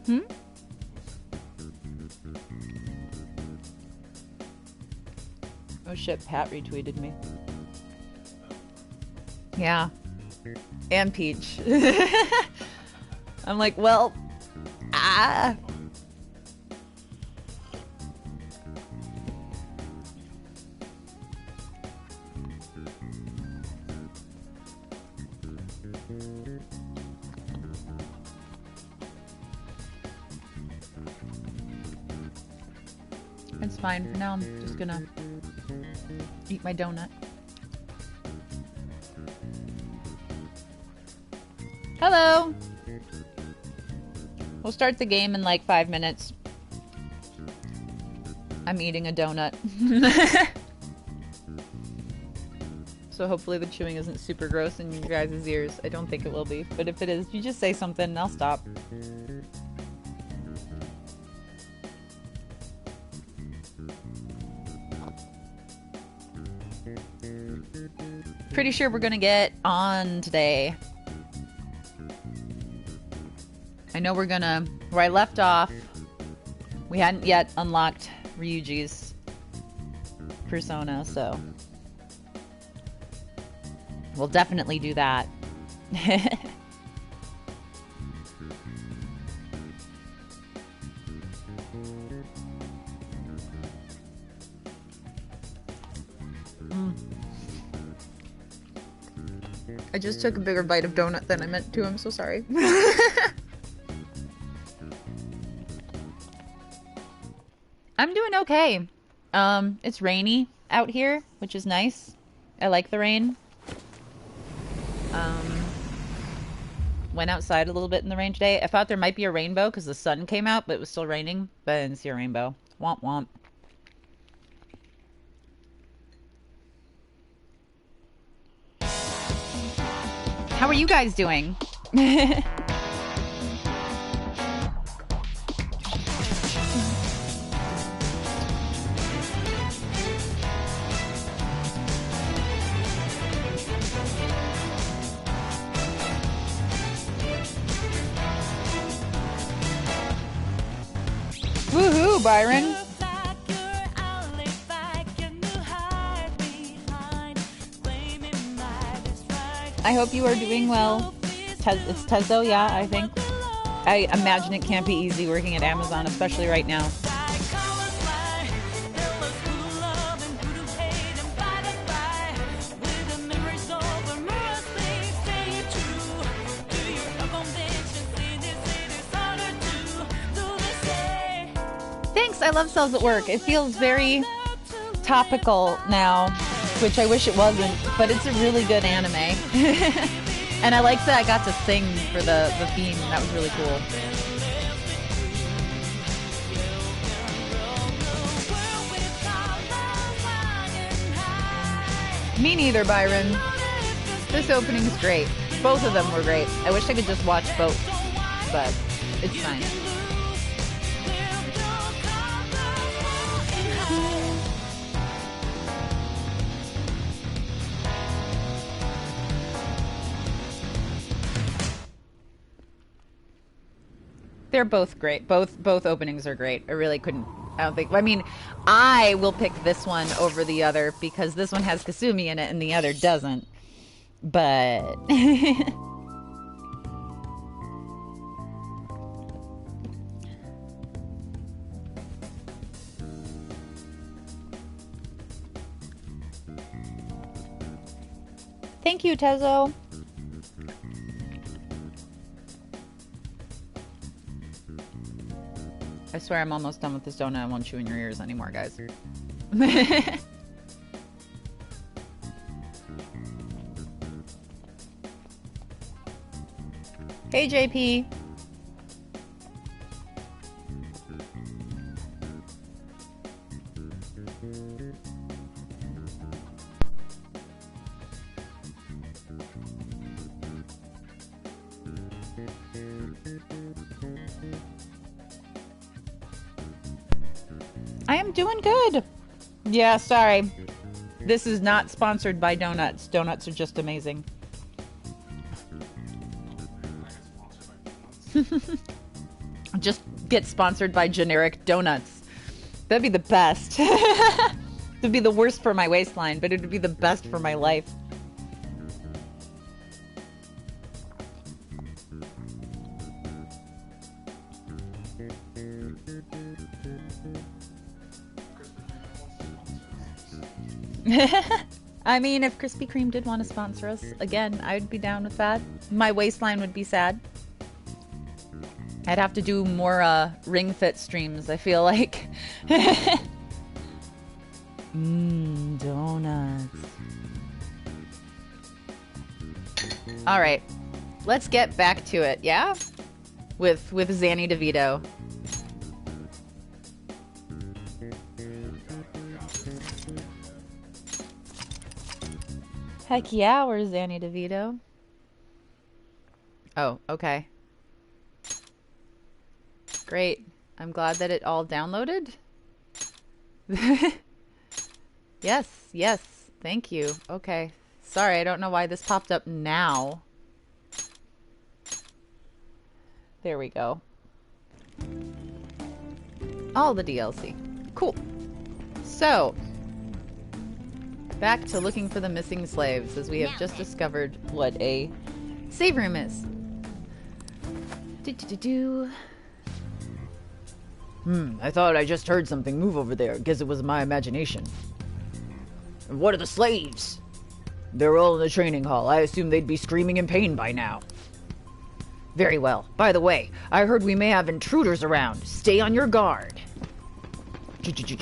Hmm? Oh shit, Pat retweeted me. Yeah. And Peach. I'm like, well, ah. It's fine. For now, I'm just gonna eat my donut. Hello! We'll start the game in like 5 minutes. I'm eating a donut. So hopefully the chewing isn't super gross in your guys' ears. I don't think it will be. But if it is, you just say something and I'll stop. Pretty sure we're gonna get on today. I know we're gonna... Where I left off, we hadn't yet unlocked Ryuji's persona, so... We'll definitely do that. I just took a bigger bite of donut than I meant to. I'm so sorry. I'm doing okay. It's rainy out here, which is nice. I like the rain. Went outside a little bit in the rain today. I thought there might be a rainbow because the sun came out, but it was still raining. But I didn't see a rainbow. Womp womp. How are you guys doing? Woohoo, Byron. I hope you are doing well. It's Tezo, yeah, I think. I imagine it can't be easy working at Amazon, especially right now. Thanks, I love Cells at Work. It feels very topical now, which I wish it wasn't, but it's a really good anime. And I like that I got to sing for the theme. That was really cool. Me neither, Byron. This opening's great. Both of them were great. I wish I could just watch both, but it's fine. They're both great. Both openings are great. I really couldn't... I don't think... I mean, I will pick this one over the other because this one has Kasumi in it and the other doesn't. But... Thank you, Tezo. I swear I'm almost done with this donut. I won't chew in your ears anymore, guys. Hey, JP. I am doing good. Yeah, sorry. This is not sponsored by donuts. Donuts are just amazing. Just get sponsored by generic donuts. That'd be the best. It'd be the worst for my waistline, but it'd be the best for my life. I mean, if Krispy Kreme did want to sponsor us, again, I'd be down with that. My waistline would be sad. I'd have to do more Ring Fit streams, I feel like. Donuts. All right, let's get back to it, yeah? With Zanny DeVito. Heck yeah, we're Zanny DeVito. Oh, okay. Great. I'm glad that it all downloaded. Yes, yes. Thank you. Okay. Sorry, I don't know why this popped up now. There we go. All the DLC. Cool. So, back to looking for the missing slaves, as we have just discovered what a save room is. I thought I just heard something move over there. Guess it was my imagination. And what are the slaves? They're all in the training hall. I assume they'd be screaming in pain by now. Very well. By the way, I heard we may have intruders around. Stay on your guard. Did you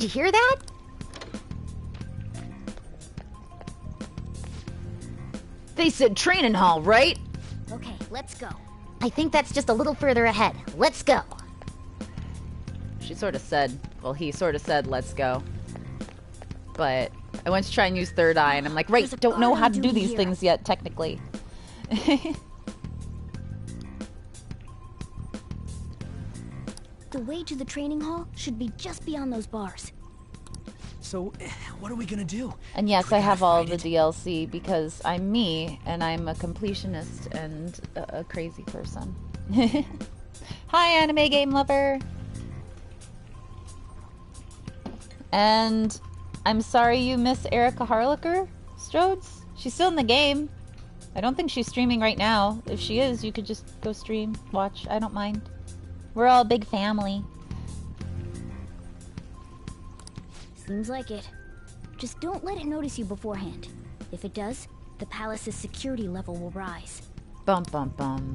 hear that? They said training hall, right? Okay, let's go. I think that's just a little further ahead. Let's go. She sort of said, well, he sort of said, let's go. But I went to try and use third eye, and I'm like, right, don't know how to do these things yet, technically. The way to the training hall should be just beyond those bars. So, what are we gonna do? And yes, I have all the DLC because I'm me, and I'm a completionist and a crazy person. Hi, anime game lover! And I'm sorry you miss Erica Harlacher, Strodes. She's still in the game. I don't think she's streaming right now. If she is, you could just go stream, watch. I don't mind. We're all a big family. Seems like it. Just don't let it notice you beforehand. If it does, the palace's security level will rise. Bum bum bum.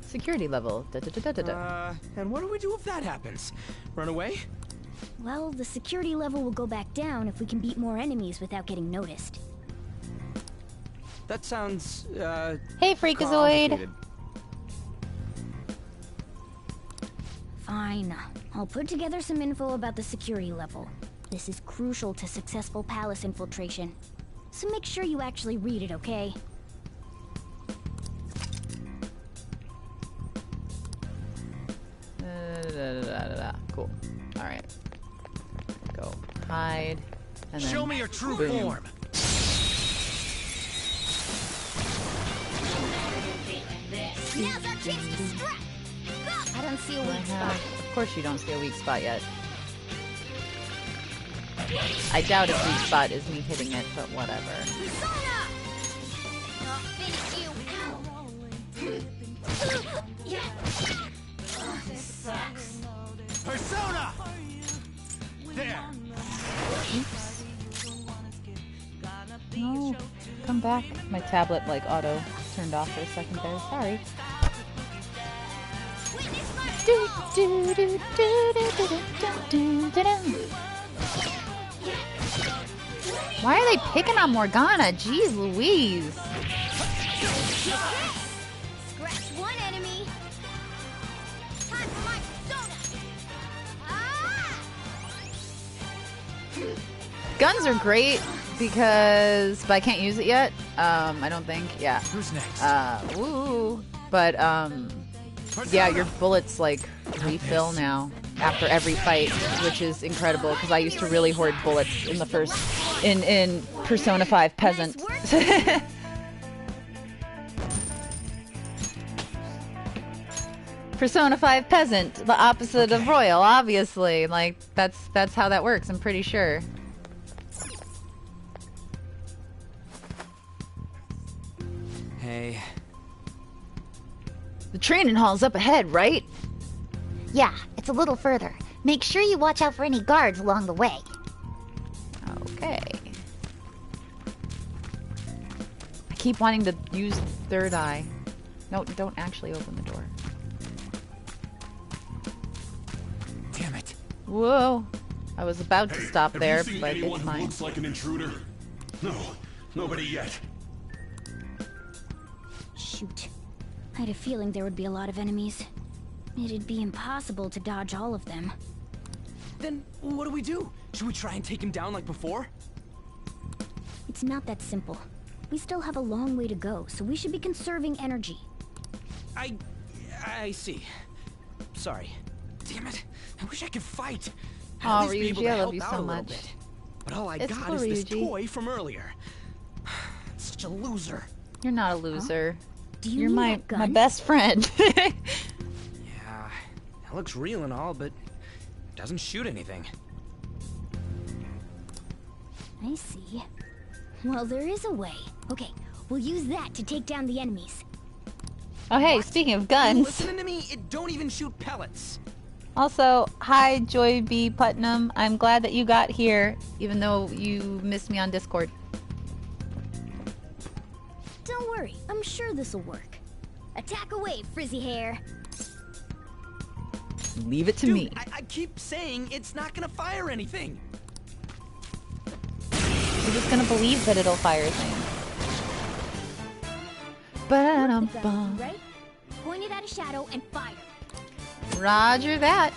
Security level. Da, da, da, da, da. And what do we do if that happens? Run away? Well, the security level will go back down if we can beat more enemies without getting noticed. That sounds, Hey, Freakazoid! complicated. Fine. I'll put together some info about the security level. This is crucial to successful palace infiltration. So make sure you actually read it, okay? Cool. Alright. Go. Hide. And then Show me your true boom. form. Now's our chance to strike! I don't see a weak spot. Of course you don't see a weak spot yet. I doubt a weak spot is me hitting it, but whatever. Persona! I'll finish you! This sucks. Persona! There! Oops. No, come back. My tablet like auto turned off for a second there. Sorry. Why are they picking on Morgana? Jeez Louise. Scratch one enemy. Time for my persona. Ah! Guns are great because, but I can't use it yet. I don't think. Yeah. Who's next? Woo. But yeah, your bullets like refill now after every fight, which is incredible because I used to really hoard bullets in the first in Persona 5 Peasant. Nice Persona 5 peasant, the opposite of royal, obviously. Like, that's how that works, I'm pretty sure. Hey. The training hall's up ahead, right? Yeah, it's a little further. Make sure you watch out for any guards along the way. Okay. I keep wanting to use third eye. No, don't actually open the door. Damn it. Whoa. I was about to stop Have there, you seen but anyone it's who mine. looks like an intruder? No, nobody yet. Shoot. I had a feeling there would be a lot of enemies. It'd be impossible to dodge all of them. Then what do we do? Should we try and take him down like before? It's not that simple. We still have a long way to go, so we should be conserving energy. I see. Sorry. Damn it. I wish I could fight. Aw, At least be able Ryuji, to I love help you out so a little much. bit. But all I It's got cool, is this Ryuji. toy from earlier. Such a loser. You're not a loser. Do you You're need my that gun? my best friend. Yeah, it looks real and all, but doesn't shoot anything. I see. Well, there is a way. Okay, we'll use that to take down the enemies. Oh hey, speaking of You guns. listening to me? It don't even shoot pellets. Also, hi Joy B. Putnam. I'm glad that you got here, even though you missed me on Discord. Don't worry, I'm sure this'll work. Attack away, frizzy hair. Leave it to Dude, me. I keep saying it's not gonna fire anything. You're just gonna believe that it'll fire things. The gun, Ba-dum-bum. right? Point it at a shadow and fire. Roger that.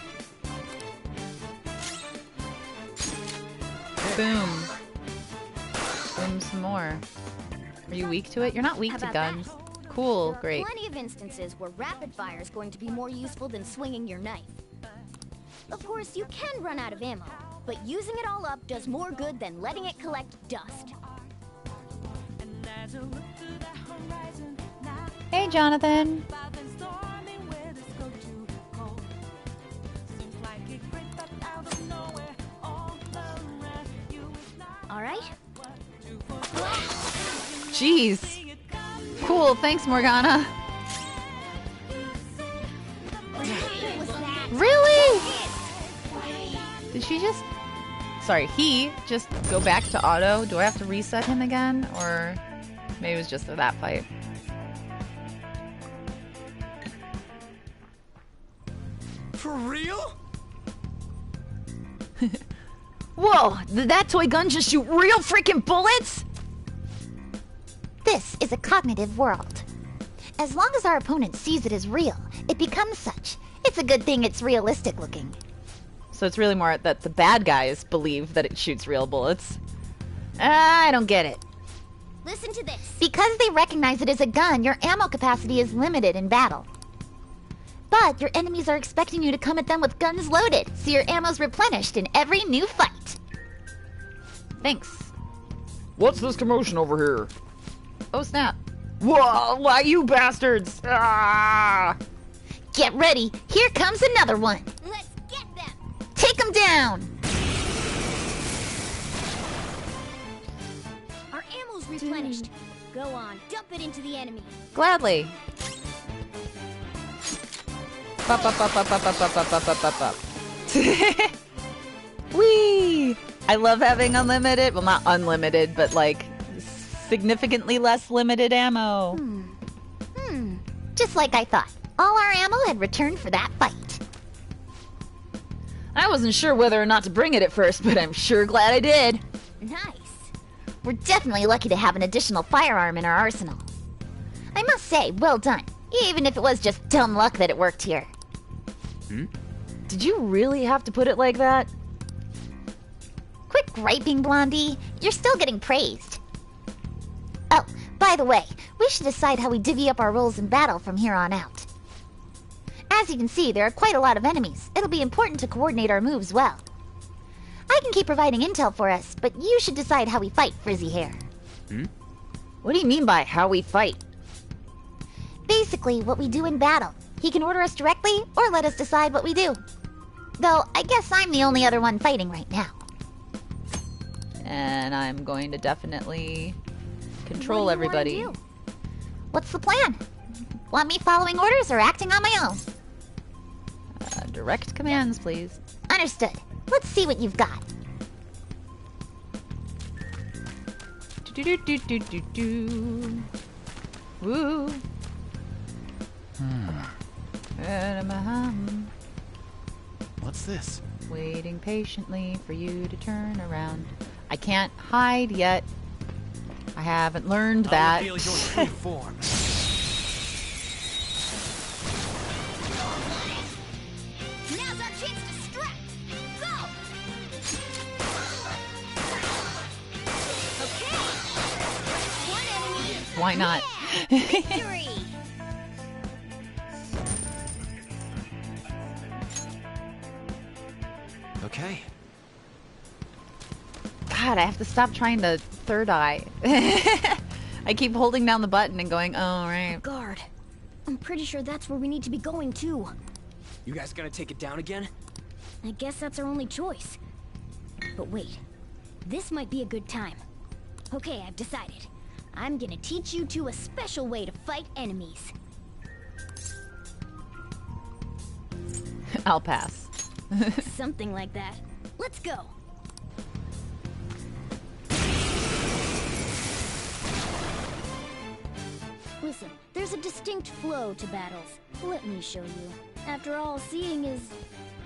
Boom. Boom some more. Are you weak to it? You're not weak How to about guns. that? Cool, There are great. plenty of instances where rapid fire is going to be more useful than swinging your knife. Of course, you can run out of ammo, but using it all up does more good than letting it collect dust. Hey, Jonathan. All right? Jeez. Cool, thanks, Morgana. Was that Really? Did she just... Sorry, he just go back to auto? Do I have to reset him again? Or maybe it was just for that fight. For real? Whoa! Did that toy gun just shoot real freaking bullets? This is a cognitive world. As long as our opponent sees it as real, it becomes such. It's a good thing it's realistic looking. So it's really more that the bad guys believe that it shoots real bullets. I don't get it. Listen to this. Because they recognize it as a gun, your ammo capacity is limited in battle. But your enemies are expecting you to come at them with guns loaded, so your ammo's replenished in every new fight. Thanks. What's this commotion over here? Oh snap. Whoa, why you bastards? Ah! Get ready, here comes another one. Let's get them. Take them down. Our ammo's replenished. Go on, dump it into the enemy. Gladly. Bop, bop, bop, bop, bop, bop, bop, bop, bop, bop, bop. Whee! I love having unlimited, well not unlimited, but like significantly less limited ammo. Just like I thought. All our ammo had returned for that fight. I wasn't sure whether or not to bring it at first, but I'm sure glad I did. Nice. We're definitely lucky to have an additional firearm in our arsenal. I must say, well done. Even if it was just dumb luck that it worked here. Did you really have to put it like that? Quit griping, Blondie. You're still getting praised. Oh, by the way, we should decide how we divvy up our roles in battle from here on out. As you can see, there are quite a lot of enemies. It'll be important to coordinate our moves well. I can keep providing intel for us, but you should decide how we fight, Frizzy Hair. What do you mean by how we fight? Basically, what we do in battle. He can order us directly or let us decide what we do. Though, I guess I'm the only other one fighting right now. And I'm going to definitely control What do you wanna everybody. do? What's the plan? Want me following orders or acting on my own? Direct commands, please. Understood. Let's see what you've got. Do-do-do-do-do-do. Woo. What's this? Waiting patiently for you to turn around. I can't hide yet. I haven't learned that. I'll reveal your true form. Now's our chance to strike. Go! Okay. One enemy. Why not? Victory! Okay. God, I have to stop trying to third eye. I keep holding down the button and going, oh, right. Guard. I'm pretty sure that's where we need to be going too. You guys gonna take it down again? I guess that's our only choice. But wait, this might be a good time. Okay, I've decided. I'm gonna teach you two a special way to fight enemies. I'll pass. Something like that. Let's go. Listen, there's a distinct flow to battles. Let me show you. After all, seeing is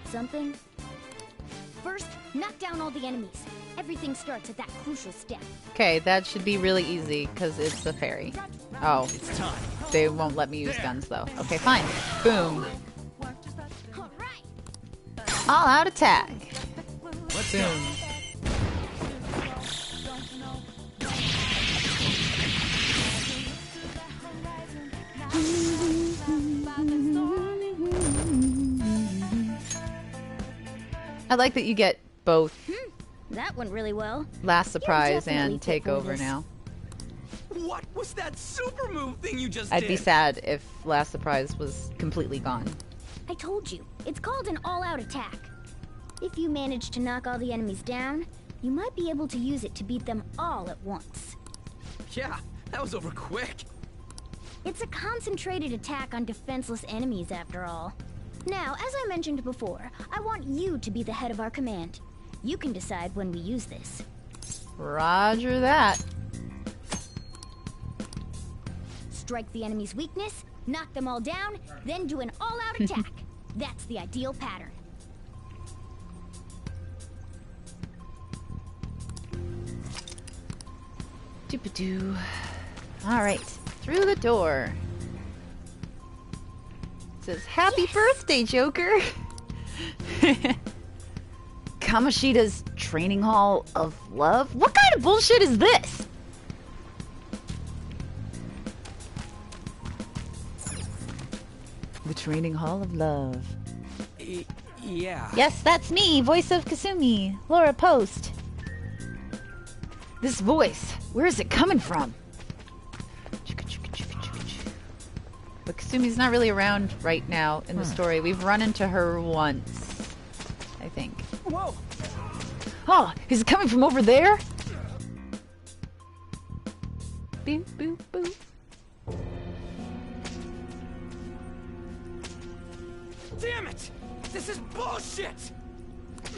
something. First, knock down all the enemies. Everything starts at that crucial step. Okay, that should be really easy because it's a fairy. Oh, It's time. they won't let me use guns though. Okay, fine. Boom. All right. All out attack. Let's Boom. go. I like that you get both That went really well. last surprise definitely and fit take for over this. now. What was that super move thing you just I'd did? be sad if last surprise was completely gone. I told you, it's called an all-out attack. If you manage to knock all the enemies down, you might be able to use it to beat them all at once. Yeah, that was over quick. It's a concentrated attack on defenseless enemies, after all. Now, as I mentioned before, I want you to be the head of our command. You can decide when we use this. Roger that. Strike the enemy's weakness, knock them all down, then do an all-out attack. That's the ideal pattern. Doop-a-doo. All right, through the door. It says, "Happy birthday, Joker." Kamoshida's training hall of love? What kind of bullshit is this? The training hall of love. Yeah. Yes, that's me, voice of Kasumi, Laura Post. This voice, where is it coming from? But Kasumi's not really around right now in the story. We've run into her once, I think. Whoa. Oh, is it coming from over there? Boop, boop, boop. Damn it! This is bullshit!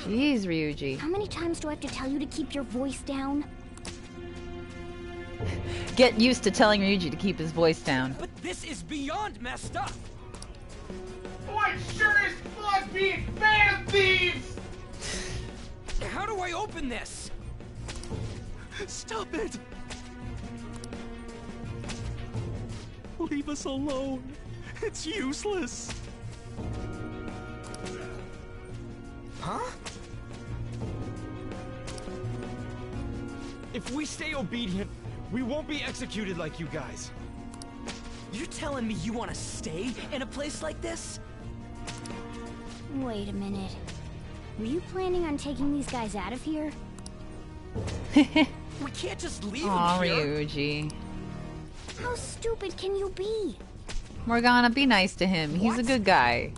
Jeez, Ryuji. How many times do I have to tell you to keep your voice down? Get used to telling Ryuji to keep his voice down. But this is beyond messed up! Boy, sure is fun being fan thieves! How do I open this? Stop it! Leave us alone. It's useless. Huh? If we stay obedient, we won't be executed like you guys. You're telling me you want to stay in a place like this? Wait a minute. Were you planning on taking these guys out of here? We can't just leave Aw, them here. Ryuji. How stupid can you be? Morgana, be nice to him. He's a good guy.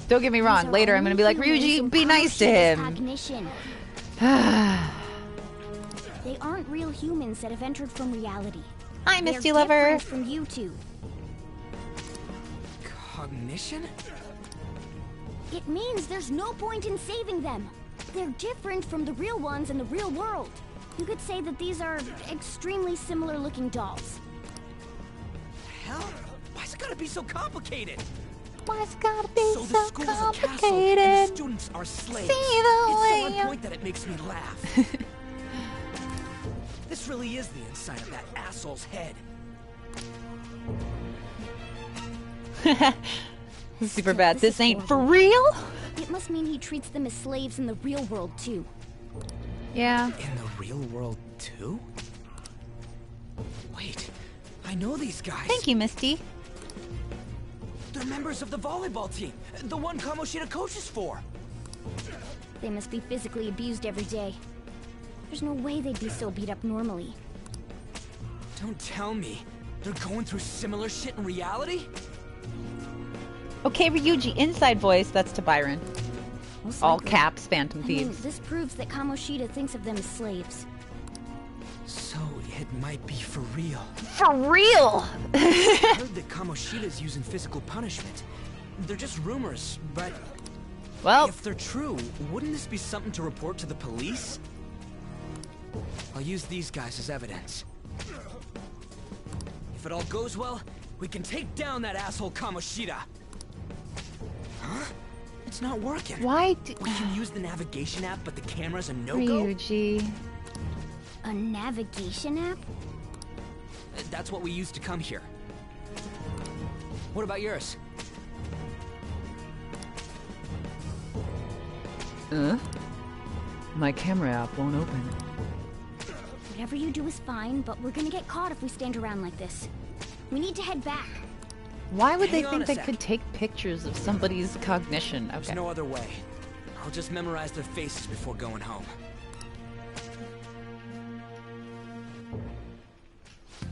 Don't get me wrong. These are Later, I'm gonna be like, only humans Ryuji, in be nice to Kamoshida's him. cognition. They aren't real humans that have entered from reality. Hi, They're Misty Lover. different from you two. Cognition? It means there's no point in saving them. They're different from the real ones in the real world. You could say that these are extremely similar looking dolls. Hell? Why's it gotta be so complicated? Why's it gotta be So the so school's a castle, and the complicated? students are slaves. See the It's way so on you- point that it makes me laugh. This really is the inside of that asshole's head. Super bad. This This is ain't for horrible. real? It must mean he treats them as slaves in the real world too. Yeah. In the real world, too? Wait, I know these guys. Thank you, Misty. They're members of the volleyball team, the one Kamoshida coaches for. They must be physically abused every day. There's no way they'd be so beat up normally. Don't tell me they're going through similar shit in reality? Okay, Ryuji, inside voice. That's to Byron. Most All likely. caps, Phantom I mean, Thieves. this proves that Kamoshida thinks of them as slaves. So it might be for real. For real? I heard that Kamoshida's using physical punishment. They're just rumors, but Well, if they're true, wouldn't this be something to report to the police? I'll use these guys as evidence. If it all goes well, we can take down that asshole Kamoshida. Huh? It's not working. why We can use the navigation app, but the camera's a no-go? Ryuji? A navigation app? That's what we used to come here. What about yours? My camera app won't open. Whatever you do is fine, but we're gonna get caught if we stand around like this. We need to head back. Why would they Hang on think a they sec. could take pictures of somebody's cognition? There's Okay. no other way. I'll just memorize their faces before going home.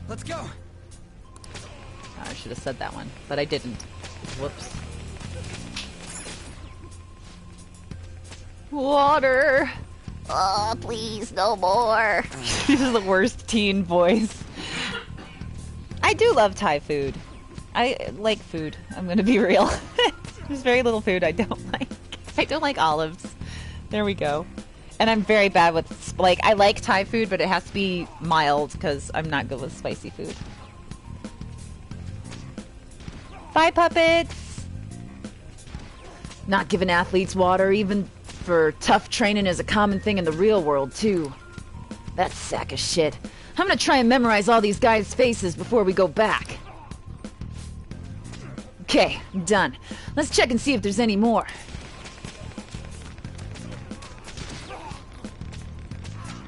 Let's go! I should have said that one, but I didn't. Whoops. Water! Oh, please, no more. This is the worst teen voice. I do love Thai food. I like food. I'm gonna be real. There's very little food I don't like. I don't like olives. There we go. And I'm very bad with, like, I like Thai food, but it has to be mild because I'm not good with spicy food. Bye, puppets! Not giving athletes water, even for tough training, is a common thing in the real world, too. That sack of shit. I'm gonna try and memorize all these guys' faces before we go back. Okay, I'm done. Let's check and see if there's any more.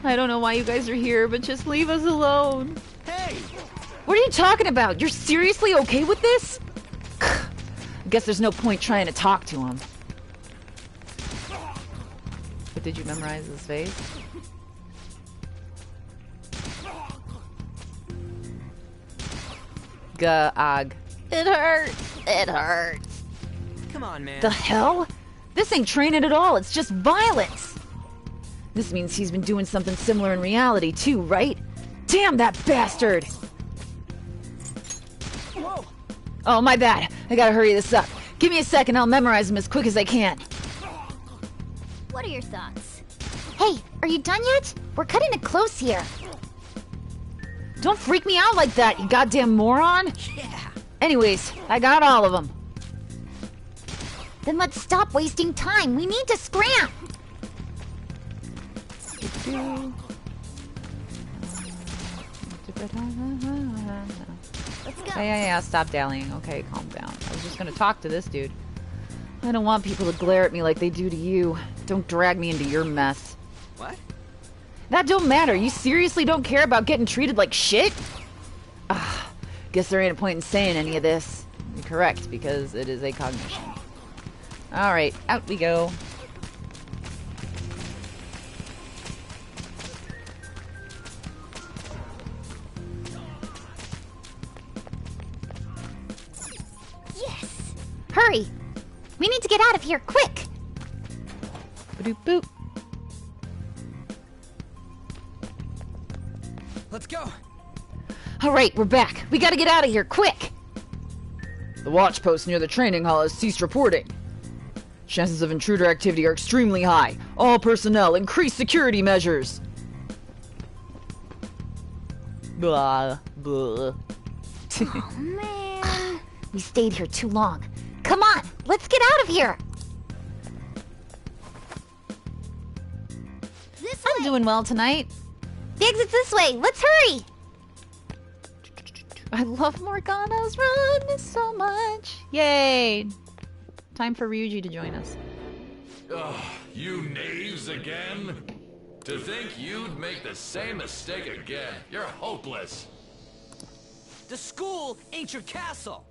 I don't know why you guys are here, but just leave us alone. Hey! What are you talking about? You're seriously okay with this? I guess there's no point trying to talk to him. But did you memorize his face? Gag. It hurts. It hurts. Come on, man. The hell? This ain't training at all, it's just violence! This means he's been doing something similar in reality too, right? Damn that bastard! Whoa! Oh, my bad. I gotta hurry this up. Give me a second, I'll memorize him as quick as I can. What are your thoughts? Hey, are you done yet? We're cutting it close here. Don't freak me out like that, you goddamn moron! Yeah! Anyways, I got all of them. Then let's stop wasting time. We need to scram. Let's go. Yeah, stop dallying. Okay, calm down. I was just gonna talk to this dude. I don't want people to glare at me like they do to you. Don't drag me into your mess. What? That don't matter. You seriously don't care about getting treated like shit? Guess there ain't a point in saying any of this. You're correct, because it is a cognition. Alright, out we go. hurry! We need to get out of here, quick! Boop boop. Let's go. Alright, we're back. We gotta get out of here, quick! The watch post near the training hall has ceased reporting. Chances of intruder activity are extremely high. All personnel, increase security measures! Blah blah. Oh, man. We stayed here too long. Come on, let's get out of here! This I'm way. doing well tonight. The exit's this way, let's hurry! I love Morgana's run so much. Yay! Time for Ryuji to join us. Ugh, you knaves again? To think you'd make the same mistake again. You're hopeless. The school ain't your castle.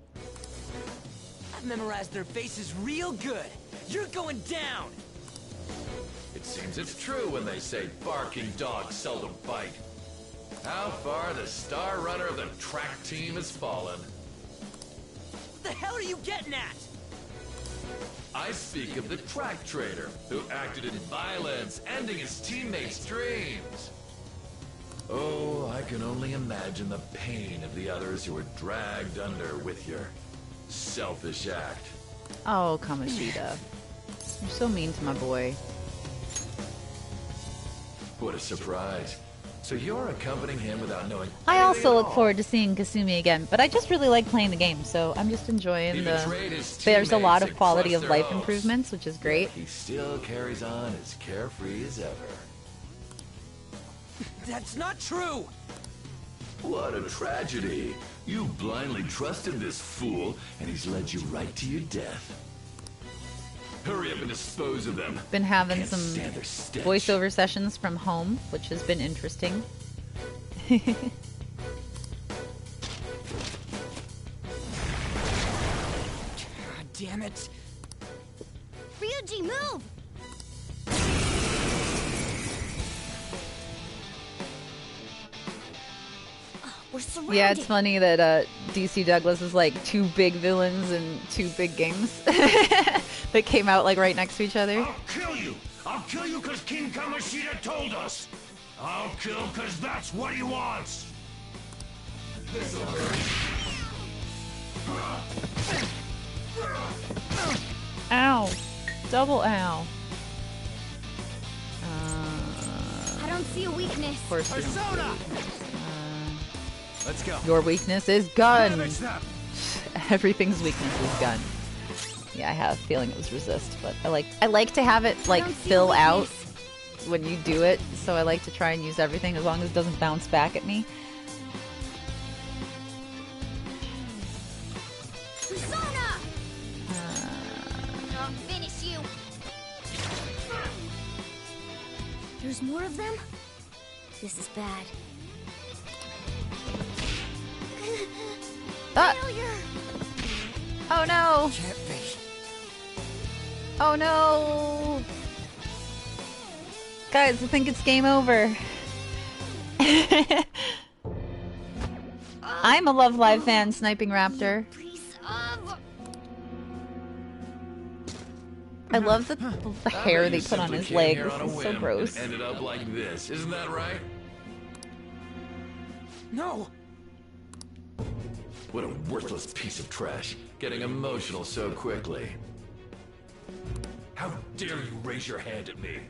I've memorized their faces real good. You're going down. It seems it's true when they say barking dogs seldom bite. How far the star runner of the track team has fallen. What the hell are you getting at? I speak of the track trader, who acted in violence, ending his teammates' dreams. Oh, I can only imagine the pain of the others who were dragged under with your selfish act. Oh, Kamoshida. You're so mean to my boy. What a surprise. So you're accompanying him without knowing I anything also at look all. forward to seeing Kasumi again, but I just really like playing the game, so I'm just enjoying He the... betrayed his There's a lot teammates of quality and of crushed life their hopes. improvements, which is great. He still carries on as carefree as ever. That's not true. What a tragedy. You blindly trusted this fool, and he's led you right to your death. Hurry up and dispose of them. Been having Can't some stand their stench. voiceover sessions from home, which has been interesting. God damn it. Ryuji, move! Oh, we're surrounded. Yeah, it's funny that DC Douglas is like two big villains in two big games that came out like right next to each other. I'll kill you! I'll kill you because King Kamoshida told us! I'll kill because that's what he wants! Ow. Double ow. I don't see a weakness. Of course you don't. Persona! Let's go. Your weakness is gun. Damage them! Everything's weakness is gun. Yeah, I have a feeling it was resist, but I like to have it like don't see fill a out weakness. when you do it, so I like to try and use everything as long as it doesn't bounce back at me. Persona! I'll finish you. There's more of them? This is bad. Ah! Failure! Oh no! Can't be. Oh no! Guys, I think it's game over. I'm a Love Live fan, Sniping Raptor. Piece of... I love the I hair bet they you put on simply his came leg. here This on a is so whim gross. and ended up like this, isn't that right? No. What a worthless piece of trash, getting emotional so quickly. How dare you raise your hand at me?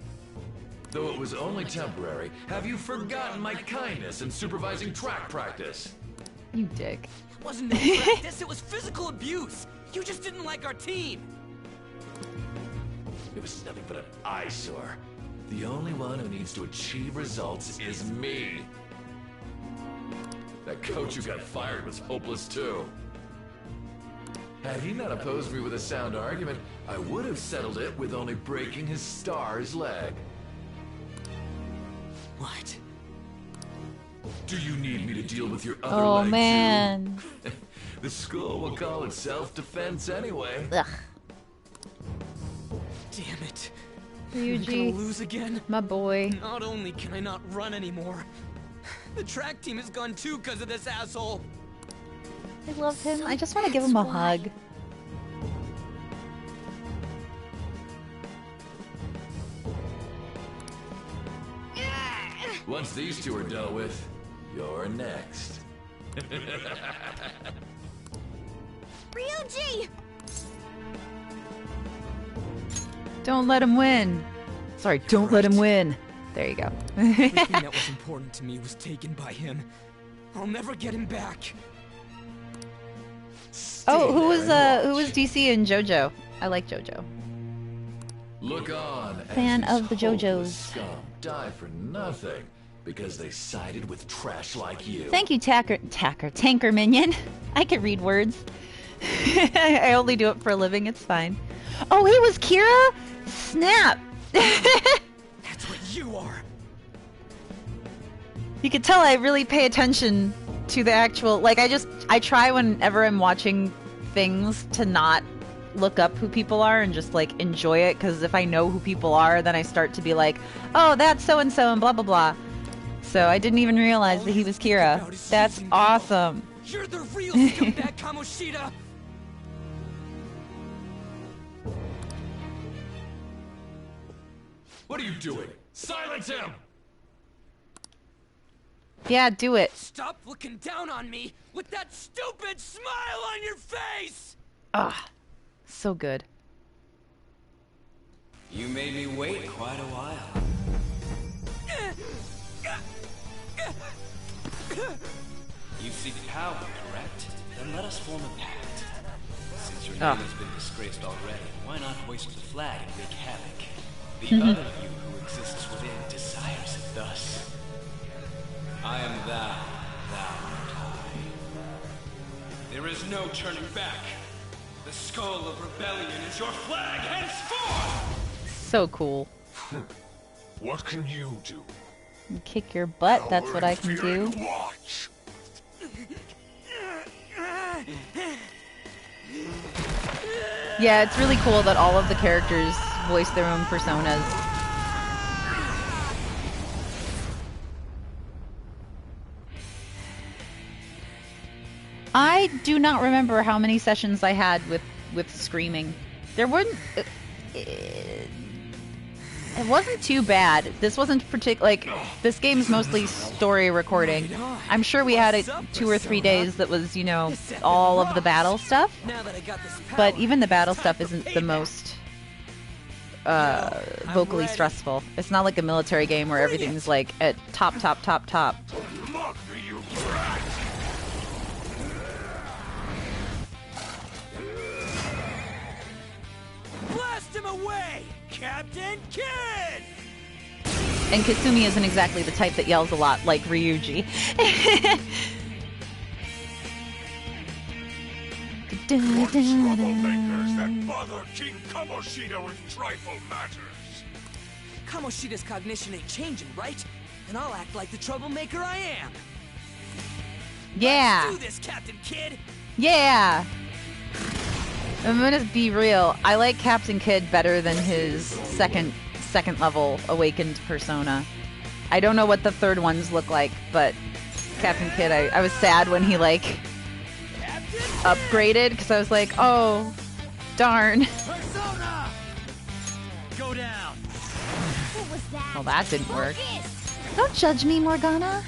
Though it was only temporary, have you forgotten my kindness in supervising track practice? You dick. It wasn't no practice, it was physical abuse. You just didn't like our team. It was nothing but an eyesore. The only one who needs to achieve results is me. That coach who got fired was hopeless too. Had he not opposed me with a sound argument, I would have settled it with only breaking his star's leg. What? Do you need me to deal with your other Oh leg too? man. The school will call it self-defense anyway. Ugh. Damn it. We're gonna Ryuji, lose again? my boy. Not only can I not run anymore, the track team is gone too because of this asshole. I love him. I just want to give him a That's why. hug. Once these two are dealt with, you're next. Ryuji! Don't let him win. Sorry, don't let him win. There you go. Everything that was important to me was taken by him. I'll never get him back. Oh, who was DC and JoJo? I like JoJo. Look on. Fan as of the these hopeless JoJos. Scum die for nothing because they sided with trash like you. Thank you, Tanker Minion. I can read words. I only do it for a living. It's fine. Oh, he was Kira? Snap! That's what you are. You can tell I really pay attention to the actual, like, I try whenever I'm watching things to not look up who people are and just, like, enjoy it, because if I know who people are, then I start to be like, oh, that's so-and-so and blah blah blah. So I didn't even realize that he was Kira. That's awesome. You're the real scumbag, Kamoshida! What are you doing? Silence him! Yeah, do it. Stop looking down on me with that stupid smile on your face! Ah, so good. You made me wait quite a while. You seek power, correct? Then let us form a pact. Since your name has been disgraced already, why not hoist the flag and wreak havoc? The other you who exists within desires it thus. I am thou, thou art I. There is no turning back. The skull of rebellion is your flag henceforth! So cool. What can you do? Kick your butt, that's what I can do. Watch. Yeah, it's really cool that all of the characters voice their own personas. I do not remember how many sessions I had with screaming. There weren't. It wasn't too bad. This wasn't like this game's mostly story recording. I'm sure we had it 2 or 3 days that was, you know, all of the battle stuff. But even the battle stuff isn't the most vocally stressful. It's not like a military game where everything's like at top. Mock me, you brat! Blast him away, Captain Kid! And Kasumi isn't exactly the type that yells a lot like Ryuji. What troublemakers that bother King Kamoshida with trifle matters? Kamoshida's cognition ain't changing, right? And I'll act like the troublemaker I am. Yeah. Let's do this, Captain Kid! Yeah. I'm gonna be real. I like Captain Kid better than his second level awakened persona. I don't know what the third ones look like, but Captain Kid, I was sad when he like upgraded because I was like, oh, darn. Persona! Go down. What was that? Well, that didn't work. Don't judge me, Morgana.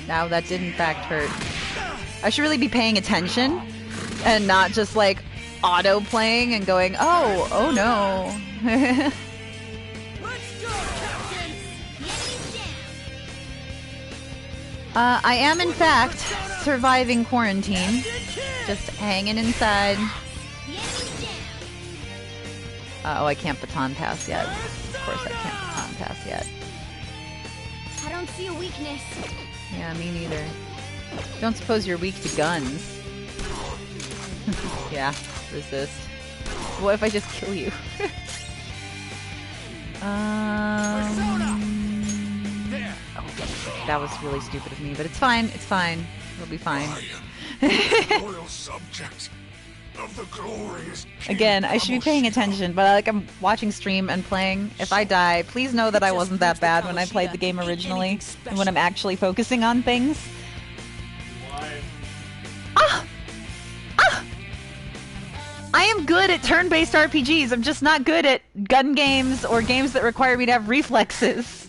Now that did in fact hurt. I should really be paying attention and not just like auto playing and going, oh no. Let's go, Captain! I am in fact surviving quarantine. Just hanging inside. Oh, I can't baton pass yet. Of course I can't baton pass yet. I don't see a weakness. Yeah, me neither. Don't suppose you're weak to guns. Yeah, resist. What if I just kill you? That was really stupid of me, but it's fine. It's fine. It'll be fine. Loyal subject of the glorious King Again, I should be paying attention, but like I'm watching stream and playing. If I die, please know that I wasn't that bad when I played the game originally, and when I'm actually focusing on things. I am good at turn-based RPGs. I'm just not good at gun games or games that require me to have reflexes.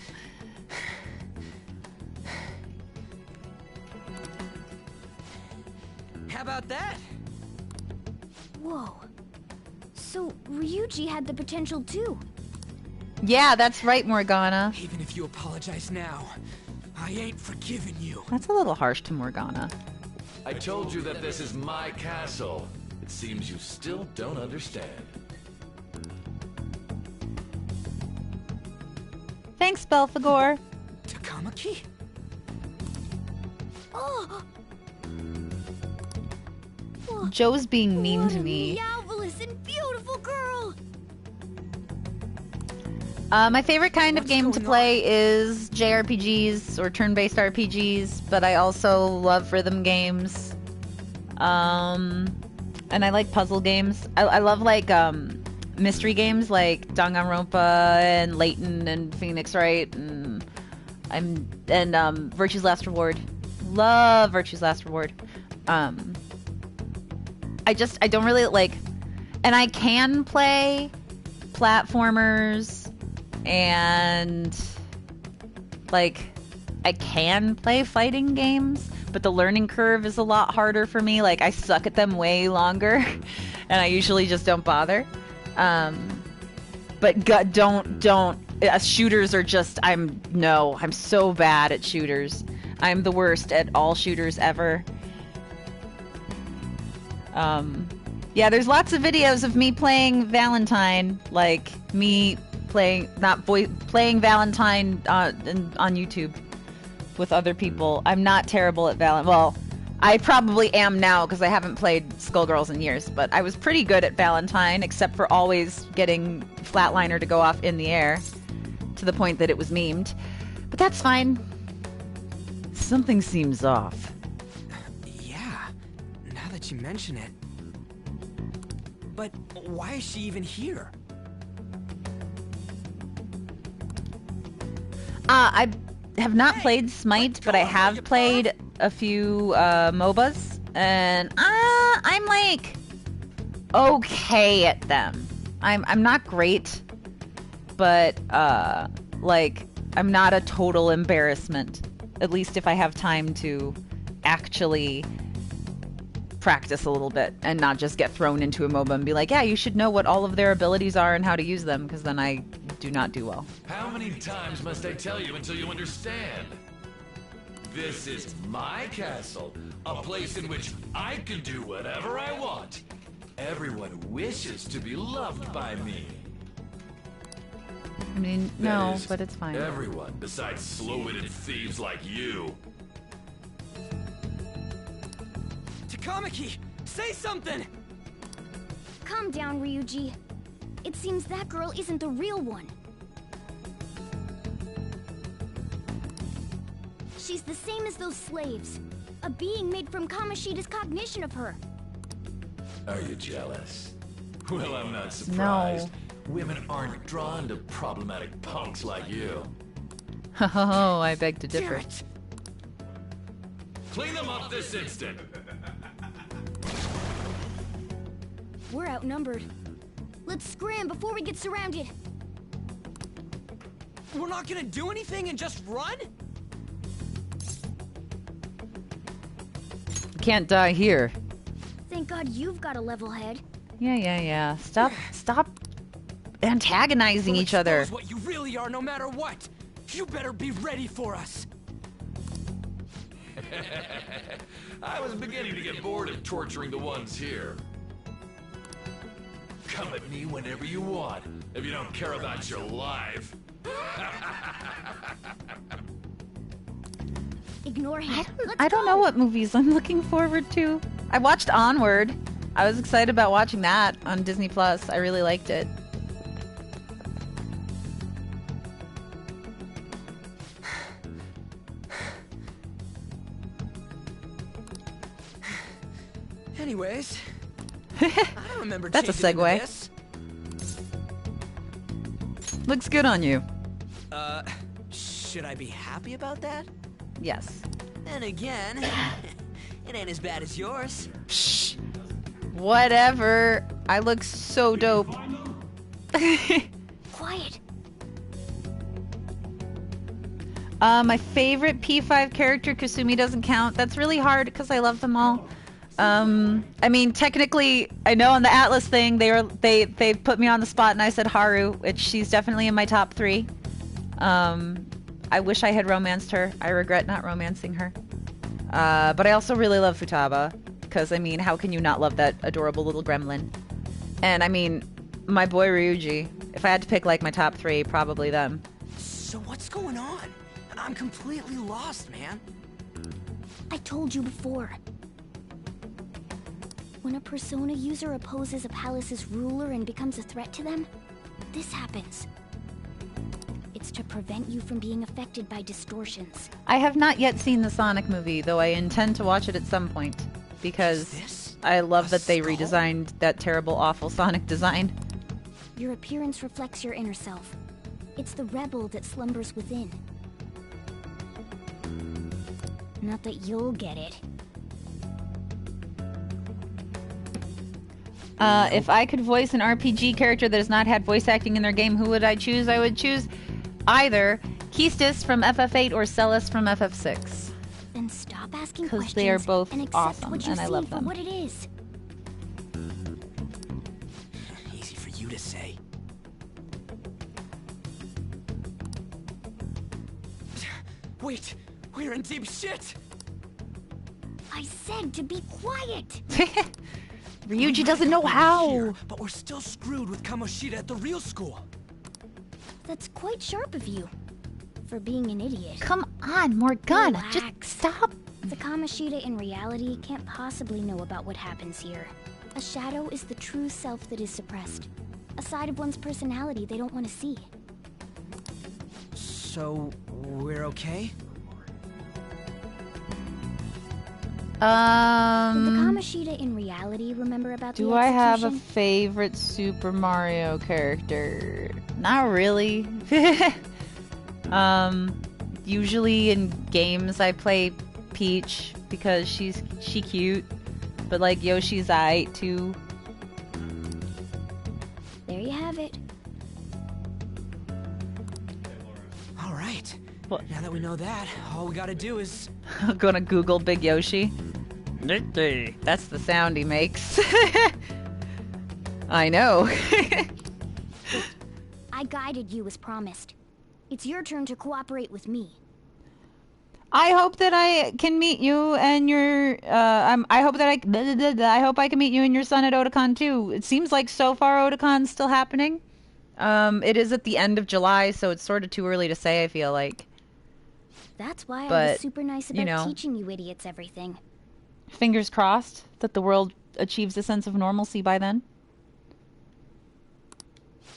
How about that? Whoa. So, Ryuji had the potential too. Yeah, that's right, Morgana. Even if you apologize now, I ain't forgiving you. That's a little harsh to Morgana. I told you that this is my castle. It seems you still don't understand. Thanks, Belphegor. Takamaki? Oh! Joe's being mean What to a me. marvelous and beautiful girl! My favorite kind of game to play is JRPGs or turn-based RPGs, but I also love rhythm games. And I like puzzle games. I love like mystery games like Danganronpa and Layton and Phoenix Wright and Virtue's Last Reward. Love Virtue's Last Reward. I don't really like, and I can play platformers and like I can play fighting games, but the learning curve is a lot harder for me. Like I suck at them way longer and I usually just don't bother. But shooters are just, I'm so bad at shooters. I'm the worst at all shooters ever. Yeah, there's lots of videos of me playing Valentine, like me playing Valentine on YouTube with other people. I'm not terrible at Valentine. Well, I probably am now because I haven't played Skullgirls in years, but I was pretty good at Valentine, except for always getting Flatliner to go off in the air to the point that it was memed. But that's fine. Something seems off. Yeah, now that you mention it. But why is she even here? I have not played Smite, but I have played a few MOBAs, and I'm like okay at them. I'm not great, but like I'm not a total embarrassment. At least if I have time to actually practice a little bit and not just get thrown into a MOBA and be like, yeah, you should know what all of their abilities are and how to use them, because then I do not do well. How many times must I tell you until you understand? This is my castle, a place in which I can do whatever I want. Everyone wishes to be loved by me. I mean, no, but it's fine. Everyone besides slow-witted thieves like you. Takamaki, say something! Calm down, Ryuji. It seems that girl isn't the real one. She's the same as those slaves. A being made from Kamoshida's cognition of her. Are you jealous? Well, I'm not surprised. No. Women aren't drawn to problematic punks like you. Oh, I beg to differ. Clean them up this instant! We're outnumbered. Let's scram before we get surrounded. We're not gonna do anything and just run? Can't die here. Thank God you've got a level head. Yeah. Stop antagonizing each other. What you really are, no matter what. You better be ready for us. I was beginning to get bored of torturing the ones here. Come at me whenever you want, if you don't care about your life. Ignore him. I don't know what movies I'm looking forward to. I watched Onward. I was excited about watching that on Disney Plus. I really liked it. Anyways, I don't remember. That's a segue. Looks good on you. Should I be happy about that? Yes. Then again, it ain't as bad as yours. Shh. Whatever. I look so dope. Quiet. My favorite P5 character, Kasumi, doesn't count. That's really hard because I love them all. I mean, technically, I know on the Atlas thing, they put me on the spot and I said Haru, which she's definitely in my top 3. I wish I had romanced her. I regret not romancing her. But I also really love Futaba, because, I mean, how can you not love that adorable little gremlin? And, I mean, my boy Ryuji. If I had to pick, like, my top 3, probably them. So what's going on? I'm completely lost, man. I told you before. When a Persona user opposes a palace's ruler and becomes a threat to them, this happens. It's to prevent you from being affected by distortions. I have not yet seen the Sonic movie, though I intend to watch it at some point. Because I love that they redesigned that terrible, awful Sonic design. Your appearance reflects your inner self. It's the rebel that slumbers within. Not that you'll get it. If I could voice an RPG character that has not had voice acting in their game, who would I choose? I would choose either Keistis from FF8 or Celes from FF6. Then stop asking questions. Because they are both and accept awesome, what you and I see love for them. what it is. Easy for you to say. Wait, we're in deep shit! I said to be quiet! Ryuji doesn't know how! Here, but we're still screwed with Kamoshida at the real school. That's quite sharp of you. For being an idiot. Come on, Morgana, Relax. just stop! The Kamoshida in reality can't possibly know about what happens here. A shadow is the true self that is suppressed. A side of one's personality they don't want to see. So, we're okay? The Kamoshida in reality remember about the Do I have a execution? favorite Super Mario character? Not really. Usually in games I play Peach because she cute, but like Yoshi's aight too. There you have it. All right. What? Now that we know that, all we gotta do is... I'm gonna Google Big Yoshi. That's the sound he makes. I know. I guided you as promised. It's your turn to cooperate with me. I hope that I can meet you and your. I hope that I hope I can meet you and your son at Otakon too. It seems like so far Otakon's still happening. It is at the end of July, so it's sort of too early to say. I feel like. That's why I But, was super nice about you know. teaching you idiots everything. Fingers crossed that the world achieves a sense of normalcy by then.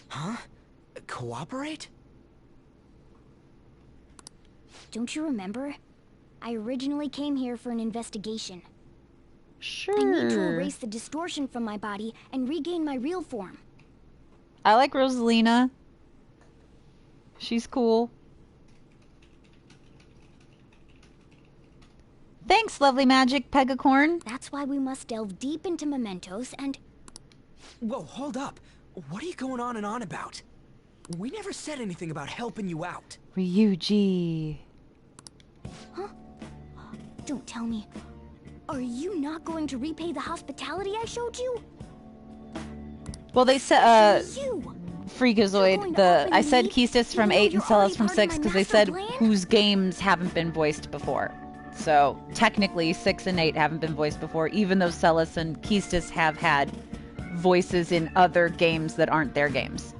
Huh? Cooperate? Don't you remember? I originally came here for an investigation. Sure. I need to erase the distortion from my body and regain my real form. I like Rosalina. She's cool. Thanks, lovely magic, Pegacorn. That's why we must delve deep into mementos and... Whoa, hold up. What are you going on and on about? We never said anything about helping you out. Ryuji. Huh? Don't tell me. Are you not going to repay the hospitality I showed you? Well, they said, Especially you! Freakazoid, I said Keistis from 8 and Celes from 6 because they said whose games haven't been voiced before. So, technically, 6 and 8 haven't been voiced before, even though Celes and Keistis have had voices in other games that aren't their games.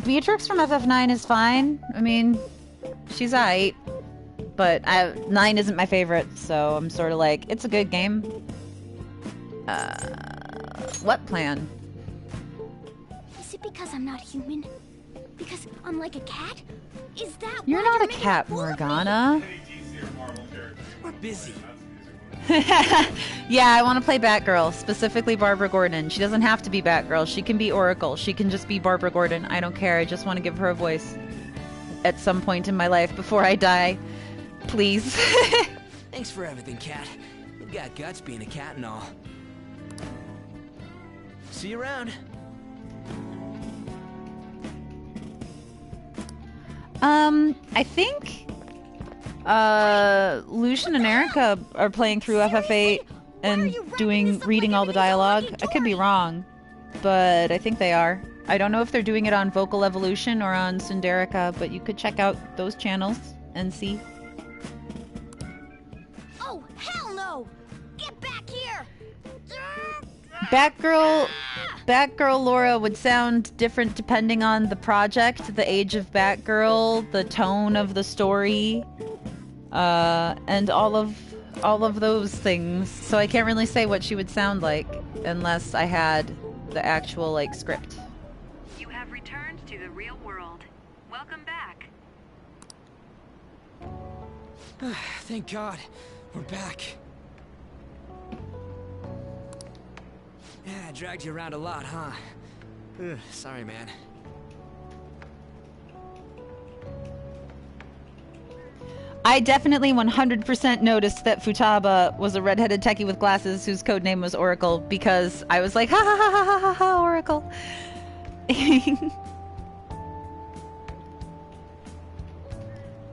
Beatrix from FF9 is fine. I mean, she's aight. But 9 isn't my favorite, so I'm sort of like, it's a good game. What plan? Is it because I'm not human? Because I'm like a cat? Is that You're why not a making cat, fool of me? Morgana. We're busy. Yeah, I want to play Batgirl, specifically Barbara Gordon. She doesn't have to be Batgirl. She can be Oracle. She can just be Barbara Gordon. I don't care. I just want to give her a voice at some point in my life before I die. Please. Thanks for everything, Cat. You've got guts being a cat and all. See you around. I think Lucian and Erica are playing through FF8 and reading all the dialogue. I could be wrong, but I think they are. I don't know if they're doing it on Vocal Evolution or on Sunderica, but you could check out those channels and see. Oh, hell no! Get back here! Batgirl Laura would sound different depending on the project, the age of Batgirl, the tone of the story, and all of those things. So I can't really say what she would sound like unless I had the actual like script. You have returned to the real world. Welcome back. Thank God, we're back. Yeah, I dragged you around a lot, huh? Ugh, sorry, man. I definitely 100% noticed that Futaba was a redheaded techie with glasses whose codename was Oracle, because I was like, ha ha ha ha ha ha, Oracle.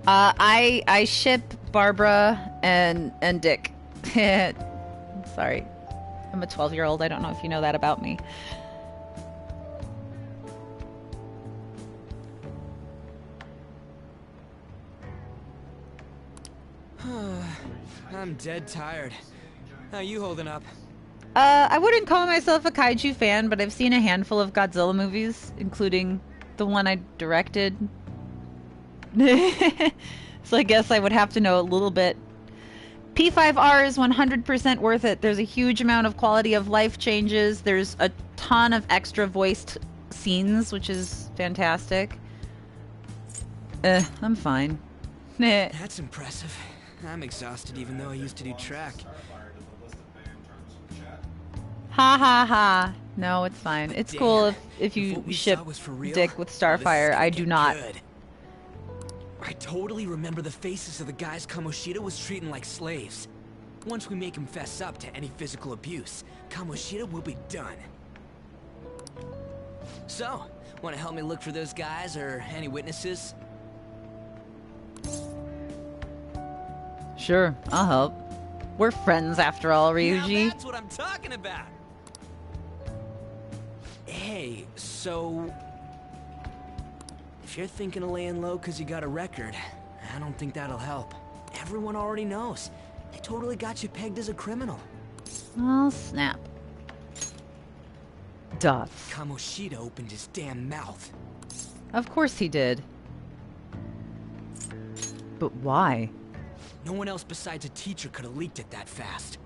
I ship Barbara and Dick. Sorry. I'm a 12-year-old. I don't know if you know that about me. I'm dead tired. How you holding up? I wouldn't call myself a kaiju fan, but I've seen a handful of Godzilla movies, including the one I directed. So I guess I would have to know a little bit. P5R is 100% worth it. There's a huge amount of quality of life changes. There's a ton of extra voiced scenes, which is fantastic. I'm fine. That's impressive. I'm exhausted even though I used to do track. Ha ha ha. No, it's fine. It's cool if you ship Dick with Starfire. I do not. Good. I totally remember the faces of the guys Kamoshida was treating like slaves. Once we make him fess up to any physical abuse, Kamoshida will be done. So, want to help me look for those guys or any witnesses? Sure, I'll help. We're friends after all, Ryuji. Now that's what I'm talking about! Hey, so... if you're thinking of laying low because you got a record, I don't think that'll help. Everyone already knows. They totally got you pegged as a criminal. Oh, snap. Duh. Kamoshida opened his damn mouth. Of course he did. But why? No one else besides a teacher could have leaked it that fast.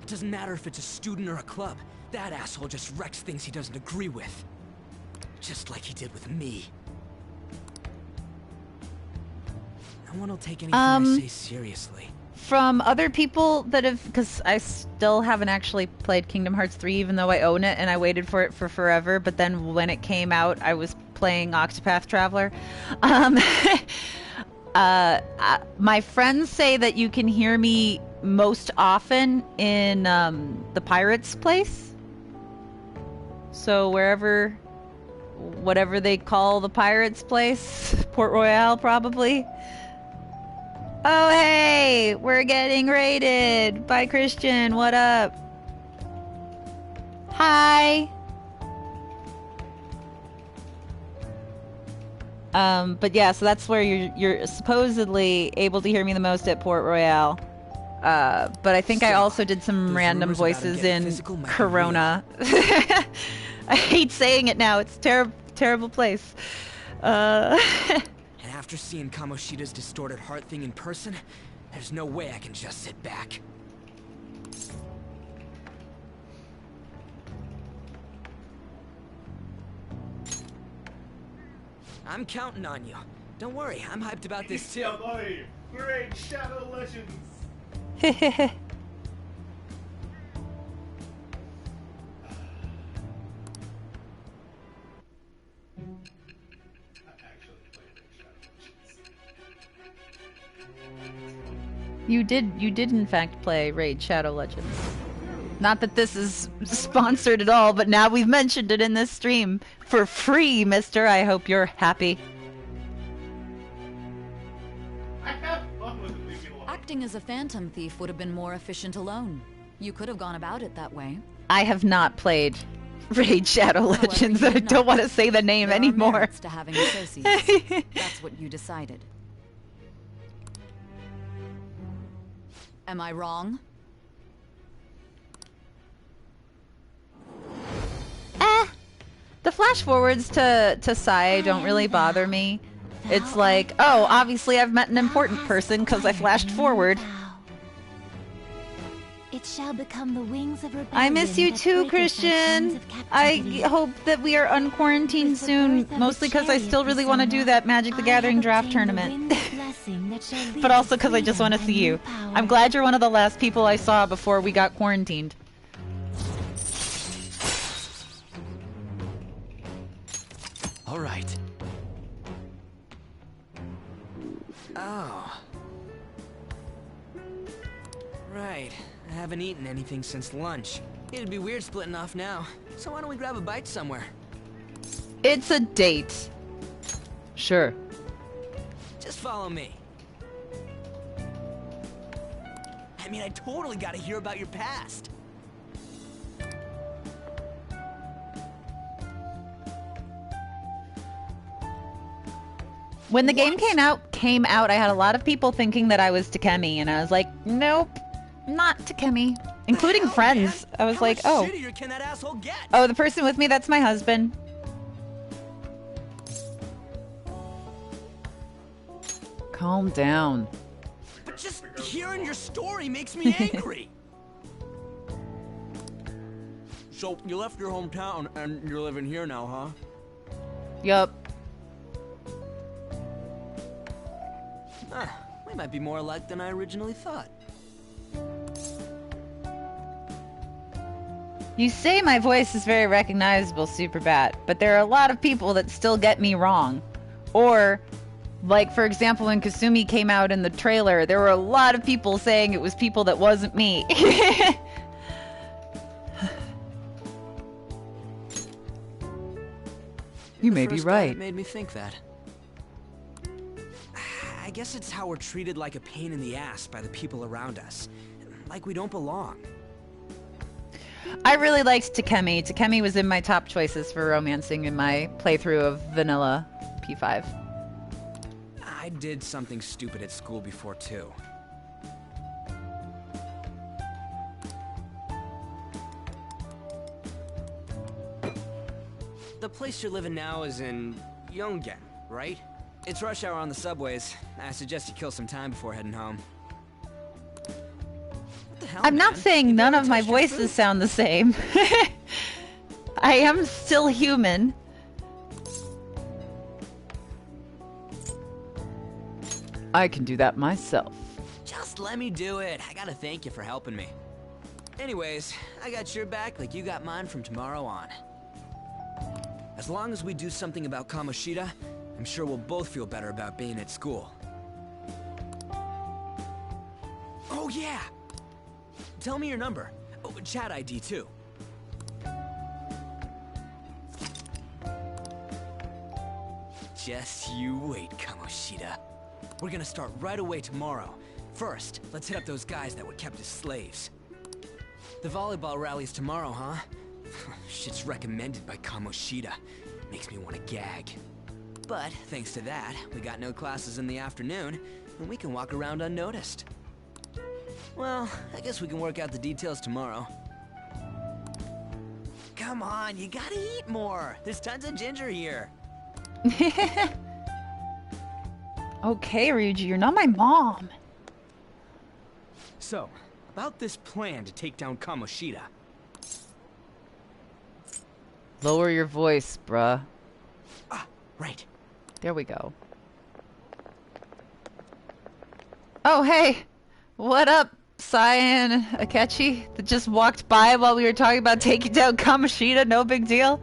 It doesn't matter if it's a student or a club. That asshole just wrecks things he doesn't agree with. Just like he did with me. No one will take anything I say seriously. From other people that have... because I still haven't actually played Kingdom Hearts 3, even though I own it, and I waited for it for forever, but then when it came out, I was playing Octopath Traveler. My friends say that you can hear me most often in the Pirates place. So whatever they call the Pirates place, Port Royale probably. Oh hey, we're getting raided by Christian. What up? Hi. But yeah, so that's where you're supposedly able to hear me the most, at Port Royale. But I think I also did some random voices in Corona. I hate saying it now. It's terrible place. And after seeing Kamoshida's distorted heart thing in person, there's no way I can just sit back. I'm counting on you. Don't worry, I'm hyped about this too. Yeah, buddy. Great Shadow Legends. You did in fact play Raid Shadow Legends. Not that this is sponsored at all, but now we've mentioned it in this stream for free, mister. I hope you're happy. Acting as a phantom thief would have been more efficient alone. You could have gone about it that way. I have not played Raid Shadow Legends. However, I don't want to say the name there anymore. Are merits to having associates. That's what you decided. Am I wrong? The flash forwards to Sai don't really bother me. It's like, oh, obviously I've met an important person because I flashed forward. It shall become the wings of rebellion. I miss you too, Christian. I hope that we are unquarantined soon, mostly because I still really want to do that Magic the Gathering draft tournament. But also because I just want to see you. I'm glad you're one of the last people I saw before we got quarantined. All right. Oh. Right. I haven't eaten anything since lunch. It'd be weird splitting off now. So why don't we grab a bite somewhere? It's a date. Sure. Just follow me. I mean, I totally gotta hear about your past. When the game came out, I had a lot of people thinking that I was Takemi, and I was like, nope, not Takemi. Including friends. I was like, oh. Can that asshole get? Oh, the person with me, that's my husband. Calm down. But just hearing your story makes me angry. So, you left your hometown and you're living here now, huh? Yup. We might be more alike than I originally thought. You say my voice is very recognizable, Superbat, but there are a lot of people that still get me wrong. Or, like, for example, when Kasumi came out in the trailer, there were a lot of people saying it was people that wasn't me. You may be right. It made me think that. I guess it's how we're treated like a pain in the ass by the people around us. Like we don't belong. I really liked Takemi. Takemi was in my top choices for romancing in my playthrough of Vanilla P5. I did something stupid at school before, too. The place you're living now is in Yongen, right? It's rush hour on the subways. I suggest you kill some time before heading home. What the hell, I'm not man? saying none of my voices sound the same. I am still human. I can do that myself. Just let me do it. I gotta thank you for helping me. Anyways, I got your back like you got mine from tomorrow on. As long as we do something about Kamoshida, I'm sure we'll both feel better about being at school. Oh yeah! Tell me your number. Oh, chat ID too. Just you wait, Kamoshida. We're gonna start right away tomorrow. First, let's hit up those guys that were kept as slaves. The volleyball rally's tomorrow, huh? Shit's recommended by Kamoshida. Makes me want to gag. But, thanks to that, we got no classes in the afternoon, and we can walk around unnoticed. Well, I guess we can work out the details tomorrow. Come on, you gotta eat more! There's tons of ginger here! Okay, Ryuji, you're not my mom. So, about this plan to take down Kamoshida. Lower your voice, bruh. Ah, right. There we go. Oh, hey! What up, Cyan Akechi, that just walked by while we were talking about taking down Kamoshida? No big deal?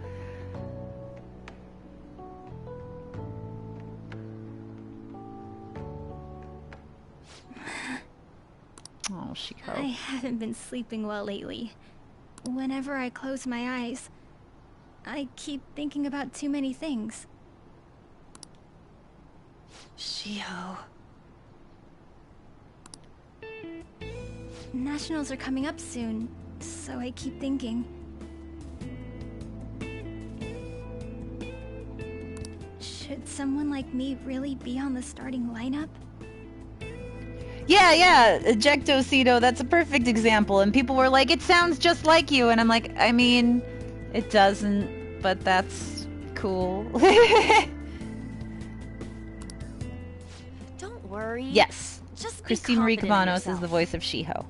Oh, Shiho. I haven't been sleeping well lately. Whenever I close my eyes, I keep thinking about too many things. Shiho. Nationals are coming up soon, so I keep thinking. Should someone like me really be on the starting lineup? Yeah, Ejectocito, that's a perfect example. And people were like, it sounds just like you. And I'm like, I mean, it doesn't, but that's cool. Don't worry. Yes. Just be Christine Marie confident in Cabanos is the yourself. voice of Shiho.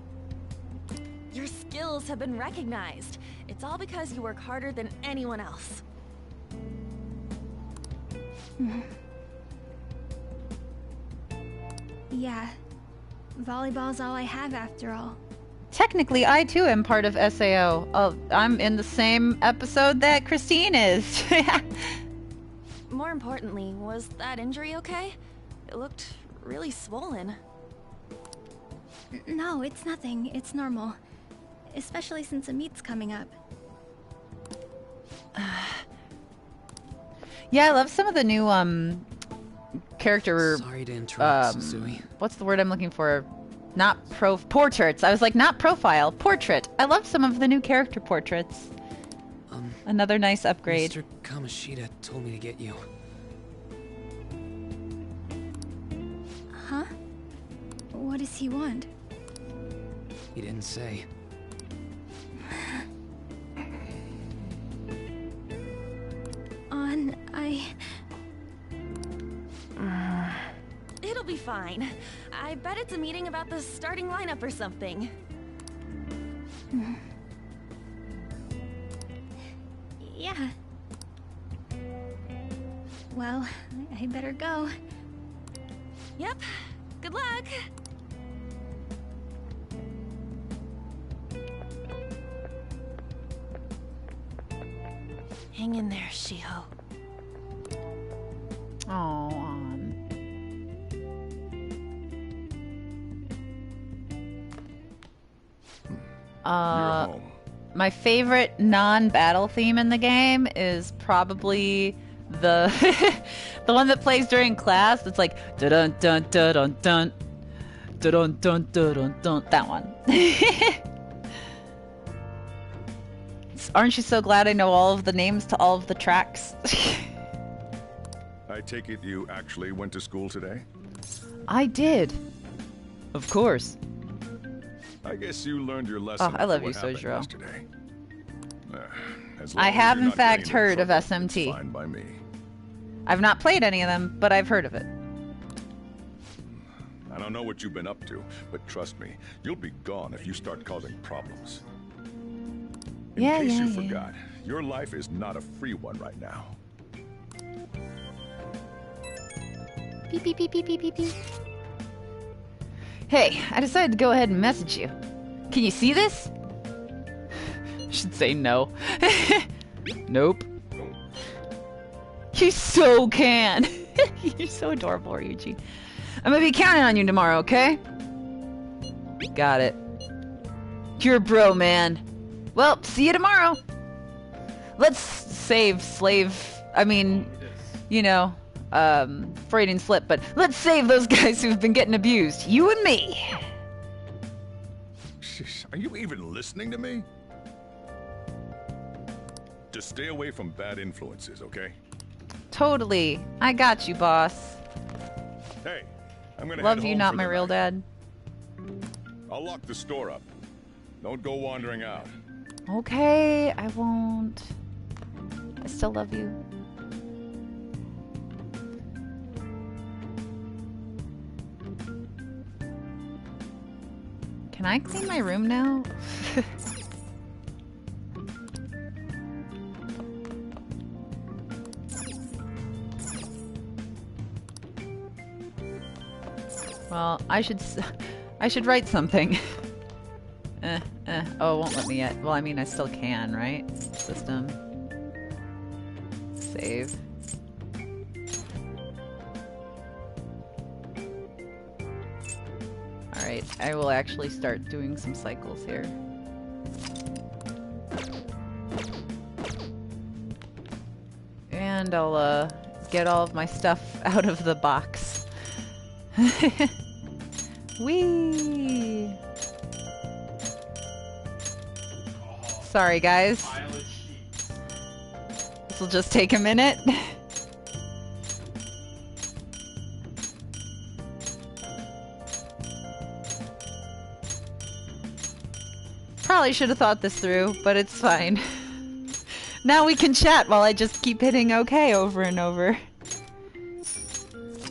Your skills have been recognized. It's all because you work harder than anyone else. Yeah. Volleyball's all I have after all. Technically, I too am part of SAO. Oh, I'm in the same episode that Christine is. More importantly, was that injury okay? It looked really swollen. No, it's nothing. It's normal. Especially since a meet's coming up. Yeah, I love some of the new character. Sorry to interrupt, Kasumi. What's the word I'm looking for? Not portraits. I was like, not profile, portrait. I love some of the new character portraits. Another nice upgrade. Mr. Kamoshida told me to get you. Huh? What does he want? He didn't say. It'll be fine. I bet it's a meeting about the starting lineup or something. Yeah. Well, I better go. Yep. Good luck. Hang in there, Shiho. Oh, my favorite non-battle theme in the game is probably the the one that plays during class. It's like dun dun dun dun dun dun dun dun dun. That one. Aren't you so glad I know all of the names to all of the tracks? I take it you actually went to school today? I did. Of course. I guess you learned your lesson. Oh, I love you, what happened Sojiro. yesterday. As long I as have you're in not fact getting heard of trouble, SMT. it's fine by me. I've not played any of them, but I've heard of it. I don't know what you've been up to, but trust me, you'll be gone if you start causing problems. In case you forgot, your life is not a free one right now. Beep, beep, beep, beep, beep, beep, beep. Hey, I decided to go ahead and message you. Can you see this? Should say no. Nope. You so can. You're so adorable, Ryuji. I'm gonna be counting on you tomorrow, okay? Got it. You're a bro, man. Well, see you tomorrow. Let's save slave. I mean, you know, Freudian slip, but let's save those guys who've been getting abused. You and me. Are you even listening to me? Just stay away from bad influences, okay? Totally. I got you, boss. Hey, I'm gonna Love head you, home not for my the real night. dad. I'll lock the store up. Don't go wandering out. Okay, I won't. I still love you. Can I clean my room now? Well, I should write something. Oh, it won't let me yet. Well, I mean, I still can, right? System. Save. Alright, I will actually start doing some cycles here. And I'll get all of my stuff out of the box. Whee! Sorry guys. This will just take a minute. Probably should have thought this through, but it's fine. Now we can chat while I just keep hitting OK over and over.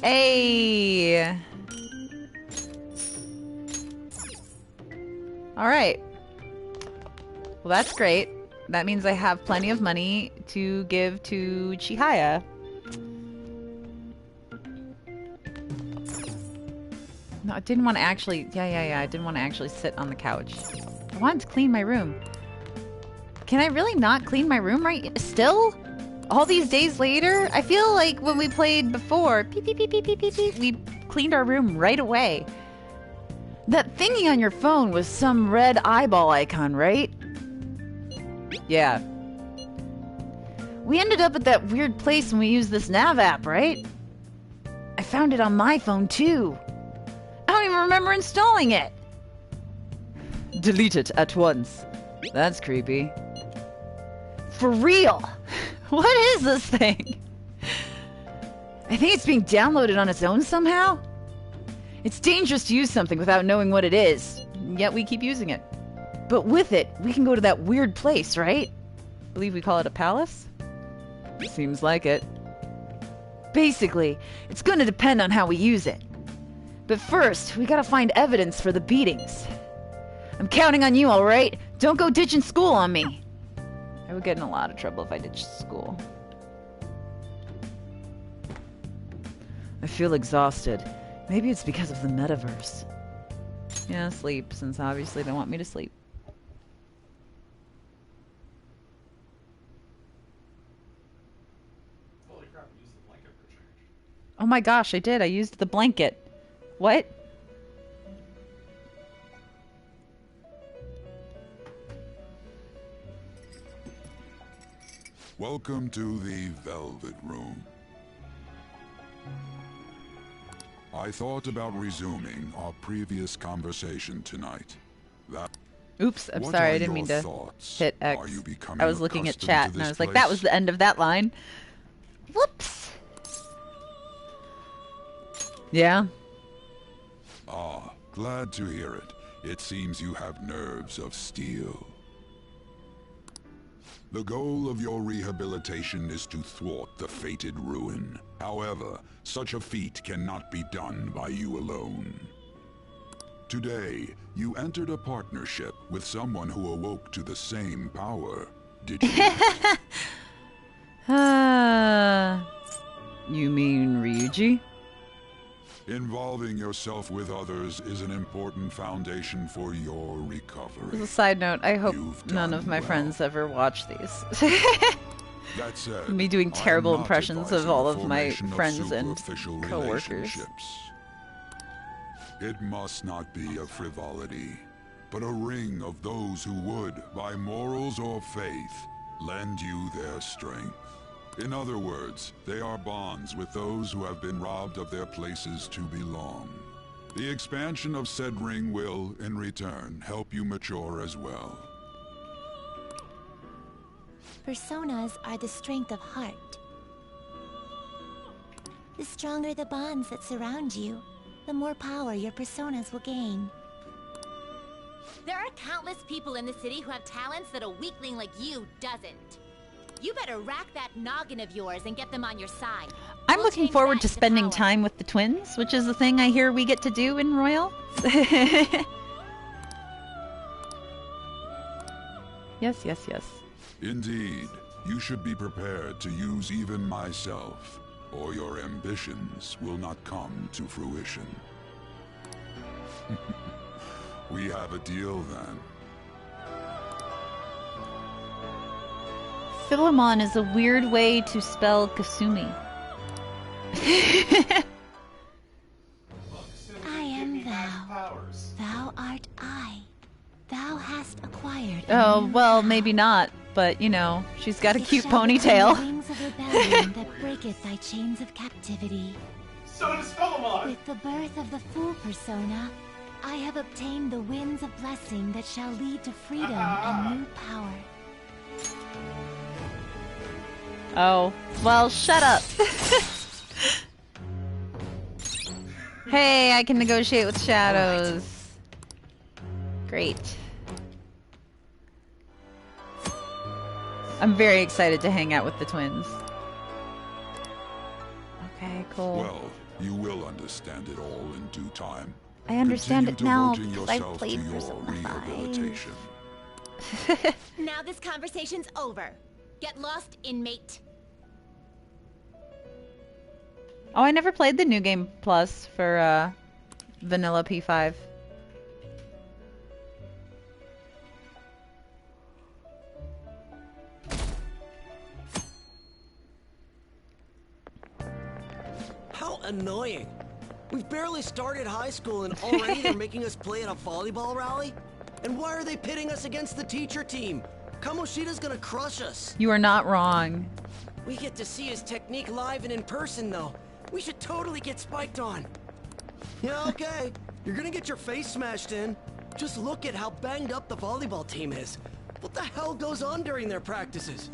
Hey! Alright. Well, that's great. That means I have plenty of money to give to Chihaya. No, I didn't want to actually... Yeah. I didn't want to actually sit on the couch. I wanted to clean my room. Can I really not clean my room right still? All these days later? I feel like when we played before, beep, beep, beep, beep, beep, beep, beep, we cleaned our room right away. That thingy on your phone was some red eyeball icon, right? Yeah. We ended up at that weird place when we used this nav app, right? I found it on my phone too. I don't even remember installing it. Delete it at once. That's creepy. For real? What is this thing? I think it's being downloaded on its own somehow. It's dangerous to use something without knowing what it is, yet we keep using it. But with it, we can go to that weird place, right? Believe we call it a palace? Seems like it. Basically, it's gonna depend on how we use it. But first, we gotta find evidence for the beatings. I'm counting on you, alright? Don't go ditching school on me. I would get in a lot of trouble if I ditched school. I feel exhausted. Maybe it's because of the metaverse. Yeah, sleep, since obviously they want me to sleep. Holy crap, you used the blanket for change. Oh my gosh, I did. I used the blanket. What? Welcome to the Velvet Room. I thought about resuming our previous conversation tonight. Oops, I'm sorry, I didn't mean to hit X. I was looking at chat and I was like, that was the end of that line. Whoops. Yeah? Ah, glad to hear it. It seems you have nerves of steel. The goal of your rehabilitation is to thwart the fated ruin. However, such a feat cannot be done by you alone. Today, you entered a partnership with someone who awoke to the same power. Did you? You mean Ryuji? Involving yourself with others is an important foundation for your recovery. As a side note, I hope none of my friends ever watch these. That said, me doing terrible impressions of all of my friends and co-workers. It must not be a frivolity, but a ring of those who would, by morals or faith, lend you their strength. In other words, they are bonds with those who have been robbed of their places to belong. The expansion of said ring will, in return, help you mature as well. Personas are the strength of heart. The stronger the bonds that surround you, the more power your personas will gain. There are countless people in the city who have talents that a weakling like you doesn't. You better rack that noggin of yours and get them on your side. I'm looking forward to spending time with the twins, which is the thing I hear we get to do in Royal. Yes. Indeed, you should be prepared to use even myself, or your ambitions will not come to fruition. We have a deal then. Philemon is a weird way to spell Kasumi. I am thou. Oh, well, maybe not, but, you know, she's got a cute ponytail. The wings of rebellion that breaketh thy chains of captivity. So does Philemon! With the birth of the fool persona, I have obtained the winds of blessing that shall lead to freedom and new power. Oh, well, shut up. Hey, I can negotiate with shadows. Great. I'm very excited to hang out with the twins. Okay, cool. Well, you will understand it all in due time. I understand Continue it now devoting because I've yourself played to Persona your 5. rehabilitation. Now this conversation's over. Get lost, inmate. Oh, I never played the New Game Plus for Vanilla P5. How annoying. We've barely started high school and already they're making us play at a volleyball rally? And why are they pitting us against the teacher team? Kamoshida's gonna crush us. You are not wrong. We get to see his technique live and in person, though. We should totally get spiked on. Yeah, okay. You're gonna get your face smashed in. Just look at how banged up the volleyball team is. What the hell goes on during their practices?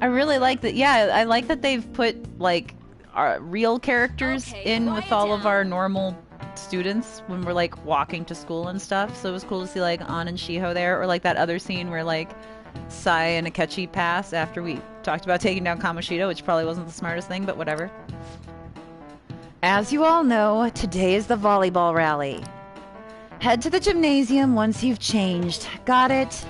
I really like that. Yeah, I like that they've put like our real characters in with all of our normal students when we're like walking to school and stuff. So it was cool to see like An and Shiho there, or like that other scene where like Sai and Akechi pass after we talked about taking down Kamoshida, which probably wasn't the smartest thing, but whatever. As you all know, today is the volleyball rally. Head to the gymnasium once you've changed. Got it?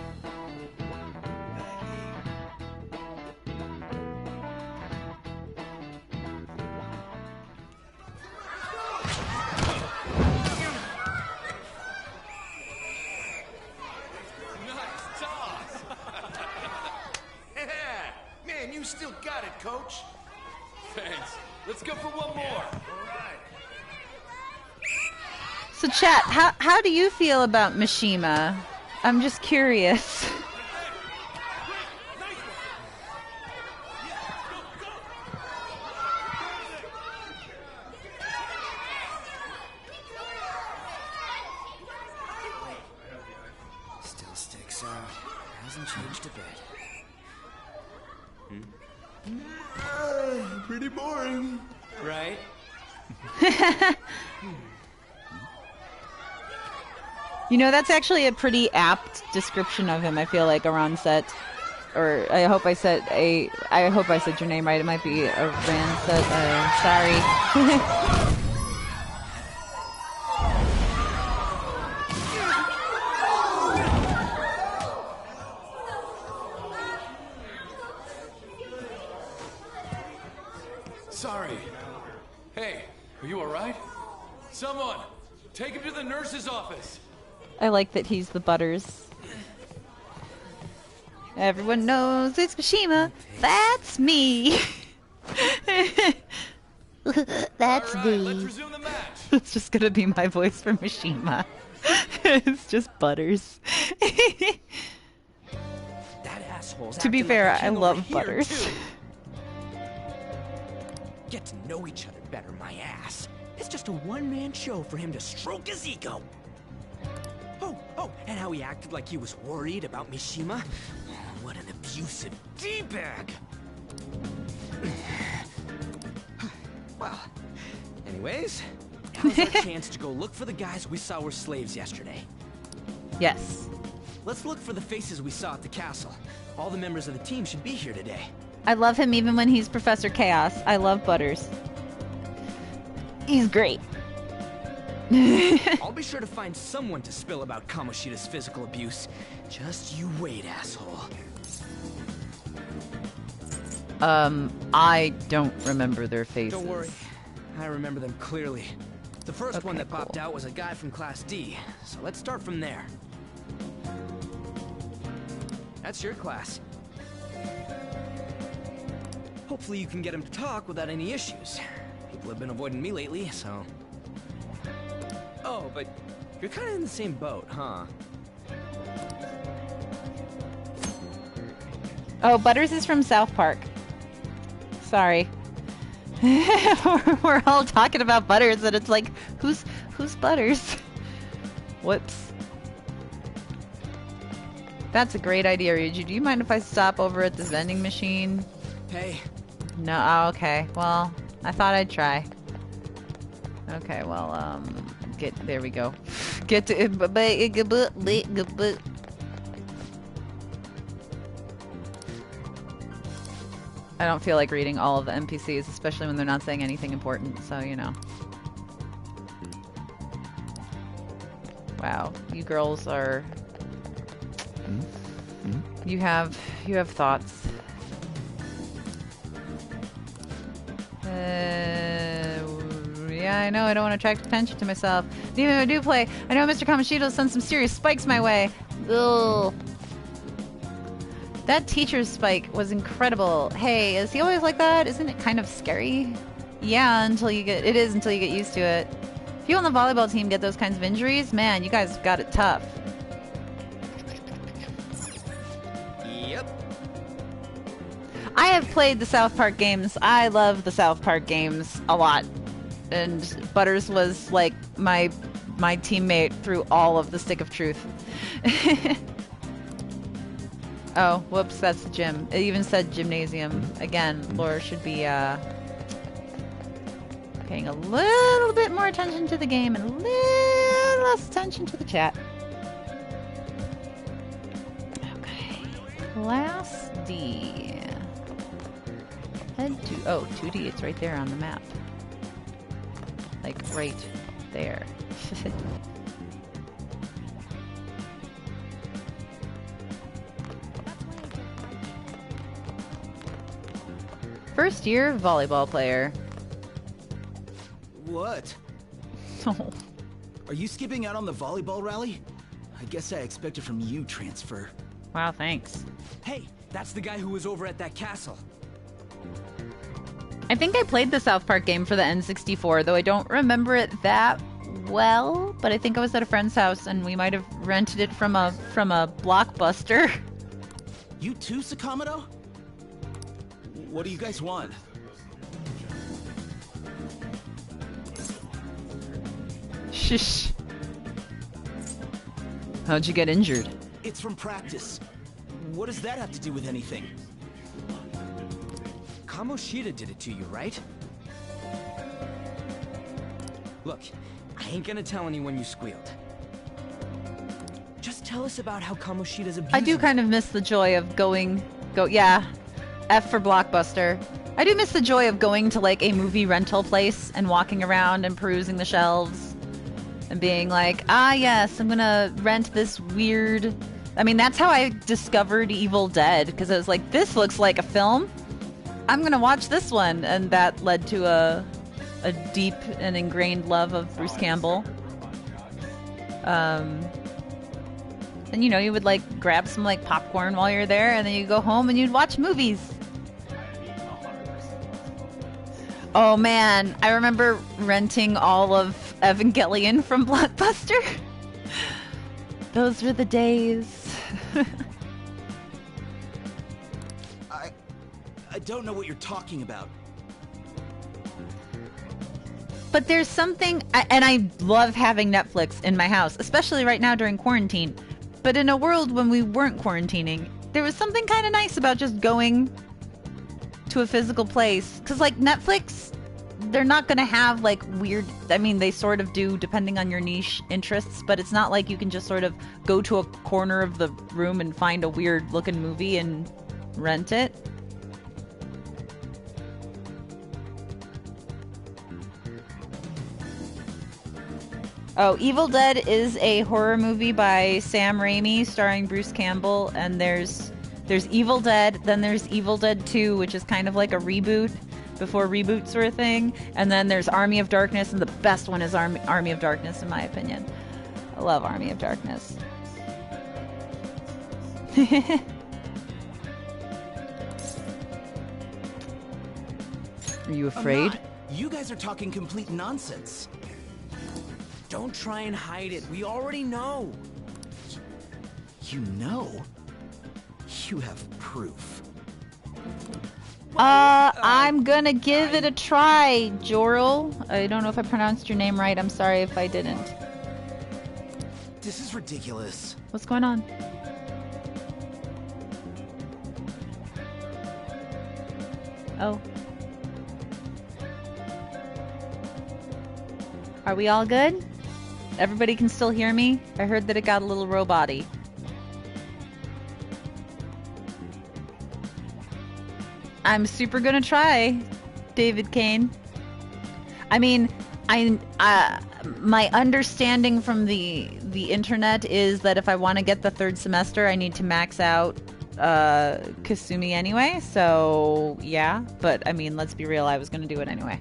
Man, you still got it, coach. Thanks. Let's go for one more. So chat, how do you feel about Mishima? I'm just curious. Still sticks out. Hasn't changed a bit. Pretty boring. Right? You know, that's actually a pretty apt description of him, I feel like, around set. Or I hope I said your name right. It might be a Ranset. Sorry. Sorry. Hey, are you alright? Someone, take him to the nurse's office. I like that he's the Butters. Everyone knows it's Mishima. That's me. That's All right, let's resume the match. It's just gonna be my voice for Mishima. It's just Butters. That asshole's To be acting fair, like a I king over love here, Butters. too. Get to know each other better, my ass. It's just a one-man show for him to stroke his ego. Oh, and how he acted like he was worried about Mishima. What an abusive D-bag. Well, anyways, now's our chance to go look for the guys we saw were slaves yesterday. Yes. Let's look for the faces we saw at the castle. All the members of the team should be here today. I love him even when he's Professor Chaos. I love Butters. He's great. I'll be sure to find someone to spill about Kamoshida's physical abuse. Just you wait, asshole. I don't remember their faces. Don't worry. I remember them clearly. The first one that popped out was a guy from Class D, so let's start from there. That's your class. Hopefully you can get him to talk without any issues. People have been avoiding me lately, so... Oh, but you're kind of in the same boat, huh? Oh, Butters is from South Park. Sorry. We're all talking about Butters, and it's like, who's Butters? Whoops. That's a great idea, Ryuji. Do you mind if I stop over at the vending machine? Hey. No, oh, okay. Well, I thought I'd try. Okay, well, there we go. Get to I don't feel like reading all of the NPCs, especially when they're not saying anything important, so you know. Wow, you girls are... You have thoughts. Yeah, I know, I don't want to attract attention to myself. Even if I do play, I know Mr. Kamoshida sends some serious spikes my way. Ugh. That teacher's spike was incredible. Hey, is he always like that? Isn't it kind of scary? Yeah, until you get used to it. If you on the volleyball team get those kinds of injuries, man, you guys got it tough. Yep. I have played the South Park games. I love the South Park games a lot. And Butters was like my teammate through all of the Stick of Truth. Oh, whoops, that's the gym. It even said gymnasium. Again, Laura should be paying a little bit more attention to the game and a little less attention to the chat. Okay. Class D. Head to... Oh, 2D. It's right there on the map. Like, right there. First year volleyball player. What? Oh. Are you skipping out on the volleyball rally? I guess I expected from you transfer. Wow, thanks. Hey, that's the guy who was over at that castle. I think I played the South Park game for the N64, though I don't remember it that well, but I think I was at a friend's house and we might have rented it from a Blockbuster. You too, Sakamoto? What do you guys want? Shush. How'd you get injured? It's from practice. What does that have to do with anything? Kamoshida did it to you, right? Look, I ain't gonna tell anyone you squealed. Just tell us about how Kamoshida's abusing. I do kind of miss the joy of yeah. F for Blockbuster. I do miss the joy of going to like a movie rental place and walking around and perusing the shelves and being like, ah yes, I'm gonna rent this weird... I mean, that's how I discovered Evil Dead, because I was like, this looks like a film. I'm gonna watch this one. And that led to a deep and ingrained love of Bruce Campbell. And you know, you would like grab some like popcorn while you're there, and then you go home and you'd watch movies. Oh man, I remember renting all of Evangelion from Blockbuster. Those were the days. I don't know what you're talking about. But there's something, and I love having Netflix in my house, especially right now during quarantine. But in a world when we weren't quarantining, there was something kind of nice about just going to a physical place. Because, like, Netflix, they're not going to have, like, weird... I mean, they sort of do, depending on your niche interests. But it's not like you can just sort of go to a corner of the room and find a weird-looking movie and rent it. Oh, Evil Dead is a horror movie by Sam Raimi starring Bruce Campbell, and there's Evil Dead, then there's Evil Dead 2, which is kind of like a reboot before reboots were a thing, and then there's Army of Darkness, and the best one is Army of Darkness in my opinion. I love Army of Darkness. Are you afraid? You guys are talking complete nonsense. Don't try and hide it. We already know. You know? You have proof. I'm gonna give it a try, Jorl. I don't know if I pronounced your name right. I'm sorry if I didn't. This is ridiculous. What's going on? Oh. Are we all good? Everybody can still hear me? I heard that it got a little robot-y. I'm super gonna try, David Kane. I mean, my understanding from the internet is that if I want to get the third semester, I need to max out Kasumi anyway. So yeah, but I mean, let's be real. I was gonna do it anyway.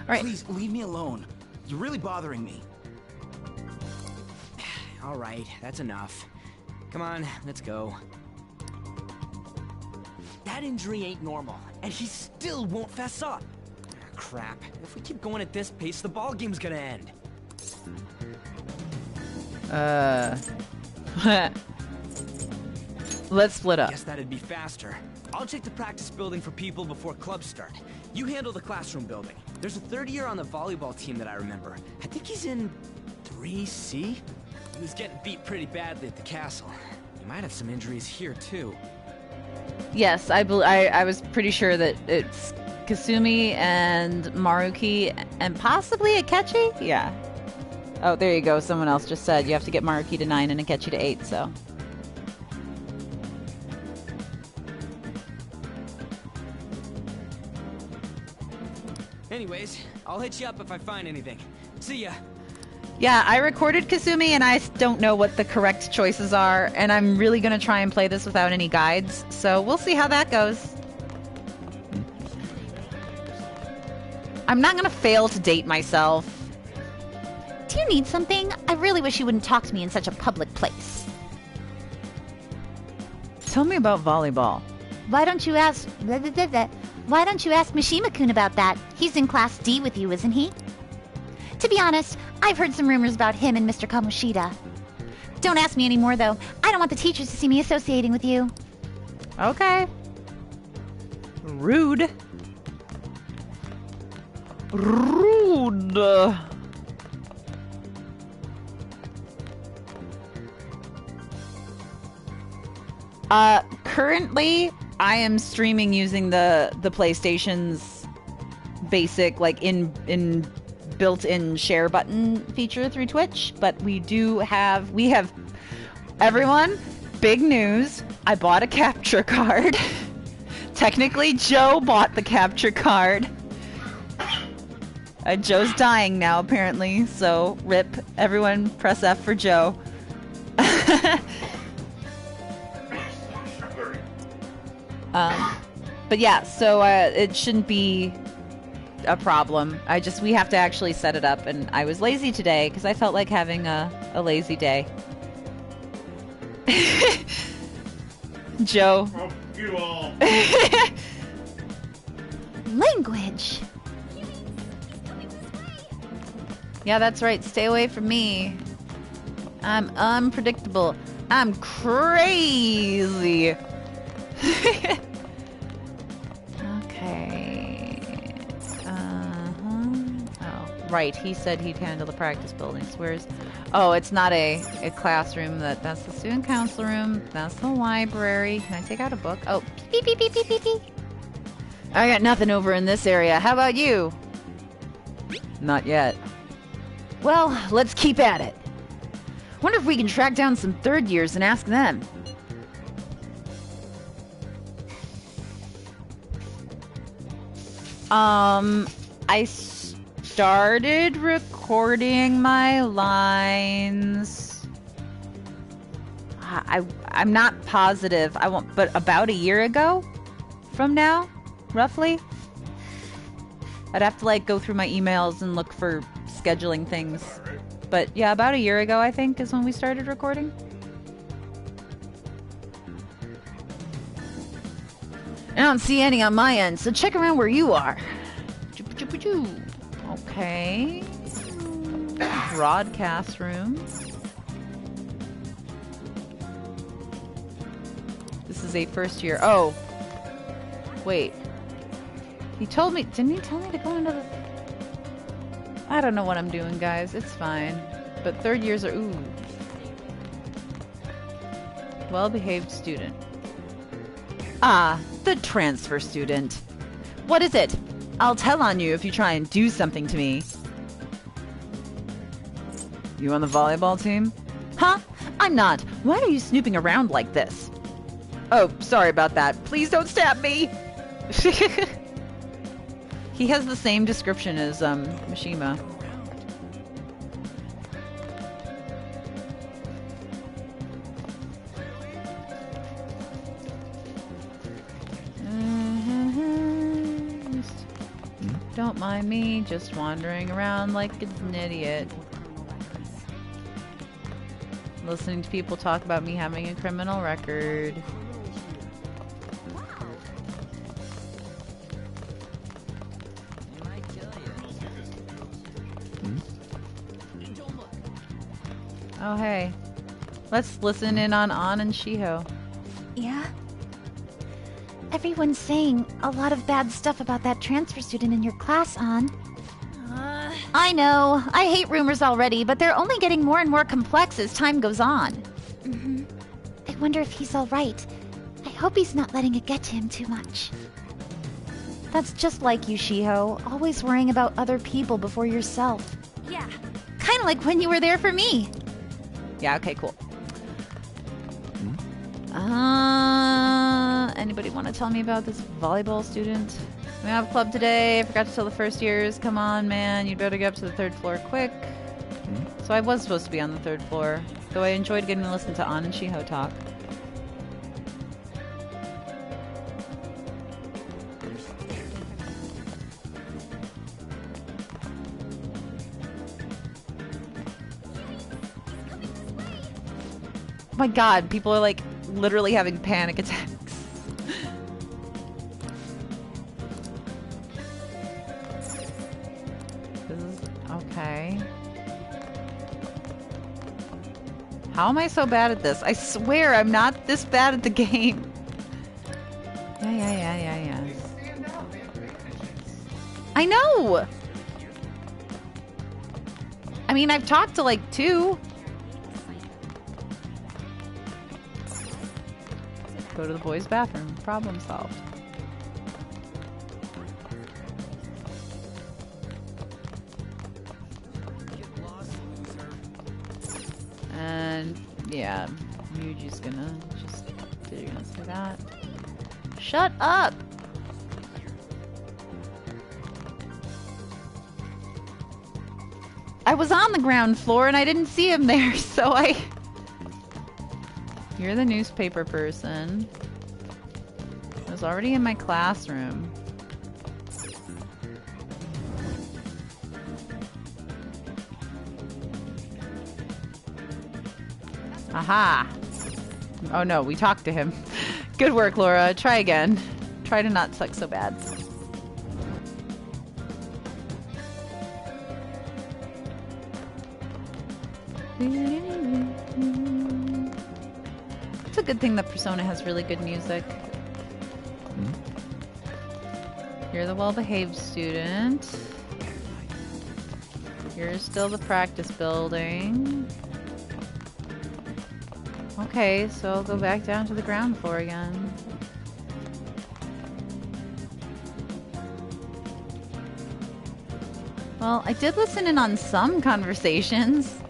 All right. Please leave me alone. You're really bothering me. All right, that's enough. Come on, let's go. That injury ain't normal, and he still won't fess up. Crap. If we keep going at this pace, the ball game's gonna end. Let's split up. Guess that'd be faster. I'll check the practice building for people before clubs start. You handle the classroom building. There's a third year on the volleyball team that I remember. I think he's in 3C? He was getting beat pretty badly at the castle. He might have some injuries here, too. Yes, I was pretty sure that it's Kasumi and Maruki and possibly Akechi? Yeah. Oh, there you go. Someone else just said you have to get Maruki to 9 and Akechi to 8, so. Anyways, I'll hit you up if I find anything. See ya. Yeah, I recorded Kasumi and I don't know what the correct choices are, and I'm really going to try and play this without any guides, so we'll see how that goes. I'm not going to fail to date myself. Do you need something? I really wish you wouldn't talk to me in such a public place. Tell me about volleyball. Why don't you ask... Why don't you ask Mishima-kun about that? He's in Class D with you, isn't he? To be honest, I've heard some rumors about him and Mr. Kamoshida. Don't ask me anymore, though. I don't want the teachers to see me associating with you. Okay. Rude. Rude. Currently, I am streaming using the PlayStation's basic, like, in built-in share button feature through Twitch, but we have everyone, big news, I bought a capture card. Technically, Joe bought the capture card. Joe's dying now, apparently, so rip. Everyone press F for Joe. But yeah, so it shouldn't be a problem. We have to actually set it up, and I was lazy today because I felt like having a lazy day. Joe. Oh, you all. Language. Yeah, that's right. Stay away from me. I'm unpredictable. I'm crazy. Okay. Oh, right. He said he'd handle the practice buildings. Where's... Oh, it's not a classroom. That's the student council room. That's the library. Can I take out a book? Oh, beep, beep, beep, beep, beep, beep. I got nothing over in this area. How about you? Not yet. Well, let's keep at it. Wonder if we can track down some third years and ask them. I started recording my lines. I'm not positive. But about a year ago from now, roughly. I'd have to go through my emails and look for scheduling things. But yeah, about a year ago, I think, is when we started recording. I don't see any on my end, so check around where you are. Okay. broadcast room. This is a first year. Oh. Wait. He told me, didn't he tell me to go into the... I don't know what I'm doing, guys. It's fine. But third years are, ooh. Well-behaved student. Ah, the transfer student. What is it? I'll tell on you if you try and do something to me. You on the volleyball team? Huh? I'm not. Why are you snooping around like this? Oh, sorry about that. Please don't stab me! He has the same description as, Mishima. Don't mind me, just wandering around like an idiot. Listening to people talk about me having a criminal record. Oh, hey. Let's listen in on An and Shiho. Yeah? Everyone's saying a lot of bad stuff about that transfer student in your class, An. I know. I hate rumors already, but they're only getting more and more complex as time goes on. Mm-hmm. I wonder if he's alright. I hope he's not letting it get to him too much. That's just like you, Shiho. Always worrying about other people before yourself. Yeah. Kinda like when you were there for me. Yeah, okay, cool. Anybody want to tell me about this volleyball student? We have a club today. I forgot to tell the first years. Come on, man. You'd better get up to the third floor quick. So I was supposed to be on the third floor, though I enjoyed getting to listen to An and Shiho talk. Oh my god, people are like literally having panic attacks. This is okay. How am I so bad at this? I swear I'm not this bad at the game. Yeah. I know! I mean, I've talked to like 2. Go to the boys' bathroom. Problem solved. And yeah, Yuji's gonna just... Did you gonna say that? Shut up! I was on the ground floor and I didn't see him there, so I... You're the newspaper person. I was already in my classroom. Aha! Oh no, we talked to him. Good work, Laura. Try again. Try to not suck so bad. It's a good thing that Persona has really good music. You're the well-behaved student. You're still the practice building. Okay, so I'll go back down to the ground floor again. Well, I did listen in on some conversations.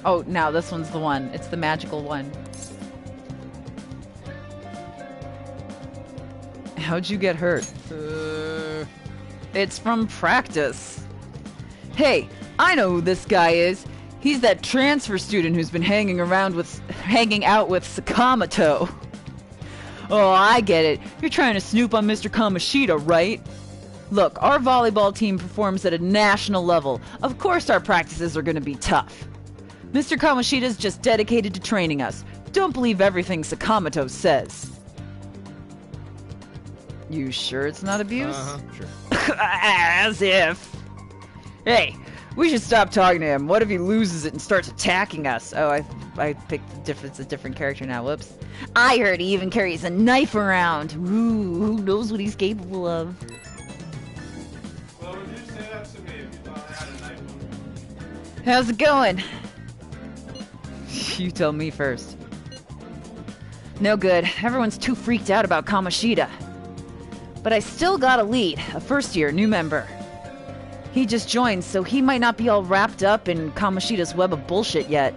Oh, now this one's the one. It's the magical one. How'd you get hurt? It's from practice. Hey, I know who this guy is. He's that transfer student who's been hanging out with Sakamoto. Oh, I get it. You're trying to snoop on Mr. Kamoshida, right? Look, our volleyball team performs at a national level. Of course our practices are going to be tough. Mr. Kamoshida's just dedicated to training us. Don't believe everything Sakamoto says. You sure it's not abuse? Sure. As if. Hey, we should stop talking to him. What if he loses it and starts attacking us? Oh, I picked a different character now. Whoops. I heard he even carries a knife around. Ooh, who knows what he's capable of? Well, would you say that to me if you thought I had a knife on me? How's it going? You tell me first. No good. Everyone's too freaked out about Kamoshida. But I still got a lead, a first-year new member. He just joined, so he might not be all wrapped up in Kamoshida's web of bullshit yet.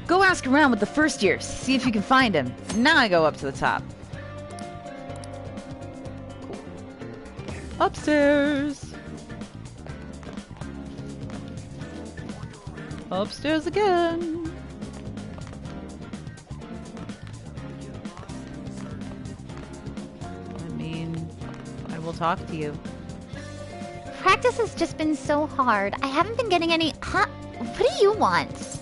Go ask around with the first years, see if you can find him. Now I go up to the top. Cool. Upstairs. Upstairs again. I will talk to you. Practice has just been so hard. I haven't been getting any... Huh? What do you want?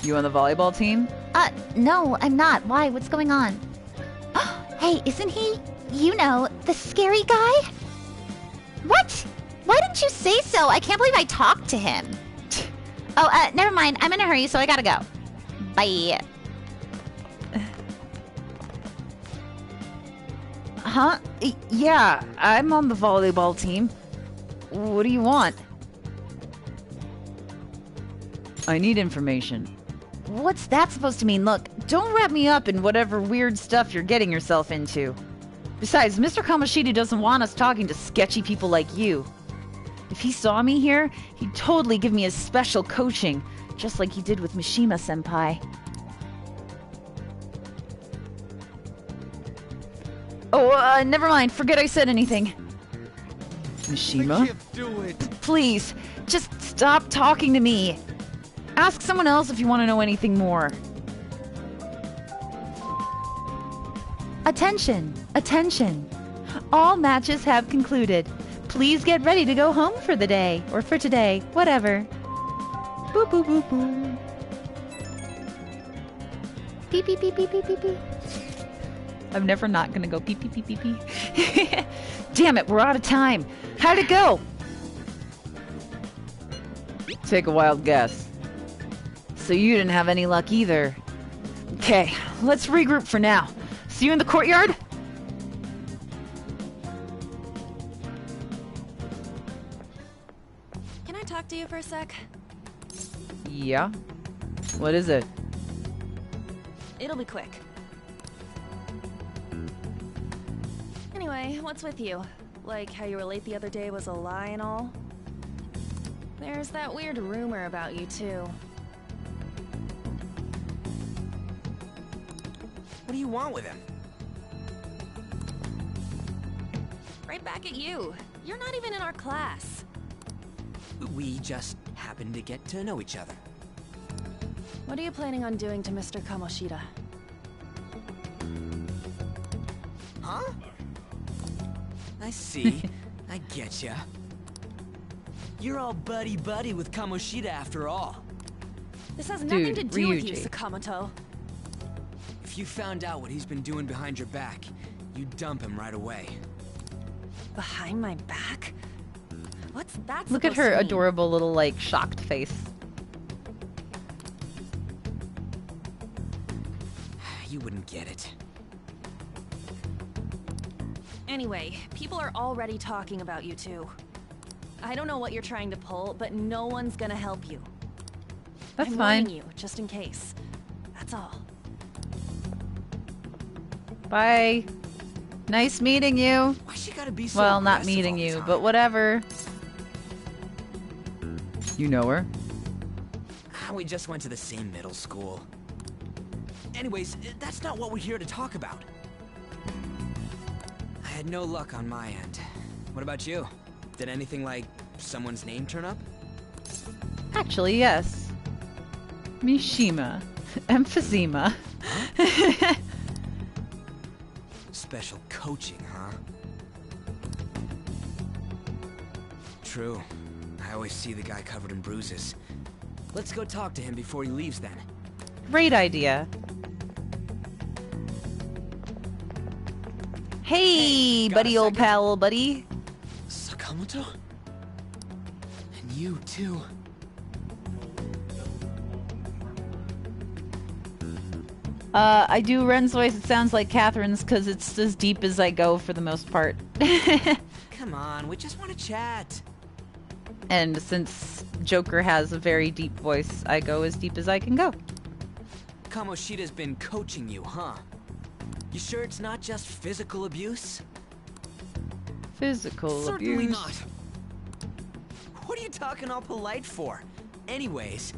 You on the volleyball team? No, I'm not. Why? What's going on? Hey, isn't he, you know, the scary guy? What? Why didn't you say so? I can't believe I talked to him. Oh, never mind. I'm in a hurry, so I gotta go. Bye. Huh? Yeah, I'm on the volleyball team. What do you want? I need information. What's that supposed to mean? Look, Don't wrap me up in whatever weird stuff you're getting yourself into. Besides, Mr. Kamoshida doesn't want us talking to sketchy people like you. If he saw me here, he'd totally give me a special coaching, just like he did with Mishima-senpai. Oh, never mind. Forget I said anything. Mishima? Do it. Please, just stop talking to me. Ask someone else if you want to know anything more. Attention! Attention! All matches have concluded. Please get ready to go home for the day. Or for today. Whatever. Boop boop boop boop. Beep beep beep beep beep beep beep. I'm never not gonna go beep beep beep beep beep. Damn it, we're out of time. How'd it go? Take a wild guess. So you didn't have any luck either. Okay, let's regroup for now. See you in the courtyard? Can I talk to you for a sec? Yeah. What is it? It'll be quick. Anyway, what's with you? Like how you were late the other day was a lie and all? There's that weird rumor about you too. What do you want with him? Right back at you. You're not even in our class. We just happened to get to know each other. What are you planning on doing to Mr. Kamoshida? Huh? I see. I getcha. You're all buddy-buddy with Kamoshida after all. This has nothing to do with you, Ryuji. Sakamoto. If you found out what he's been doing behind your back, you'd dump him right away. Behind my back? What's that Look at supposed her to mean? adorable little, like, shocked face. You wouldn't get it. Anyway, people are already talking about you two. I don't know what you're trying to pull, but no one's gonna help you. That's I'm fine. warning you, just in case. That's all. Bye. Nice meeting you. Why she gotta be so Well, not aggressive meeting all the you, time? but whatever. You know her? We just went to the same middle school. Anyways, that's not what we're here to talk about. I had no luck on my end. What about you? Did anything like someone's name turn up? Actually, yes. Mishima. Emphysema. Special coaching, huh? True. I always see the guy covered in bruises. Let's go talk to him before he leaves then. Great idea. Hey, buddy, old pal, buddy. Sakamoto? And you, too. I do Ren's voice. It sounds like Catherine's because it's as deep as I go for the most part. Come on, we just want to chat. And since Joker has a very deep voice, I go as deep as I can go. Kamoshida's been coaching you, huh? You sure it's not just physical abuse? Physical Certainly abuse. not. What are you talking all polite for? Anyways,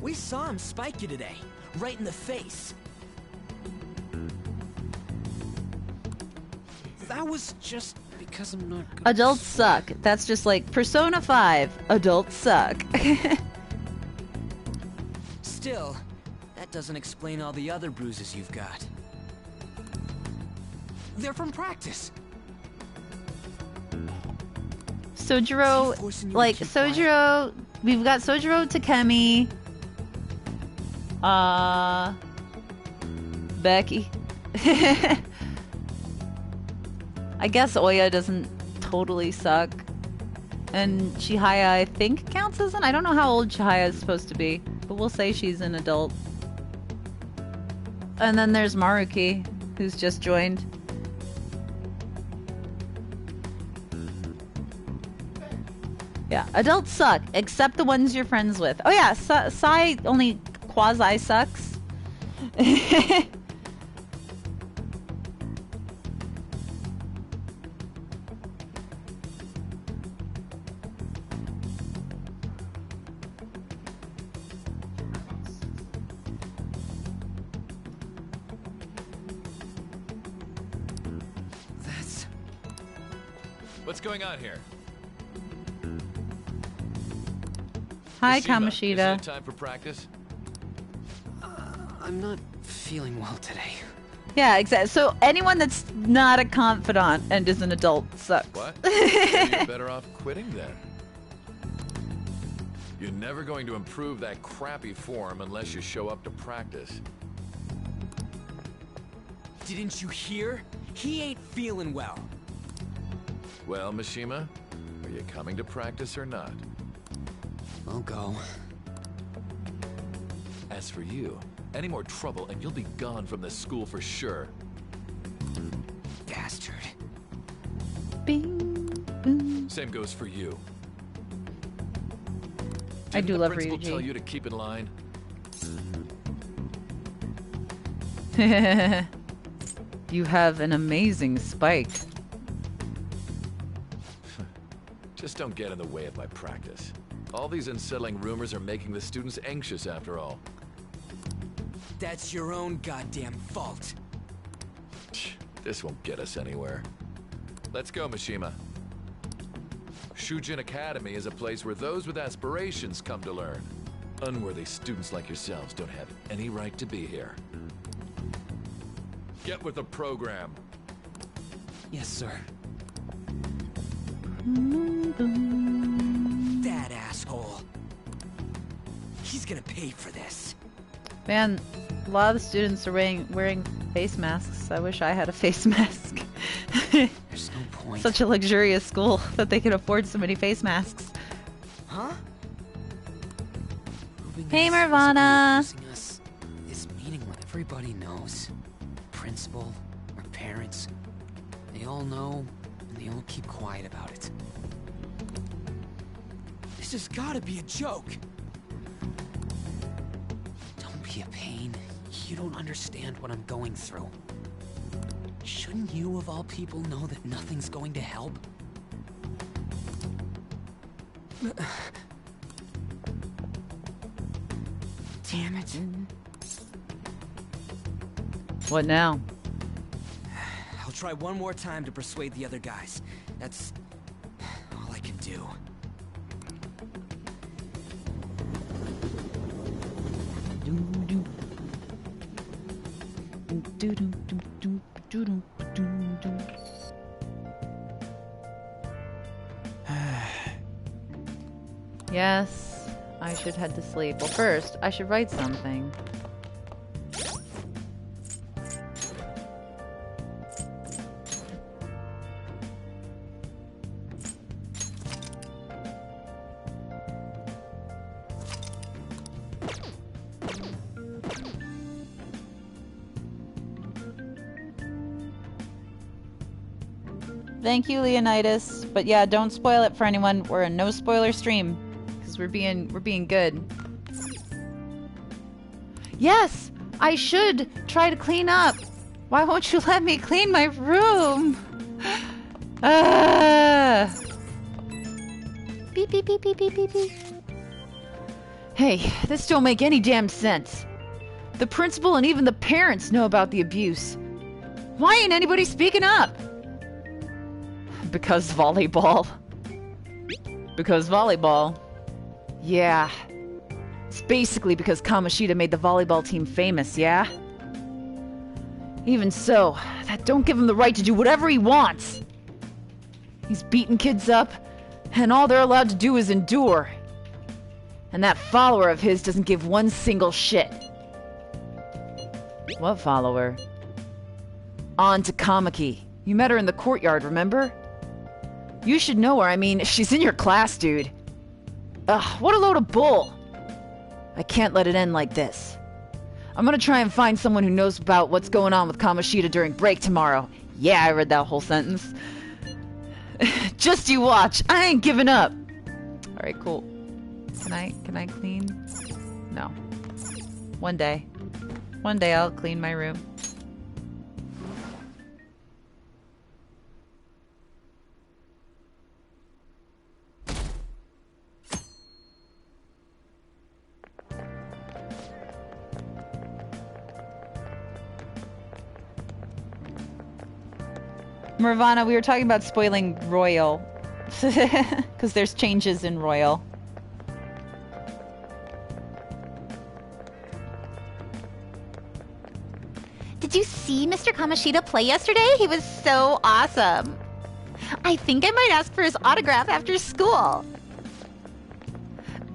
we saw him spike you today, right in the face. That was just because I'm not good. Adults suck. That's just like Persona 5. Adults suck. Still, that doesn't explain all the other bruises you've got. They're from practice. Sojiro, like Sojiro, we've got Sojiro Takemi, Becky. I guess Oya doesn't totally suck, and Chihaya I think counts as an. I don't know how old Chihaya is supposed to be, but we'll say she's an adult. And then there's Maruki, who's just joined. Yeah, adults suck, except the ones you're friends with. Oh yeah, Sai only quasi sucks. What's going on here? Hi, Mishima, Kamoshida. Is it time for practice? I'm not feeling well today. Yeah, exactly. So anyone that's not a confidant and is an adult sucks. What? Maybe you're better off quitting then. You're never going to improve that crappy form unless you show up to practice. Didn't you hear? He ain't feeling well. Well, Mishima, are you coming to practice or not? I'll go. As for you, any more trouble and you'll be gone from this school for sure. Bastard. Bing, boom. Same goes for you. I do Didn't love the principal Ryuji. tell you to keep in line? You have an amazing spike. Just don't get in the way of my practice. All these unsettling rumors are making the students anxious after all. That's your own goddamn fault. This won't get us anywhere. Let's go, Mishima. Shujin Academy is a place where those with aspirations come to learn. Unworthy students like yourselves don't have any right to be here. Get with the program. Yes, sir. That asshole. He's gonna pay for this. Man, a lot of the students are wearing face masks. I wish I had a face mask. There's no point. Such a luxurious school that they can afford so many face masks. Huh? Hey, Nirvana. Us is meeting what everybody knows. Principal, our parents. They all know, and they all keep quiet about it. This has gotta be a joke. Don't be a pain. You don't understand what I'm going through. Shouldn't you, of all people, know that nothing's going to help? Damn it. What now? I'll try one more time to persuade the other guys. That's all I can do. Yes, I should head to sleep. Well, first, I should write something. Thank you, Leonidas. But yeah, don't spoil it for anyone. We're a no spoiler stream because we're being good. Yes, I should try to clean up. Why won't you let me clean my room? Beep beep beep beep beep beep beep. Hey, this don't make any damn sense. The principal and even the parents know about the abuse. Why ain't anybody speaking up? Because volleyball. Because volleyball. Yeah. It's basically because Kamoshida made the volleyball team famous, yeah? Even so, that don't give him the right to do whatever he wants. He's beating kids up, and all they're allowed to do is endure. And that follower of his doesn't give one single shit. What follower? On to Kamaki. You met her in the courtyard, remember? You should know her. I mean, she's in your class, dude. Ugh, what a load of bull. I can't let it end like this. I'm gonna try and find someone who knows about what's going on with Kamoshida during break tomorrow. Yeah, I read that whole sentence. Just you watch. I ain't giving up. Alright, cool. Can I clean? No. One day. One day I'll clean my room. Nirvana, we were talking about spoiling Royal. Because there's changes in Royal. Did you see Mr. Kamoshida play yesterday? He was so awesome. I think I might ask for his autograph after school.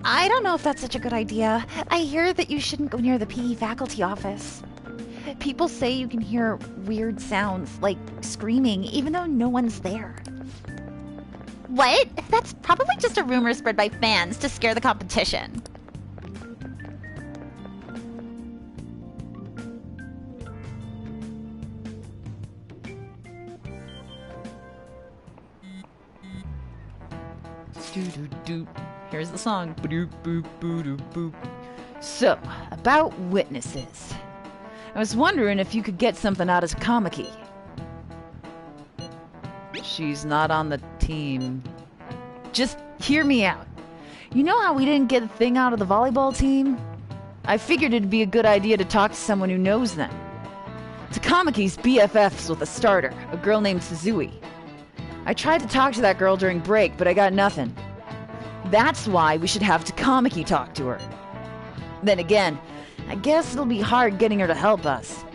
I don't know if that's such a good idea. I hear that you shouldn't go near the PE faculty office. People say you can hear weird sounds, like screaming, even though no one's there. What? That's probably just a rumor spread by fans to scare the competition. Here's the song. So, about witnesses. I was wondering if you could get something out of Kamaki. She's not on the team. Just hear me out. You know how we didn't get a thing out of the volleyball team? I figured it'd be a good idea to talk to someone who knows them. Takamaki's BFFs with a starter, a girl named Suzui. I tried to talk to that girl during break, but I got nothing. That's why we should have Takamaki talk to her. Then again, I guess it'll be hard getting her to help us.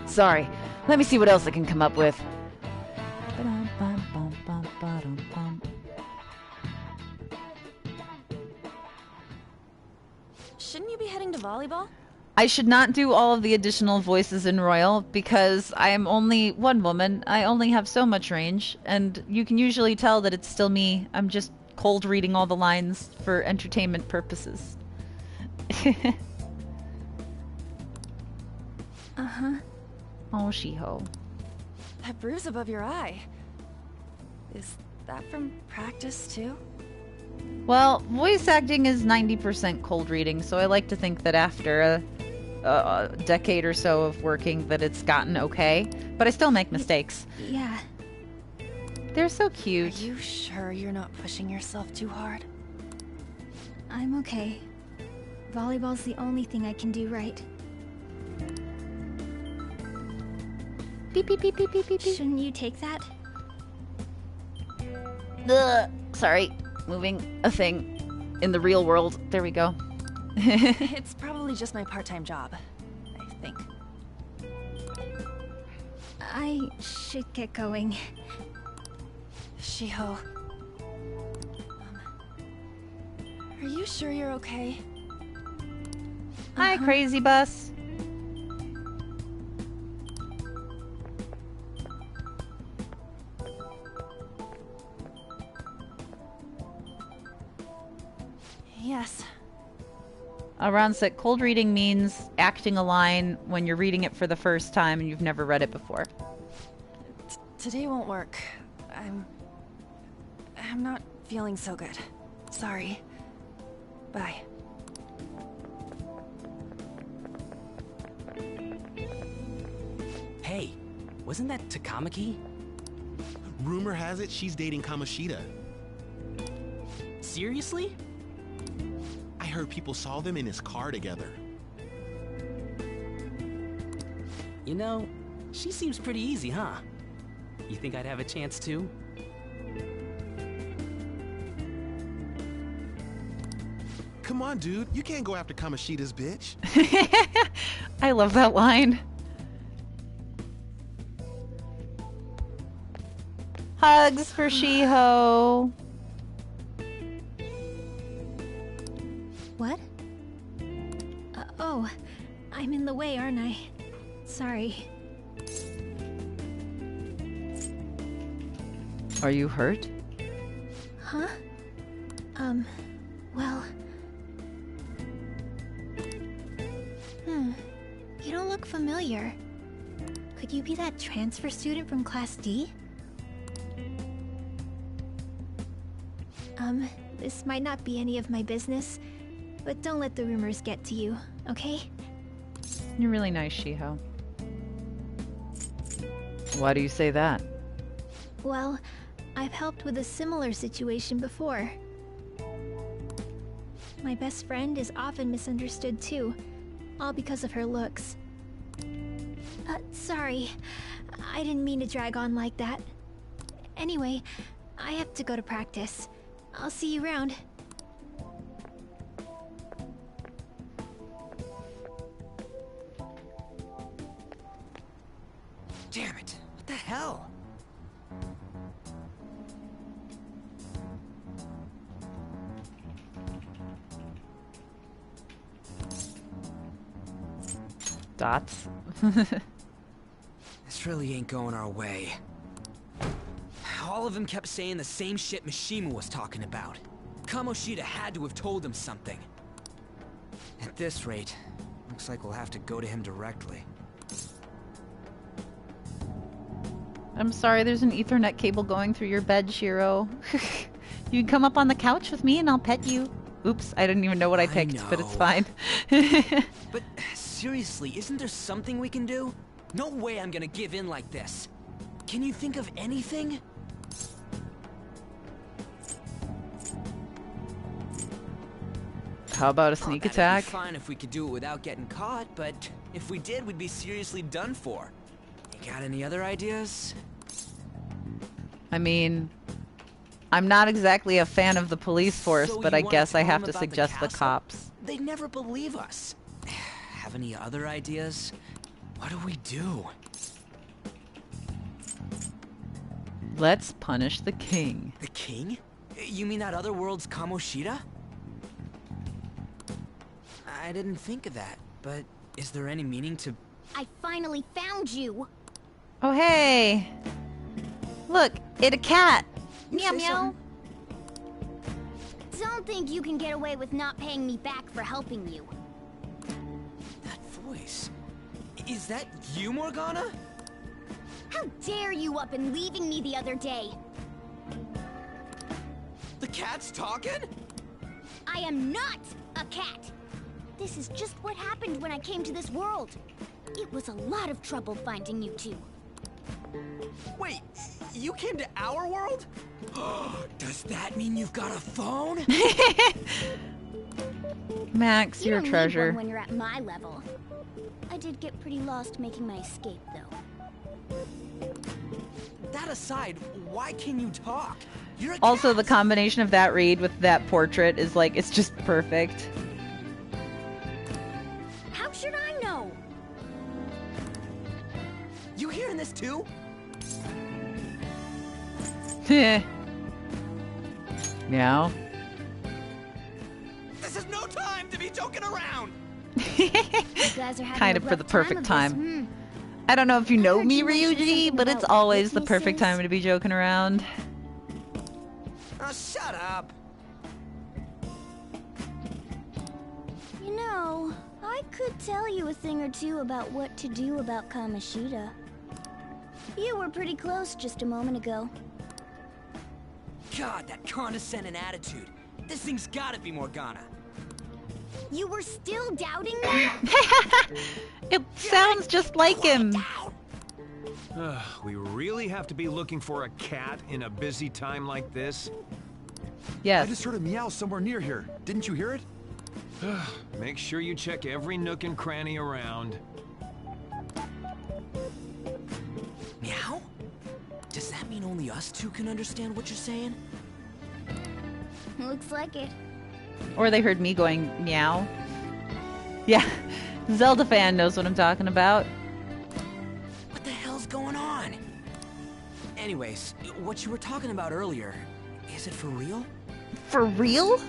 Sorry, let me see what else I can come up with. Shouldn't you be heading to volleyball? I should not do all of the additional voices in Royal because I am only one woman. I only have so much range, and you can usually tell that it's still me. I'm just cold reading all the lines for entertainment purposes. Uh-huh. Oh, Shiho. That bruise above your eye. Is that from practice, too? Well, voice acting is 90% cold reading, so I like to think that after a decade or so of working that it's gotten okay. But I still make mistakes. Yeah. They're so cute. Are you sure you're not pushing yourself too hard? I'm okay. Volleyball's the only thing I can do right. Beep beep beep beep beep beep. Shouldn't you take that? Ugh, sorry. Moving a thing in the real world. There we go. It's probably just my part-time job, I think. I should get going. Shiho. Are you sure you're okay? Hi, Crazy Bus. Yes. Around said cold reading means acting a line when you're reading it for the first time and you've never read it before. Today won't work. I'm not feeling so good. Sorry. Bye. Hey, wasn't that Takamaki? Rumor has it she's dating Kamoshida. Seriously? I heard people saw them in his car together. You know, she seems pretty easy, huh? You think I'd have a chance too? Come on, dude. You can't go after Kamoshida's bitch. I love that line. Hugs for Shiho. What? Oh, I'm in the way, aren't I? Sorry. Are you hurt? Huh? Well... You don't look familiar. Could you be that transfer student from Class D? This might not be any of my business, but don't let the rumors get to you, okay? You're really nice, Shiho. Why do you say that? Well, I've helped with a similar situation before. My best friend is often misunderstood too, all because of her looks. Sorry. I didn't mean to drag on like that. Anyway, I have to go to practice. I'll see you around. Damn it! What the hell? Dots. This really ain't going our way. All of them kept saying the same shit Mishima was talking about. Kamoshida had to have told him something. At this rate, looks like we'll have to go to him directly. I'm sorry, there's an Ethernet cable going through your bed, Shiro. You can come up on the couch with me and I'll pet you. Oops, I didn't even know what I picked, but it's fine. But seriously, isn't there something we can do? No way I'm gonna give in like this. Can you think of anything? How about a sneak attack? It'd be fine if we could do it without getting caught, but if we did, we'd be seriously done for. You got any other ideas? I mean, I'm not exactly a fan of the police force, but I guess I have to suggest the cops. They'd never believe us. Have any other ideas? What do we do? Let's punish the king. The king? You mean that other world's Kamoshida? I didn't think of that, but is there any meaning to... I finally found you! Oh, hey! Look, it's a cat! Meow meow! Don't think you can get away with not paying me back for helping you. That voice... Is that you, Morgana? How dare you up and leaving me the other day? The cat's talking? I am not a cat! This is just what happened when I came to this world. It was a lot of trouble finding you two. Wait, you came to our world? Does that mean you've got a phone? Max, you're a treasure. You don't need one when you're at my level. I did get pretty lost making my escape, though. That aside, why can you talk? You're a Also, the combination of that read with that portrait is like, it's just perfect. How should I know? You hearing this too? Meow. This is no time to be joking around! Kind of for the perfect time. I don't know if you know me, Ryuji, but it's always the perfect time to be joking around. Oh, shut up! You know, I could tell you a thing or two about what to do about Kamoshida. You were pretty close just a moment ago. God, that condescending attitude. This thing's gotta be Morgana. You were still doubting me? It sounds just like him. We really have to be looking for a cat in a busy time like this? Yes. I just heard a meow somewhere near here. Didn't you hear it? Make sure you check every nook and cranny around. Meow? Does that mean only us two can understand what you're saying? Looks like it. Or they heard me going meow. Yeah, Zelda fan knows what I'm talking about. What the hell's going on? Anyways, what you were talking about earlier, is it for real? For real?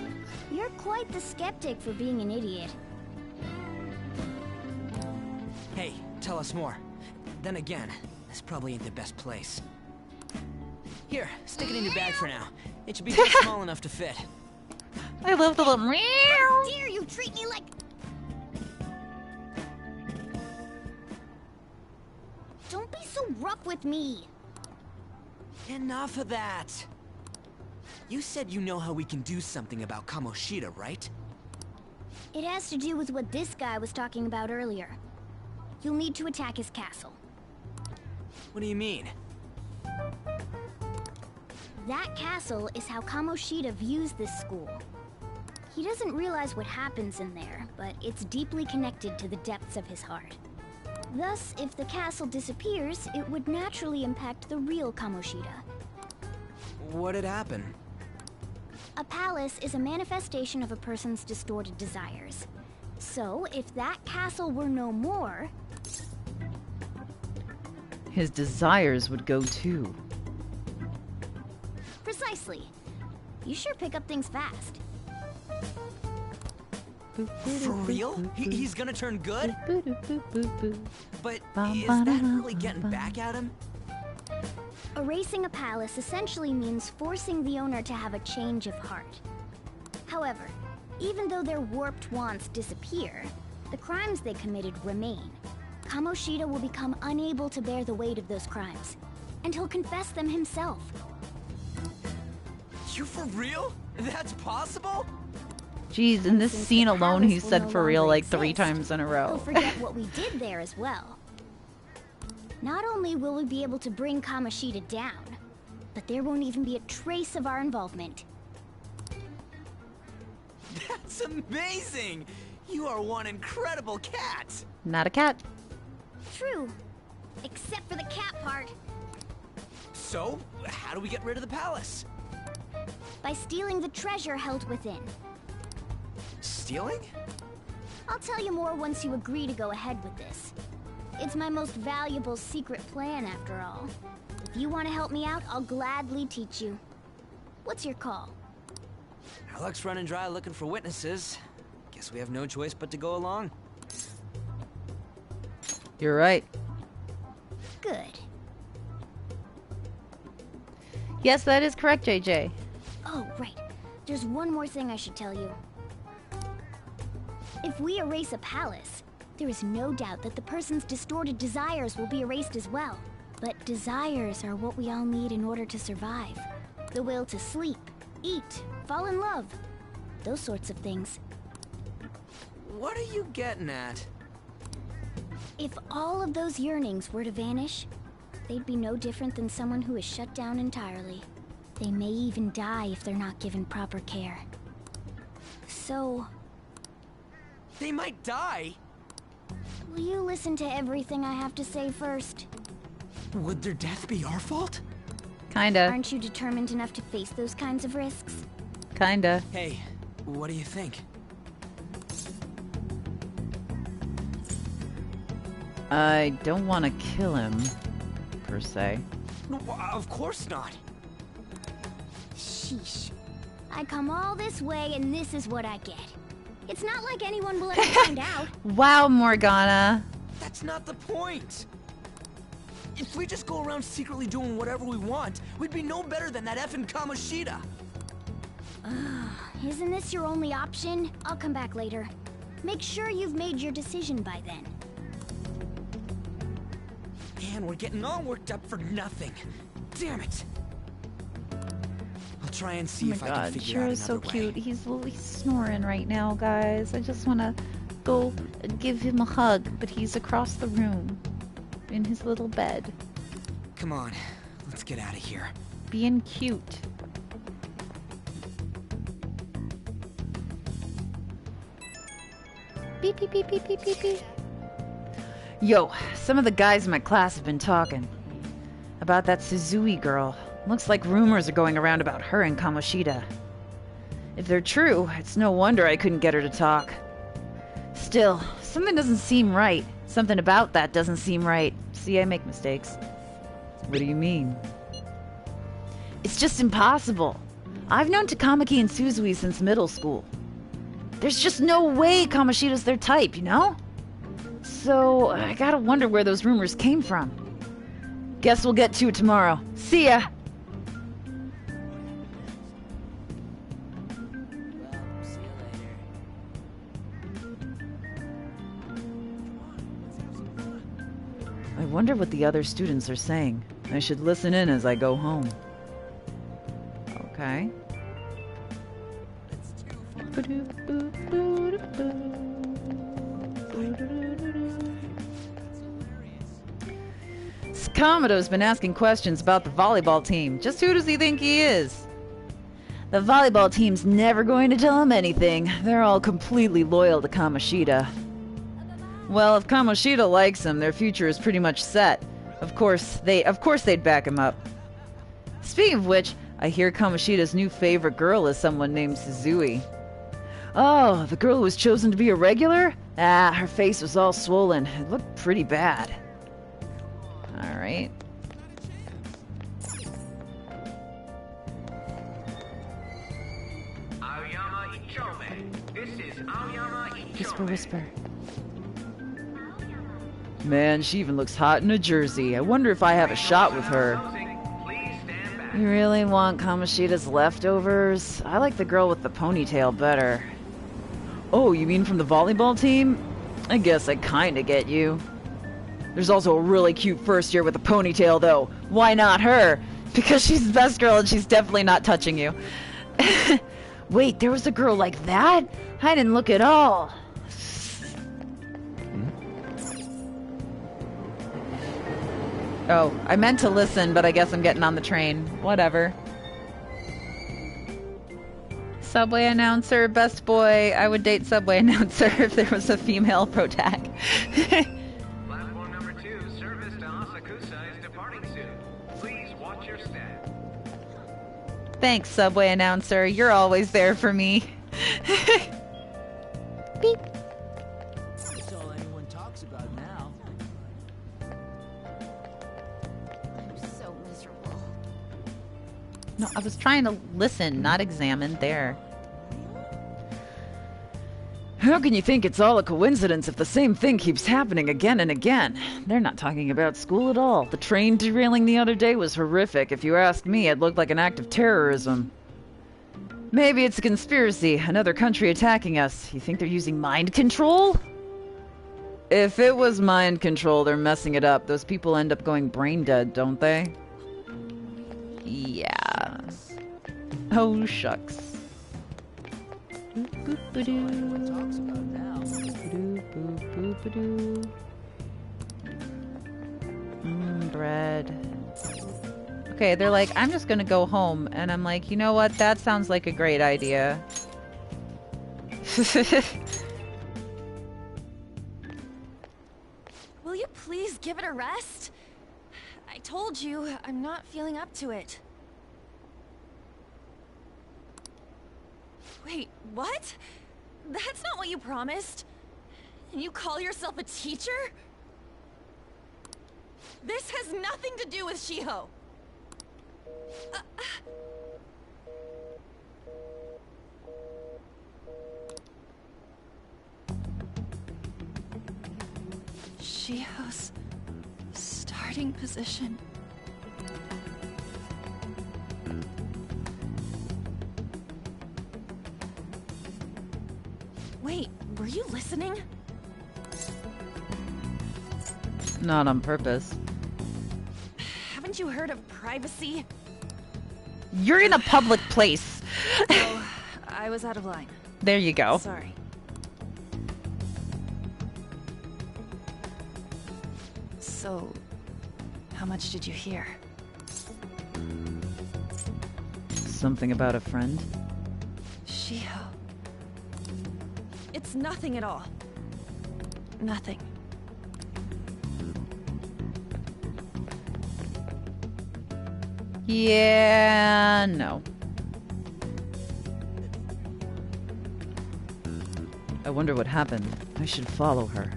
You're quite the skeptic for being an idiot. Hey, tell us more. Then again, this probably ain't the best place. Here, stick it in your bag for now. It should be just small enough to fit. I love the little meow. How dare you treat me like... Don't be so rough with me. Enough of that. You said you know how we can do something about Kamoshida, right? It has to do with what this guy was talking about earlier. You'll need to attack his castle. What do you mean? That castle is how Kamoshida views this school. He doesn't realize what happens in there, but it's deeply connected to the depths of his heart. Thus, if the castle disappears, it would naturally impact the real Kamoshida. What'd happen? A palace is a manifestation of a person's distorted desires. So, if that castle were no more... His desires would go too. Precisely. You sure pick up things fast. For real? He's gonna turn good? But is that really getting back at him? Erasing a palace essentially means forcing the owner to have a change of heart. However, even though their warped wants disappear, the crimes they committed remain. Kamoshida will become unable to bear the weight of those crimes, and he'll confess them himself. You for real? That's possible? Jeez, in this scene alone, he said no for real longer like 3 exist, times in a He'll row. forget what we did there as well. Not only will we be able to bring Kamoshida down, but there won't even be a trace of our involvement. That's amazing! You are one incredible cat! Not a cat. True. Except for the cat part. So, how do we get rid of the palace? By stealing the treasure held within. Stealing? I'll tell you more once you agree to go ahead with this. It's my most valuable secret plan, after all. If you want to help me out, I'll gladly teach you. What's your call? Our luck's running dry looking for witnesses. Guess we have no choice but to go along. You're right. Good. Yes, that is correct, JJ. Oh, right. There's one more thing I should tell you. If we erase a palace, there is no doubt that the person's distorted desires will be erased as well. But desires are what we all need in order to survive. The will to sleep, eat, fall in love. Those sorts of things. What are you getting at? If all of those yearnings were to vanish, they'd be no different than someone who is shut down entirely. They may even die if they're not given proper care. So... They might die? will you listen to everything I have to say first? Would their death be our fault? Kinda. Aren't you determined enough to face those kinds of risks? Kinda. Hey, what do you think? I don't want to kill him, per se. No, of course not. Sheesh. I come all this way and this is what I get. It's not like anyone will ever find out. Wow, Morgana. That's not the point. If we just go around secretly doing whatever we want, we'd be no better than that effing Kamoshida. Isn't this your only option? I'll come back later. Make sure you've made your decision by then. Man, we're getting all worked up for nothing. Damn it. I'll try and see Oh my if I can god, figure out Shiro's so another way. cute. He's snoring right now, guys. I just want to go give him a hug, but he's across the room in his little bed, Come on, let's get out of here. being cute. Beep, beep, beep, beep, beep, beep, beep. Yo, some of the guys in my class have been talking about that Suzui girl. Looks like rumors are going around about her and Kamoshida. If they're true, it's no wonder I couldn't get her to talk. Still, something doesn't seem right. Something about that doesn't seem right. See, I make mistakes. What do you mean? It's just impossible. I've known Takamaki and Suzui since middle school. There's just no way Kamoshida's their type, you know? So, I gotta wonder where those rumors came from. Guess we'll get to it tomorrow. See ya! I wonder what the other students are saying. I should listen in as I go home. Okay. Sakamoto's been asking questions about the volleyball team. Just who does he think he is? The volleyball team's never going to tell him anything. They're all completely loyal to Kamoshida. Well, if Kamoshida likes him, their future is pretty much set. Of course they'd back him up. Speaking of which, I hear Kamoshida's new favorite girl is someone named Suzui. Oh, the girl who was chosen to be a regular? Ah, her face was all swollen. It looked pretty bad. Alright. Whisper, whisper. Man, she even looks hot in a jersey. I wonder if I have a shot with her. You really want Kamoshida's leftovers? I like the girl with the ponytail better. Oh, you mean from the volleyball team? I guess I kinda get you. There's also a really cute first year with a ponytail, though. Why not her? Because she's the best girl and she's definitely not touching you. Wait, there was a girl like that? I didn't look at all. Oh, I meant to listen, but I guess I'm getting on the train. Whatever. Subway announcer, best boy. I would date Subway announcer if there was a female protag. Platform number 2, service to Asakusa is departing soon. Please watch your step. Thanks, Subway announcer. You're always there for me. Beep. That's all anyone talks about now. I'm so miserable. No, I was trying to listen, not examine. There. How can you think it's all a coincidence if the same thing keeps happening again and again? They're not talking about school at all. The train derailing the other day was horrific. If you ask me, it looked like an act of terrorism. Maybe it's a conspiracy, another country attacking us. You think they're using mind control? If it was mind control, they're messing it up. Those people end up going brain dead, don't they? Yeah. Oh, shucks. Bread. Okay, they're like, I'm just gonna go home. And I'm like, you know what? That sounds like a great idea. Will you please give it a rest? I told you, I'm not feeling up to it. Wait, what? That's not what you promised. And you call yourself a teacher? This has nothing to do with Shiho. Shiho's starting position. Wait, were you listening? Not on purpose. Haven't you heard of privacy? You're in a public place. Oh, I was out of line. There you go. Sorry. So, how much did you hear? Something about a friend? Shiho. It's nothing at all. Nothing. Yeah, no. I wonder what happened. I should follow her.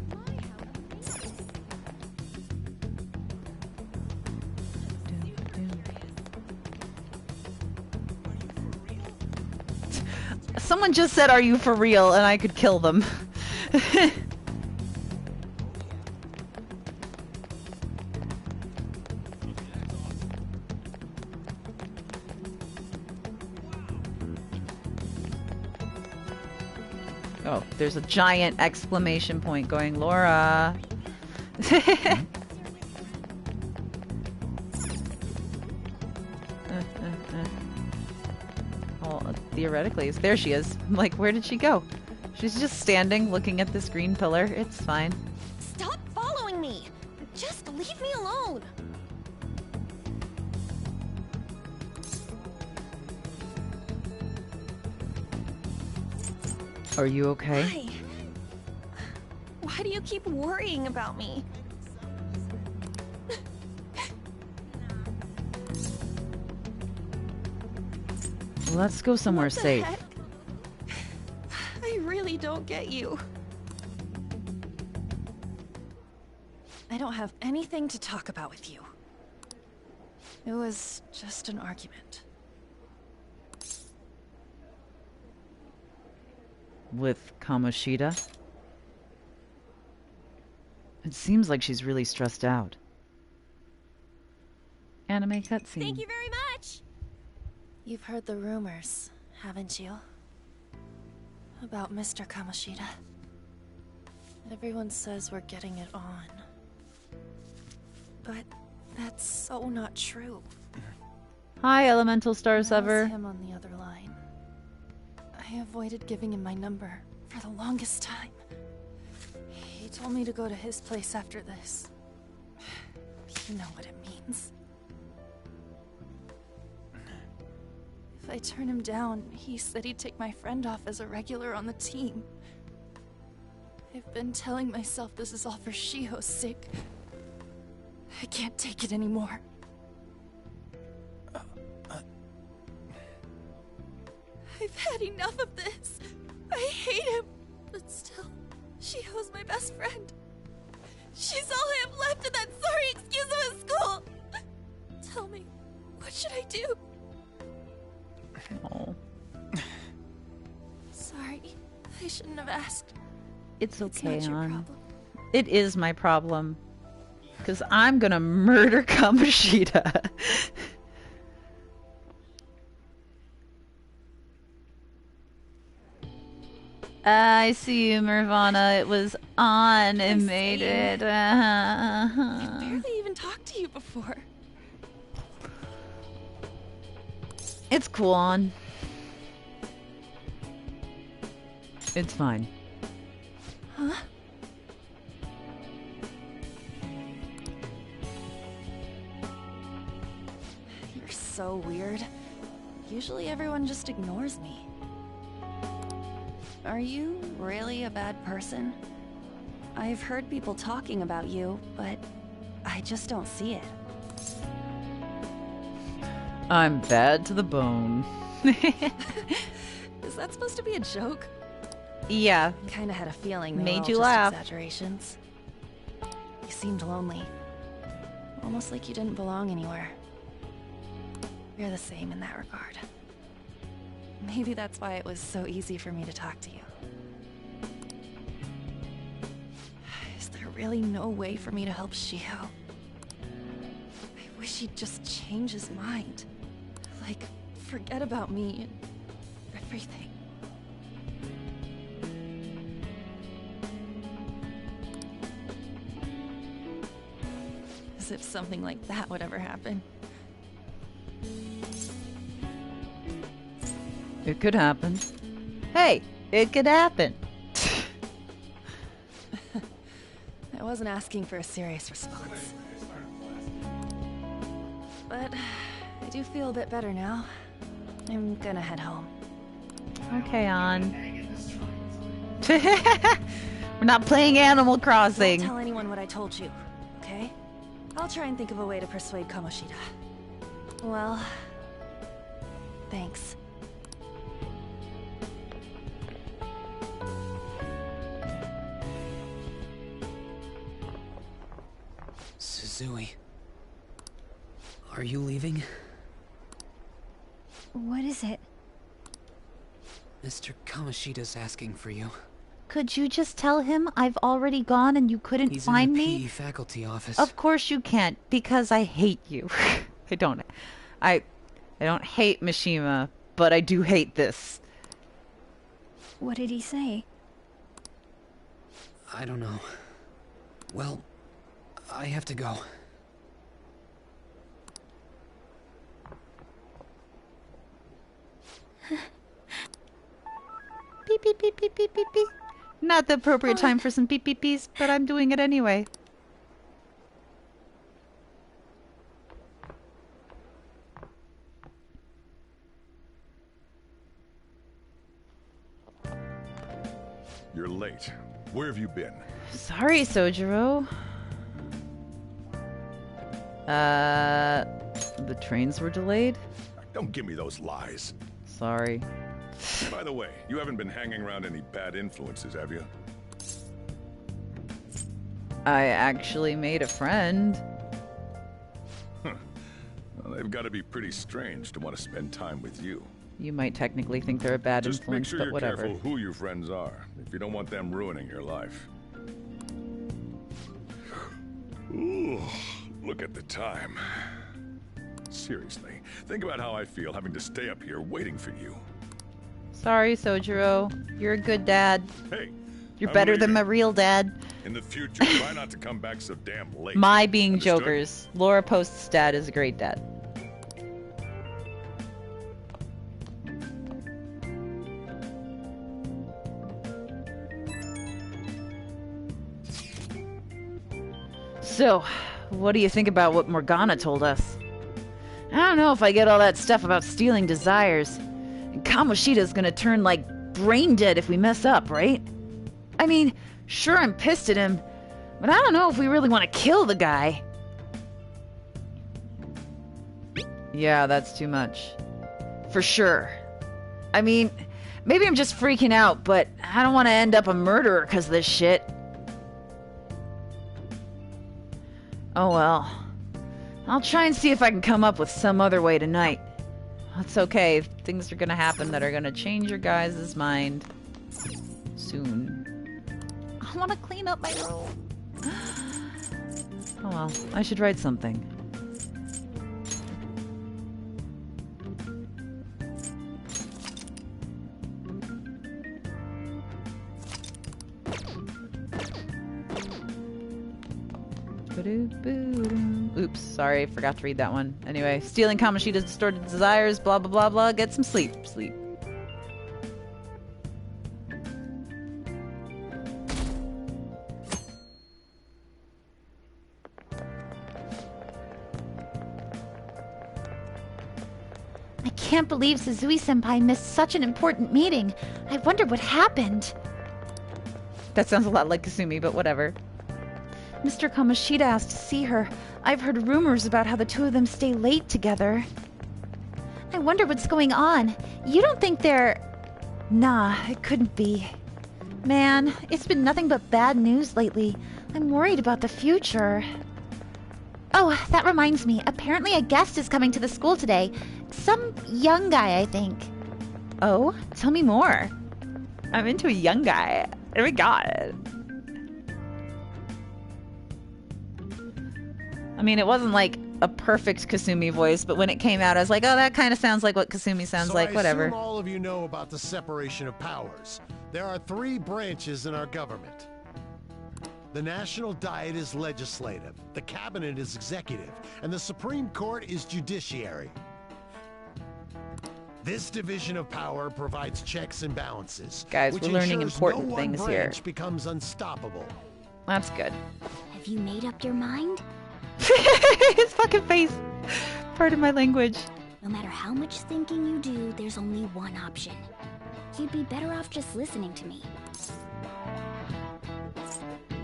Someone just said, "Are you for real?" and I could kill them. Oh, there's a giant exclamation point going, Laura. Well, theoretically, there she is. I'm like, where did she go? She's just standing, looking at this green pillar. It's fine. Stop following me! Just leave me alone! Are you okay? Why? Why do you keep worrying about me? Let's go somewhere What the safe. heck? I really don't get you. I don't have anything to talk about with you. It was just an argument. With Kamoshida? It seems like she's really stressed out. Anime cutscene. Thank you very much! You've heard the rumors, haven't you? About Mr. Kamoshida. Everyone says we're getting it on. But that's so not true. Hi, Elemental Star That Sever. was him on the other line. I avoided giving him my number for the longest time. He told me to go to his place after this. You know what it means. If I turn him down, he said he'd take my friend off as a regular on the team. I've been telling myself this is all for Shiho's sake. I can't take it anymore. I've had enough of this. I hate him. But still, Shiho's my best friend. She's all I have left in that sorry excuse of a school. Tell me, what should I do? Oh. Sorry, I shouldn't have asked. It's okay, not your hon. problem. It is my problem. Because I'm gonna murder Kamoshida. I see you, Nirvana. It was on. It made it. I barely even talked to you before. It's cool on. It's fine. Huh? You're so weird. Usually everyone just ignores me. Are you really a bad person? I've heard people talking about you, but I just don't see it. I'm bad to the bone. Is that supposed to be a joke? Yeah. Kinda had a feeling they Made were all you just laugh. exaggerations. You seemed lonely. Almost like you didn't belong anywhere. You're the same in that regard. Maybe that's why it was so easy for me to talk to you. Is there really no way for me to help Shiho? I wish he'd just change his mind. Like, forget about me and everything. As if something like that would ever happen. It could happen. Hey, it could happen. I wasn't asking for a serious response. But I do feel a bit better now. I'm gonna head home. Okay, on. We're not playing Animal Crossing. Don't tell anyone what I told you, okay? I'll try and think of a way to persuade Kamoshida. Well, thanks. Suzui. Are you leaving? What is it? Mr. Kamoshida's asking for you. Could you just tell him I've already gone and you couldn't He's find in the me? PE faculty office. Of course you can't, because I hate you. I don't hate Mishima, but I do hate this. What did he say? I don't know. Well, I have to go. Beep, beep, beep, beep, beep, beep, beep. Not the appropriate time for some beep, beep, beeps, but I'm doing it anyway. You're late. Where have you been? Sorry, Sojiro. The trains were delayed? Don't give me those lies. Sorry. By the way, you haven't been hanging around any bad influences, have you? I actually made a friend. Huh. Well, they've got to be pretty strange to want to spend time with you. You might technically think they're a bad Just influence, make sure but you're whatever. careful who your friends are, if you don't want them ruining your life. Ooh, look at the time. Seriously, think about how I feel having to stay up here waiting for you. Sorry, Sojiro. You're a good dad. Hey, you're I'm better leaving. than my real dad. In the future, try not to come back so damn late. My being Understood? jokers. Laura Post's dad is a great dad. So, what do you think about what Morgana told us? I don't know if I get all that stuff about stealing desires. And Kamoshida's gonna turn, like, brain dead if we mess up, right? I mean, sure, I'm pissed at him, but I don't know if we really want to kill the guy. Yeah, that's too much. For sure. I mean, maybe I'm just freaking out, but I don't want to end up a murderer because of this shit. Oh well. I'll try and see if I can come up with some other way tonight. That's okay. Things are gonna happen that are gonna change your guys' mind soon. I want to clean up my room. Oh well, I should write something. Oops, sorry, forgot to read that one. Anyway, stealing Kamoshida's distorted desires, blah blah blah blah, get some sleep. Sleep. I can't believe Suzui-senpai missed such an important meeting. I wonder what happened. That sounds a lot like Kasumi, but whatever. Mr. Kamoshida asked to see her. I've heard rumors about how the two of them stay late together. I wonder what's going on. You don't think they're... Nah, it couldn't be. Man, it's been nothing but bad news lately. I'm worried about the future. Oh, that reminds me. Apparently a guest is coming to the school today. Some young guy, I think. Oh, tell me more. I'm into a young guy. Oh my god. I mean, it wasn't like a perfect Kasumi voice, but when it came out, I was like, oh, that kind of sounds like what Kasumi sounds like, whatever. I assume all of you know about the separation of powers. There are 3 branches in our government. The National Diet is legislative, the Cabinet is executive, and the Supreme Court is judiciary. This division of power provides checks and balances. Guys, which we're learning ensures important no things one here. branch becomes unstoppable. That's good. Have you made up your mind? His fucking face. Pardon my language. No matter how much thinking you do, there's only one option. You'd be better off just listening to me.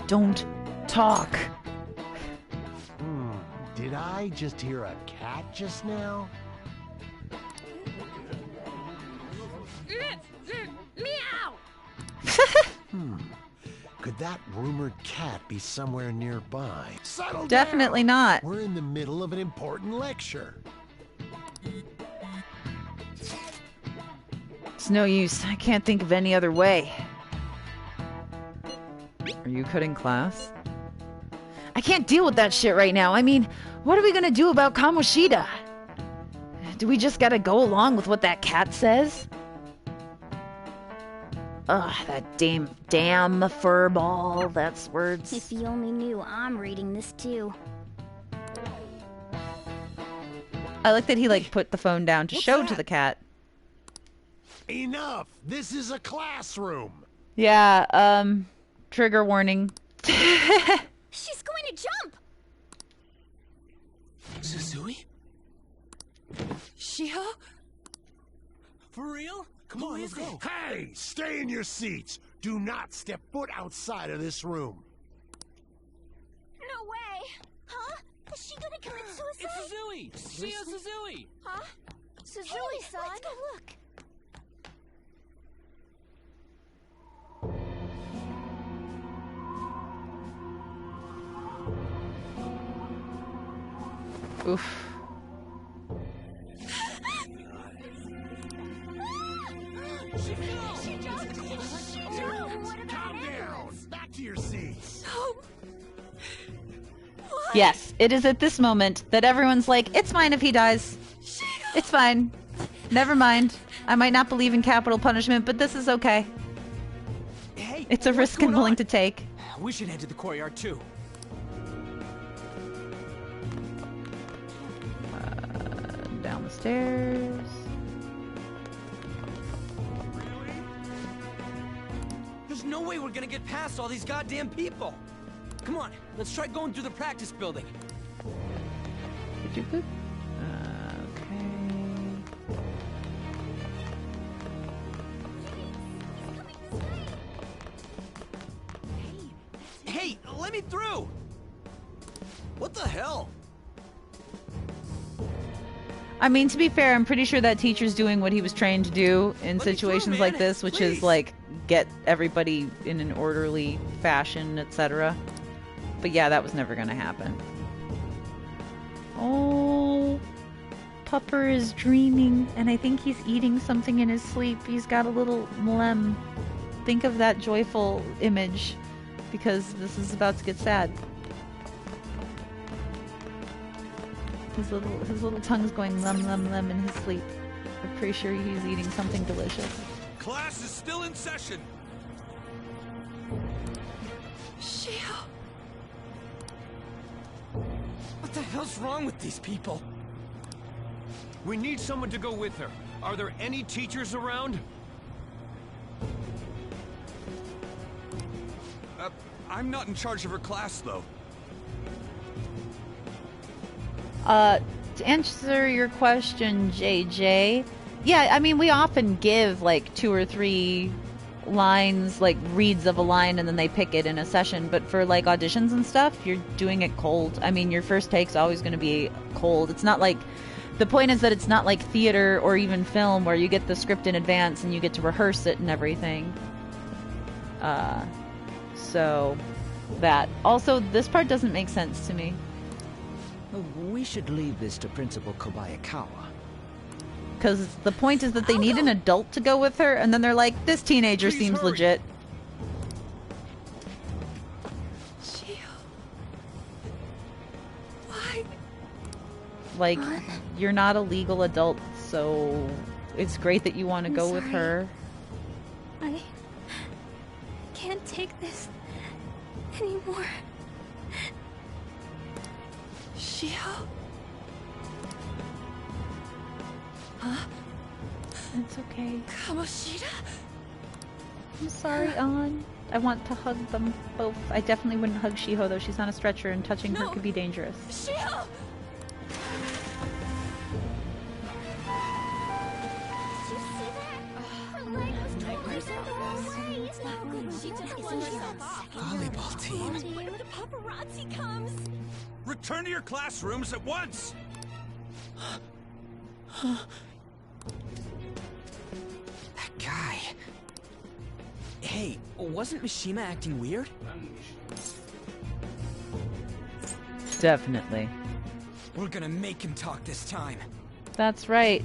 Don't talk. Did I just hear a cat just now? Meow! Could that rumored cat be somewhere nearby? Settle Definitely down. not. We're in the middle of an important lecture. It's no use. I can't think of any other way. Are you cutting class? I can't deal with that shit right now. I mean, what are we gonna do about Kamoshida? Do we just gotta go along with what that cat says? Ugh, that damn furball. That's words. If you only knew I'm reading this too. I like that he like put the phone down to show to the cat. Enough! This is a classroom! Yeah, trigger warning. She's going to jump! Suzui? Shiho? For real? Come on, let's go. Hey! Stay in your seats! Do not step foot outside of this room. No way! Huh? Is she gonna commit suicide? It's Suzui! Shio Suzui! Huh? Suzui-san? Let's go look. Oof. Calm down! Back to your seats! Yes, it is at this moment that everyone's like, it's fine if he dies. It's fine. Never mind. I might not believe in capital punishment, but this is okay. Hey, it's a risk I'm willing to take. We should head to the courtyard too. Down the stairs. There's no way we're gonna get past all these goddamn people. Come on, let's try going through the practice building. Did you poop? Okay. Hey, let me through! What the hell? I mean, to be fair, I'm pretty sure that teacher's doing what he was trained to do in situations like this, which is like get everybody in an orderly fashion, etc. But yeah, that was never gonna happen. Oh, Pupper is dreaming, and I think he's eating something in his sleep. He's got a little mlem. Think of that joyful image, because this is about to get sad. His little tongue's going lum lum lum in his sleep. I'm pretty sure he's eating something delicious. Class is still in session. Shio. What the hell's wrong with these people? We need someone to go with her. Are there any teachers around? I'm not in charge of her class, though. To answer your question, JJ, yeah, I mean, we often give like 2 or 3 lines, like reads of a line, and then they pick it in a session. But for like auditions and stuff, you're doing it cold. I mean, your first take's always going to be cold. It's not like, the point is that it's not like theater or even film where you get the script in advance and you get to rehearse it and everything. So that. Also, this part doesn't make sense to me. We should leave this to Principal Kobayakawa. Because the point is that they need an adult to go with her, and then they're like, this teenager seems legit. Shio. Why? Like, you're not a legal adult, so it's great that you want to I'm go with sorry. her. I can't take this anymore. Shio? Huh? It's okay. Kamoshida? I'm sorry, An. I want to hug them both. I definitely wouldn't hug Shiho, though. She's on a stretcher, and touching her could be dangerous. Shiho! Volleyball team. The paparazzi comes! Return to your classrooms at once! That guy. Hey, wasn't Mishima acting weird? Definitely. We're gonna make him talk this time. That's right.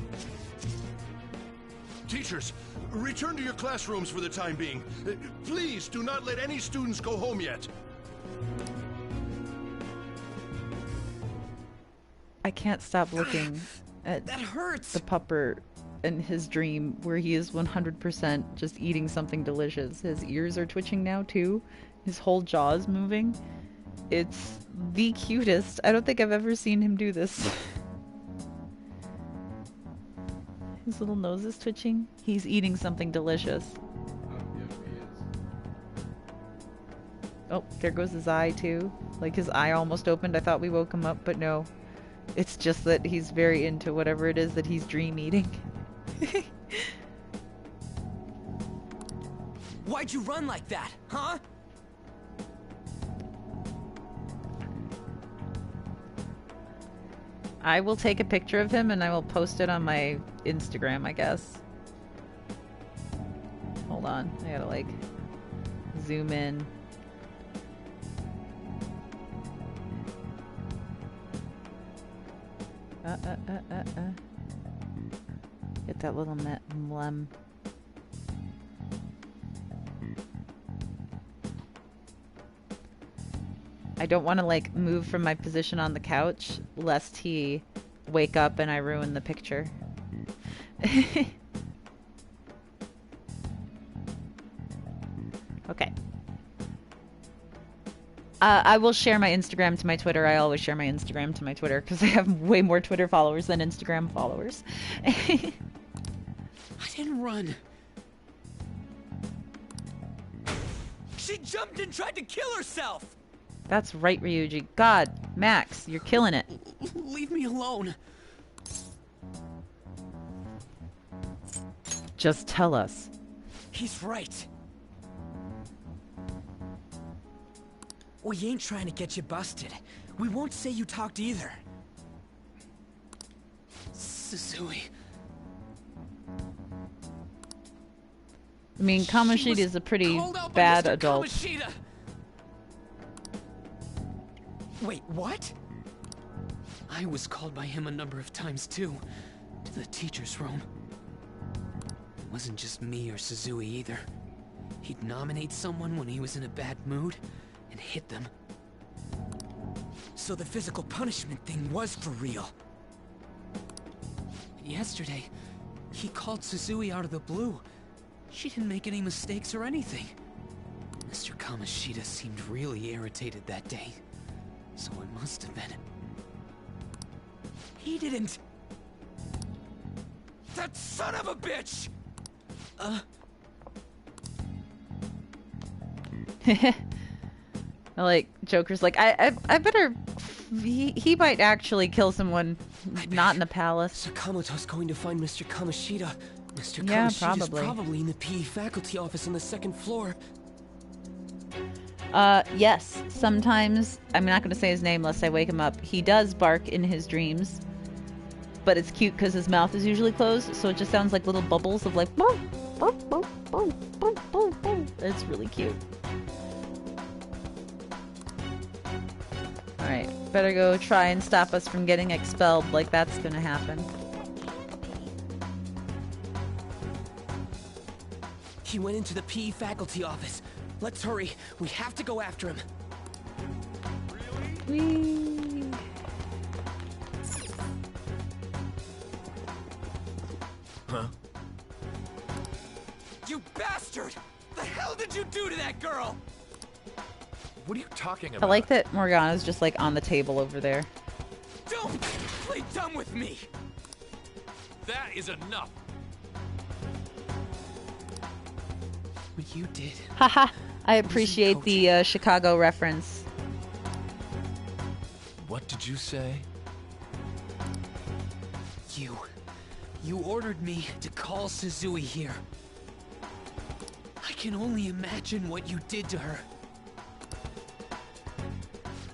Teachers, return to your classrooms for the time being. Please do not let any students go home yet. I can't stop looking at that hurts. The pupper in his dream where he is 100% just eating something delicious. His ears are twitching now too. His whole jaw is moving. It's the cutest. I don't think I've ever seen him do this. His little nose is twitching. He's eating something delicious. Oh, there goes his eye too. Like his eye almost opened. I thought we woke him up, but no. It's just that he's very into whatever it is that he's dream eating. Why'd you run like that, huh? I will take a picture of him and I will post it on my Instagram, I guess. Hold on, I gotta like zoom in. Get that little emblem. I don't want to like move from my position on the couch lest he wake up and I ruin the picture. Okay. I will share my Instagram to my Twitter. I always share my Instagram to my Twitter because I have way more Twitter followers than Instagram followers. I didn't run. She jumped and tried to kill herself! That's right, Ryuji. God, Max, you're killing it. Leave me alone. Just tell us. He's right. We ain't trying to get you busted. We won't say you talked either. Susui. I mean, Kamoshida is a pretty bad adult. Kamoshida. Wait, what? I was called by him a number of times too, to the teacher's room. It wasn't just me or Susui either. He'd nominate someone when he was in a bad mood, and hit them. So the physical punishment thing was for real. Yesterday, he called Susui out of the blue. She didn't make any mistakes or anything. Mr. Kamoshida seemed really irritated that day. So it must have been. He didn't. That son of a bitch! Like, Joker's like, I better... He might actually kill someone not in the palace. Sakamoto's going to find Mr. Kamoshida. Mr. Yeah, Kamoshida's probably in the PE faculty office on the second floor. Yes. Sometimes, I'm not going to say his name lest I wake him up. He does bark in his dreams. But it's cute because his mouth is usually closed, so it just sounds like little bubbles of like... Boom, boom, boom, boom, boom, boom, boom. It's really cute. Alright, better go try and stop us from getting expelled, like that's gonna happen. He went into the PE faculty office. Let's hurry. We have to go after him. Whee! Huh? You bastard! The hell did you do to that girl? What are you talking I about? like that Morgana's just like on the table over there. Don't play dumb with me! That is enough. What you did. Haha. I appreciate the Chicago reference. What did you say? You ordered me to call Suzui here. I can only imagine what you did to her.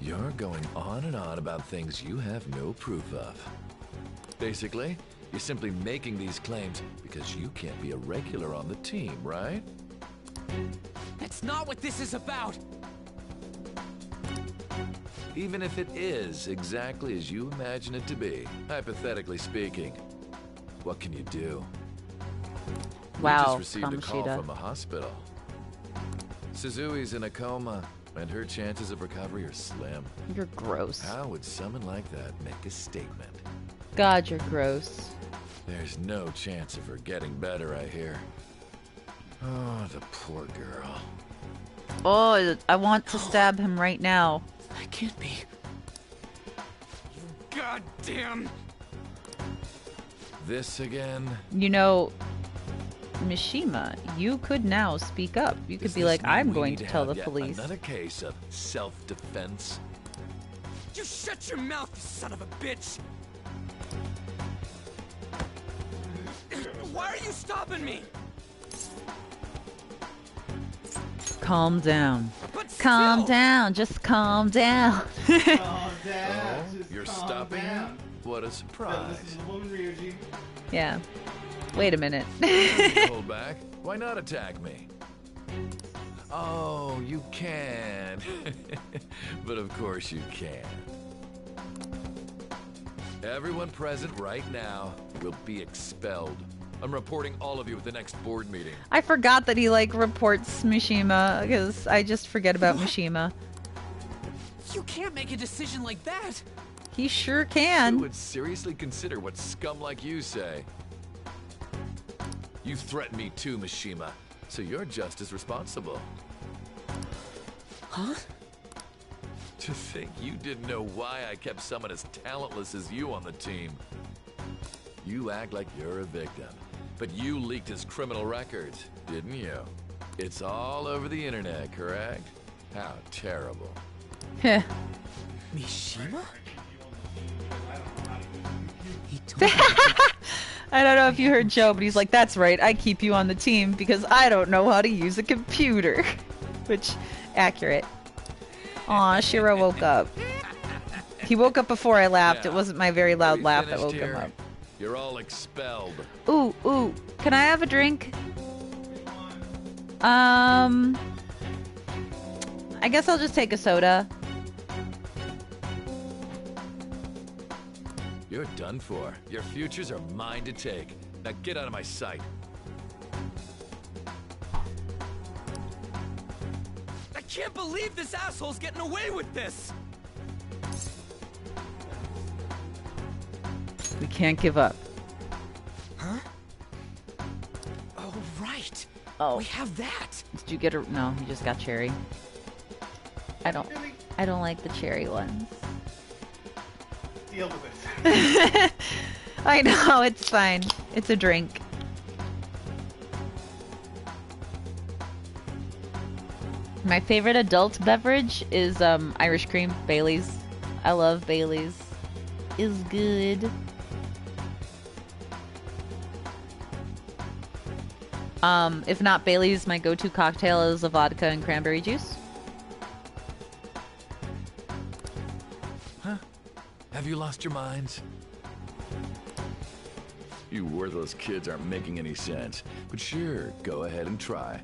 You're going on and on about things you have no proof of. Basically, you're simply making these claims because you can't be a regular on the team, right? That's not what this is about! Even if it is exactly as you imagine it to be, hypothetically speaking, what can you do? Wow, We just received a call Kamoshida. from a hospital. Suzui's in a coma, and her chances of recovery are slim. You're gross. How would someone like that make a statement? God, you're gross. There's no chance of her getting better, I hear. Oh, the poor girl. Oh, I want to stab him right now. That can't be. You goddamn. This again? You know, Mishima, you could now speak up. You could Does be this like, mean I'm we going need to to tell have the yet police. Another case of self-defense? You shut your mouth, you son of a bitch! Why are you stopping me? Calm down. Calm down. Just calm down. Calm down. Oh, Just you're calm stopping down. me? What a No, surprise. this is the woman, Ryuji. Yeah. Wait a minute. Hold back. Why not attack me? Oh, you can. But of course you can. Everyone present right now will be expelled. I'm reporting all of you at the next board meeting. I forgot that he, like, reports Mishima, because I just forget about Mishima. You can't make a decision like that! He sure Who can. would seriously consider what scum like you say? You threatened me too, Mishima, so you're just as responsible. Huh? To think you didn't know why I kept someone as talentless as you on the team. You act like you're a victim, but you leaked his criminal records, didn't you? It's all over the internet, correct? How terrible. Heh. Mishima? I don't know if you heard Joe, but he's like, that's right, I keep you on the team because I don't know how to use a computer. Which, accurate. Aw, Shiro woke up. He woke up before I laughed. It wasn't my very loud We laugh that finished woke him here? up. You're all expelled. Ooh, ooh. Can I have a drink? I guess I'll just take a soda. You're done for. Your futures are mine to take. Now get out of my sight. I can't believe this asshole's getting away with this! We can't give up. Huh? Oh, right. Oh. We have that. Did you get a... No, you just got cherry. I don't like the cherry ones. Deal with it. I know, it's fine. It's a drink. My favorite adult beverage is Irish cream, Bailey's. I love Bailey's. Is good. If not Bailey's, my go-to cocktail is a vodka and cranberry juice. Huh? Have you lost your minds? You worthless kids aren't making any sense. But sure, go ahead and try.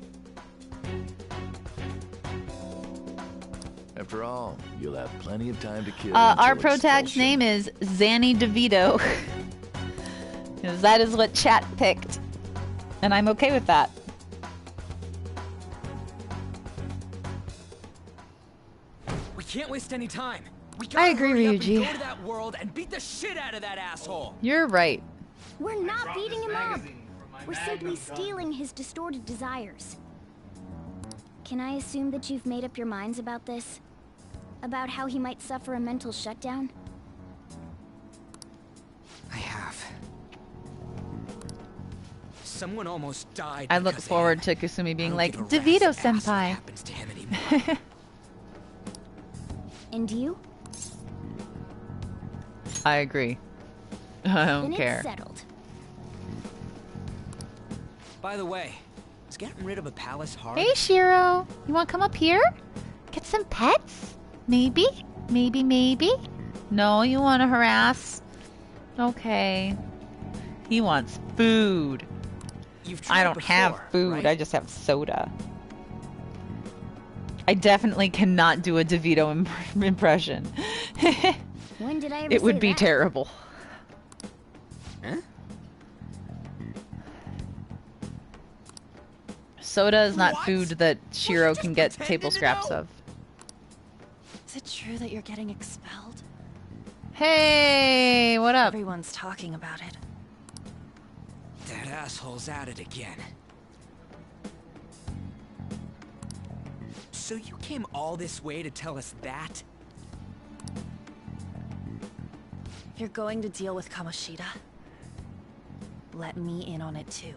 After all, you'll have plenty of time to kill Our until protag's expulsion. name is Zanny DeVito. 'Cause that is what chat picked. And I'm okay with that. We can't waste any time. We I gotta agree, hurry up and Ryuji. go to that world and beat the shit out of that asshole. You're right. We're not beating him up. We're simply stealing his distorted desires. Can I assume that you've made up your minds about this? About how he might suffer a mental shutdown? I have. Someone almost died. I look because of forward him. to Kasumi being I like, don't give a DeVito rat's ass what senpai. happens to him anymore. And you? I agree. I don't Then care. it's settled. By the way, is getting rid of a palace hard? Hey, Shiro. You want to come up here? Get some pets? Maybe? Maybe? No, you want to harass? Okay. He wants food. You've tried I don't before, have food. right? I just have soda. I definitely cannot do a DeVito impression. When did I ever It would say be that? terrible. Huh? Soda is not What? food that Shiro can get pretending table to scraps know? of. Is it true that you're getting expelled? Hey, what up? Everyone's talking about it. That asshole's at it again. So you came all this way to tell us that? If you're going to deal with Kamoshida, let me in on it too.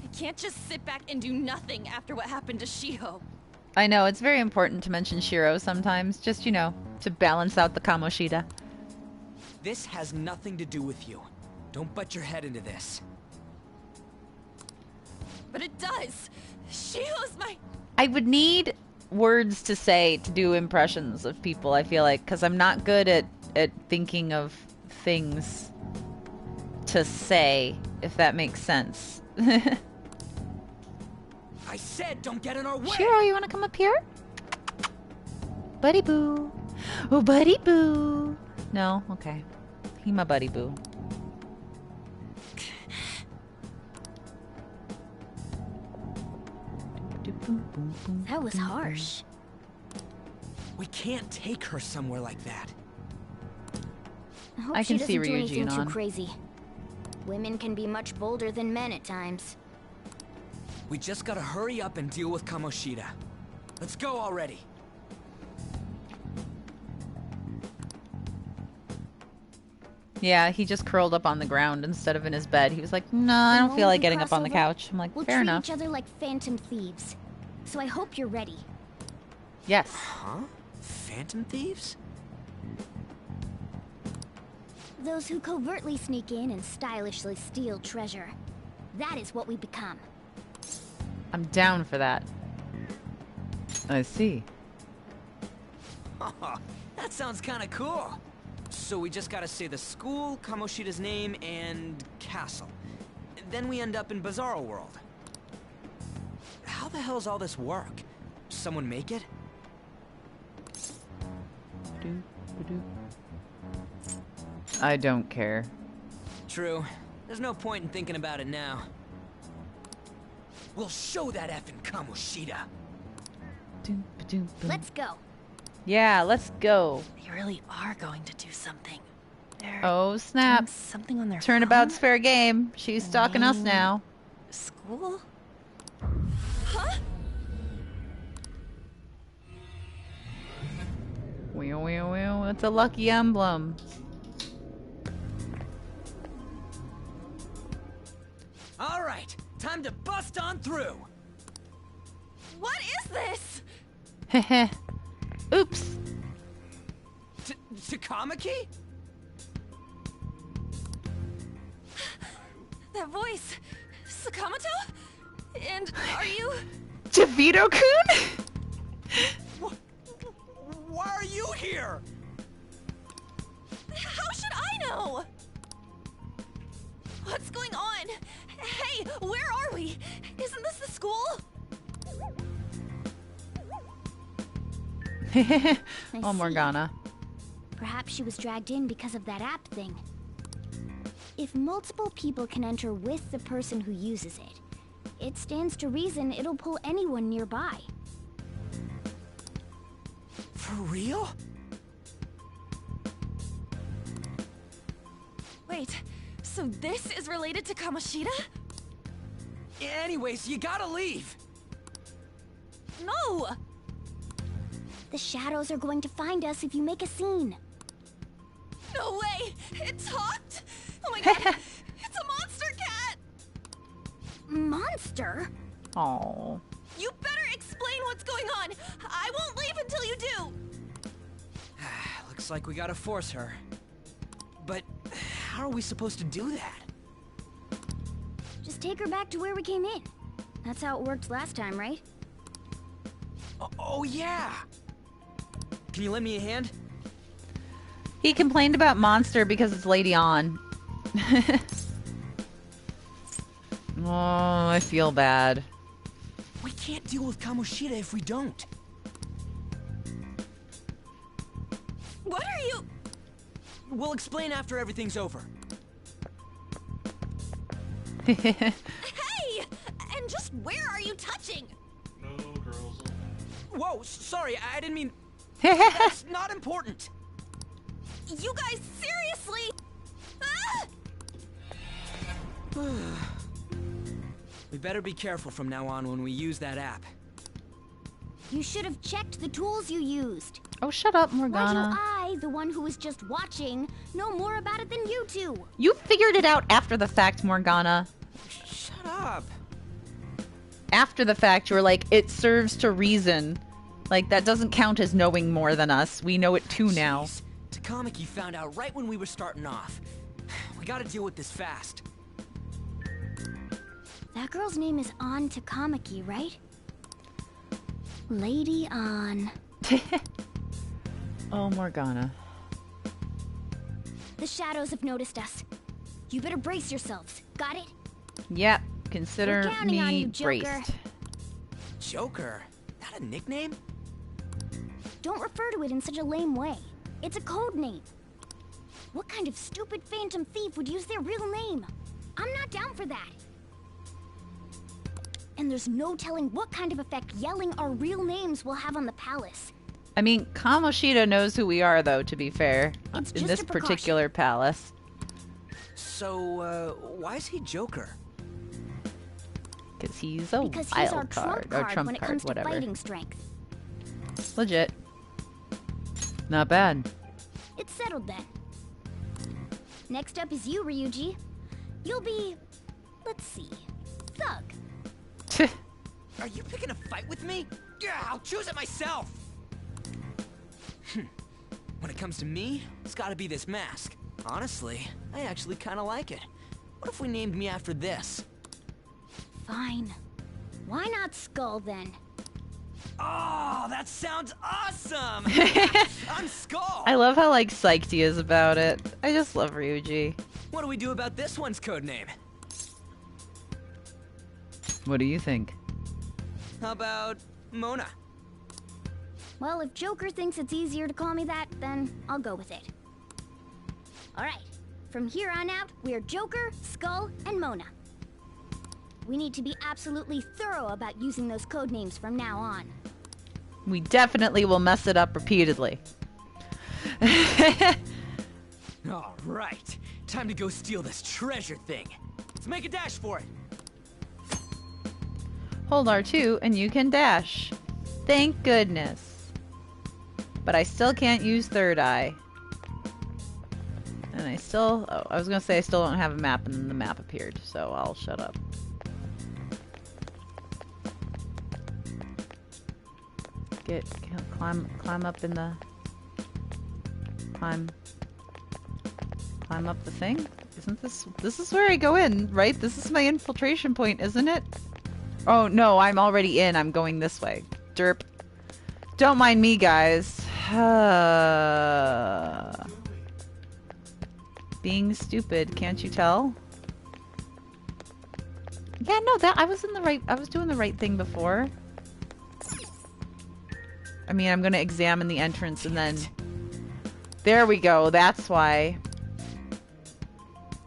I can't just sit back and do nothing after what happened to Shiho. I know, it's very important to mention Shiro sometimes, just, you know, to balance out the Kamoshida. This has nothing to do with you. Don't butt your head into this. But it does! Shiho's my... I would need words to say to do impressions of people, I feel like, because I'm not good at thinking of things to say, if that makes sense. I said don't get in our way! Shiro, you want to come up here? Buddy boo. Oh, buddy boo. No? Okay. He my buddy boo. That was harsh. We can't take her somewhere like that. I hope I she can see doesn't do anything Ryujin too on. crazy. Women can be much bolder than men at times. We just gotta hurry up and deal with Kamoshida. Let's go already. Yeah, he just curled up on the ground instead of in his bed. He was like, no, I The don't feel moment like we getting up cross on the over, couch. I'm like, We'll fair treat enough. each other like phantom thieves. So I hope you're ready. Yes. Huh? Phantom thieves? Those who covertly sneak in and stylishly steal treasure. That is what we become. I'm down for that. I see. That sounds kinda cool. So we just gotta say the school, Kamoshida's name, and castle. Then we end up in Bizarro World. How the hell's all this work? Someone make it? I don't care. True. There's no point in thinking about it now. We'll show that effing Kamoshida. Let's go. Yeah, let's go. They really are going to do something. They're Oh, snap. doing something on their Turnabout's phone? fair game. She's stalking us now. School? Huh? Wheel, wheel, wheel. It's a lucky emblem. All right, time to bust on through. What is this? Heh. Oops. Takamaki? That voice. Sakamoto? And are you... DeVito-kun? Why are you here? How should I know? What's going on? Hey, where are we? Isn't this the school? Oh, Morgana. Perhaps she was dragged in because of that app thing. If multiple people can enter with the person who uses it, it stands to reason it'll pull anyone nearby. For real? Wait, so this is related to Kamoshida? Anyways, you gotta leave. No! The shadows are going to find us if you make a scene. No way! It talked! Oh my god! It's a Monster? Oh. You better explain what's going on. I won't leave until you do. Looks like we gotta force her. But how are we supposed to do that? Just take her back to where we came in. That's how it worked last time, right? Oh yeah! Can you lend me a hand? He complained about Monster because it's Lady On. Oh, I feel bad. We can't deal with Kamoshida if we don't. What are you... We'll explain after everything's over. Hey! And just where are you touching? No girls. Whoa, sorry, I didn't mean... That's not important. You guys, seriously? Ah! We better be careful from now on when we use that app. You should have checked the tools you used. Oh, shut up, Why Morgana. do I, the one who was just watching, know more about it than you two? You figured it out after the fact, Morgana. Shut up. After the fact, you were like, it serves to reason. Like, that doesn't count as knowing more than us. We know it too now. Takamaki found out right when we were starting off. We gotta deal with this fast. That girl's name is An Takamaki, right? Lady An. Oh, Morgana. The shadows have noticed us. You better brace yourselves. Got it? Yep. Consider We're counting on me you, Joker. braced. Joker? That a nickname? Don't refer to it in such a lame way. It's a code name. What kind of stupid phantom thief would use their real name? I'm not down for that. And there's no telling what kind of effect yelling our real names will have on the palace. I mean, Kamoshida knows who we are, though, to be fair. It's in just this a precaution. particular palace. So, why is he Joker? Because he's a Because he's our wild card. trump Or card trump when it card, comes whatever. to fighting strength. Legit. Not bad. It's settled then. Next up is you, Ryuji. You'll be... let's see... Thug. Are you picking a fight with me? Yeah, I'll choose it myself! When it comes to me, it's gotta be this mask. Honestly, I actually kinda like it. What if we named me after this? Fine. Why not Skull, then? Oh, that sounds awesome! I'm Skull! I love how, like, psyched he is about it. I just love Ryuji. What do we do about this one's codename? What do you think? How about Mona? Well, if Joker thinks it's easier to call me that, then I'll go with it. Alright, from here on out, we're Joker, Skull, and Mona. We need to be absolutely thorough about using those code names from now on. We definitely will mess it up repeatedly. All right, time to go steal this treasure thing. Let's make a dash for it. Hold R2 and you can dash. Thank goodness. But I still can't use third eye. And I still... oh, I was going to say I still don't have a map, and then the map appeared, so I'll shut up. Climb up in the... Climb up the thing? Isn't this... this is where I go in, right? This is my infiltration point, isn't it? Oh, no, I'm already in. I'm going this way. Derp. Don't mind me, guys. Being stupid, can't you tell? Yeah, no, that I was in the right... I was doing the right thing before. I mean, I'm gonna examine the entrance and then... there we go. That's why.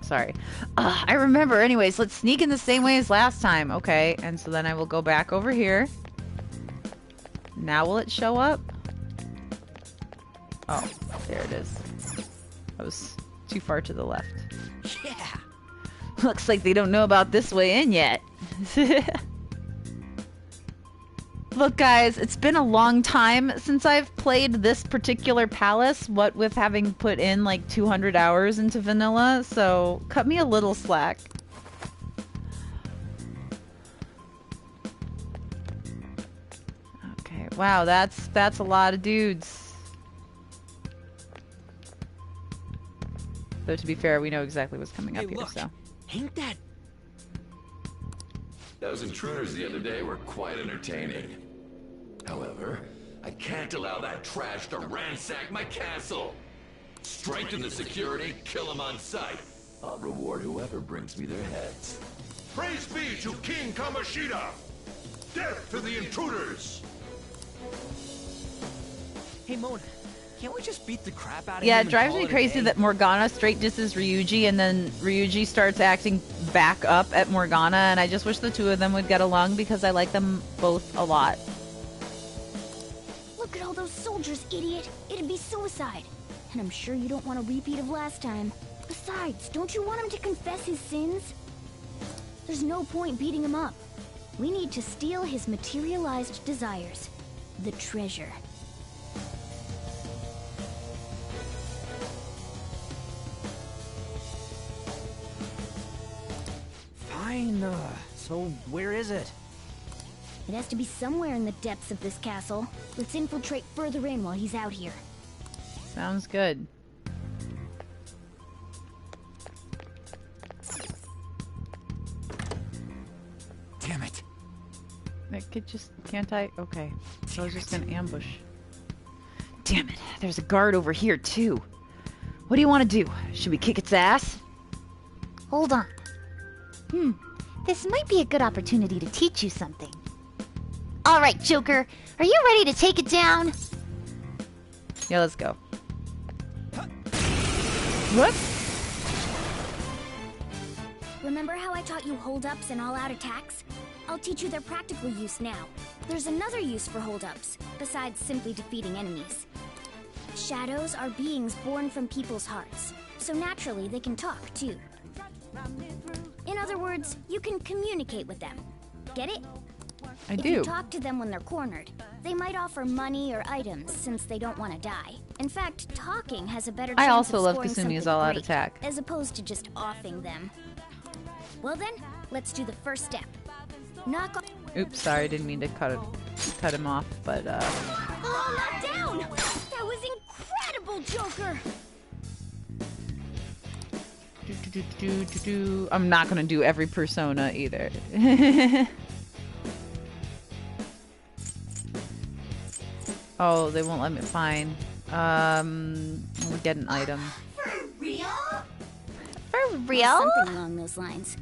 Sorry. I remember. Anyways, let's sneak in the same way as last time. Okay, and so then I will go back over here. Now will it show up? Oh, there it is. I was too far to the left. Yeah. Looks like they don't know about this way in yet. Look, guys, it's been a long time since I've played this particular palace, what with having put in like 200 hours into vanilla, so cut me a little slack. Wow, that's a lot of dudes. Though to be fair, we know exactly what's coming up here, so. Ain't that... Those intruders the other day were quite entertaining. However, I can't allow that trash to ransack my castle. Strengthen the security, kill them on sight. I'll reward whoever brings me their heads. Praise be to King Kamoshida! Death to the intruders! Hey, Mona, can't we just beat the crap out of him? Yeah, it and drives call me it a crazy day? that Morgana straight disses Ryuji, and then Ryuji starts acting back up at Morgana, and I just wish the two of them would get along because I like them both a lot. Look at all those soldiers, idiot. It'd be suicide. And I'm sure you don't want a repeat of last time. Besides, don't you want him to confess his sins? There's no point beating him up. We need to steal his materialized desires. The treasure. Fine, so where is it? It has to be somewhere in the depths of this castle. Let's infiltrate further in while he's out here. Sounds good. Damn it. Can't I? Okay. So I was just gonna ambush. Damn it. There's a guard over here, too. What do you want to do? Should we kick its ass? Hold on. This might be a good opportunity to teach you something. Alright, Joker. Are you ready to take it down? Yeah, let's go. What? Remember how I taught you hold-ups and all-out attacks? I'll teach you their practical use now. There's another use for hold-ups, besides simply defeating enemies. Shadows are beings born from people's hearts, so naturally they can talk, too. In other words, you can communicate with them. Get it? I If do. you talk to them when they're cornered, they might offer money or items since they don't want to die. In fact, talking has a better I chance also of love scoring Kasumi's something all-out great, attack. as opposed to just offing them. Well then, let's do the first step. Knock off. Oops, sorry, didn't mean to cut him off, but Oh, not down! That was incredible, Joker! I'm not gonna do every persona either. Oh, they won't let me. Fine. We'll get an item. For real? For real? Something along those lines.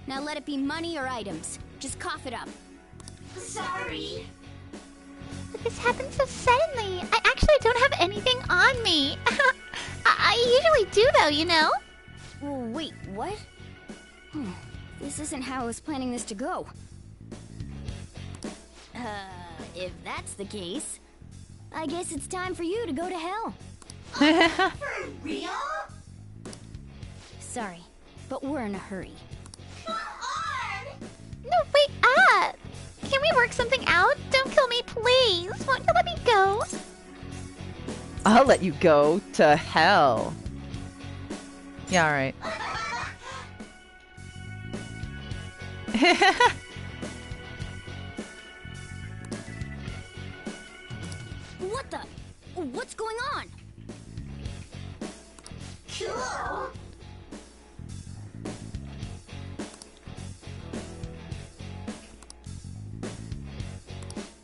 Now let it be money or items. Just cough it up. Sorry. But this happened so suddenly. I actually don't have anything on me. I usually do, though, you know? Well, wait, what? This isn't how I was planning this to go. If that's the case, I guess it's time for you to go to hell. For real? Sorry, but we're in a hurry. No, wait up! Can we work something out? Don't kill me, please. Won't you let me go? I'll let you go to hell. Yeah, alright. What the? What's going on? Cool.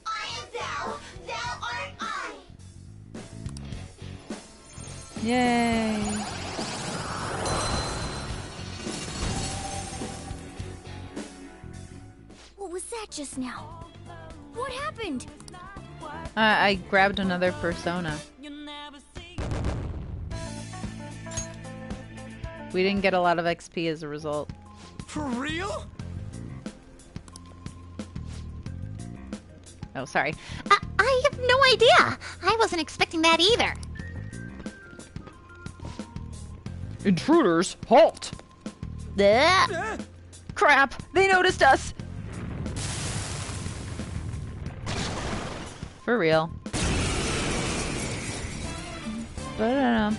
I am thou, thou art I. Yay. What was that just now? What happened? I grabbed another persona. We didn't get a lot of XP as a result. For real? Oh, sorry. I have no idea. I wasn't expecting that either. Intruders, halt! Crap! They noticed us! For real. I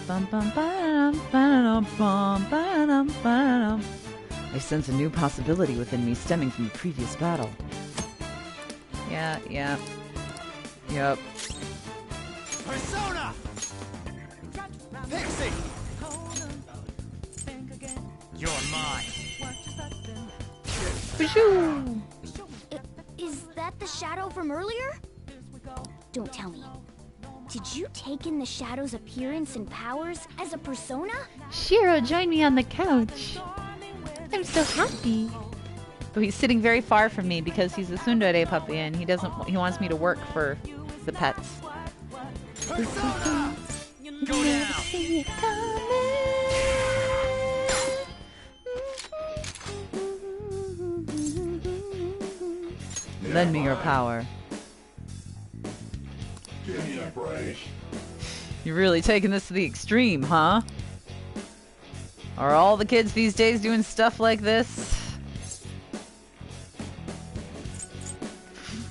sense a new possibility within me stemming from the previous battle. Yeah. Yep. Persona! Pixie! You're mine. Is that the shadow from earlier? Don't tell me. Did you take in the shadow's appearance and powers as a persona? Shiro, join me on the couch. I'm so happy. But he's sitting very far from me because he's a tsundere puppy and he wants me to work for the pets. Persona! Go down! Lend me your power. Give me a break. You're really taking this to the extreme, huh? Are all the kids these days doing stuff like this?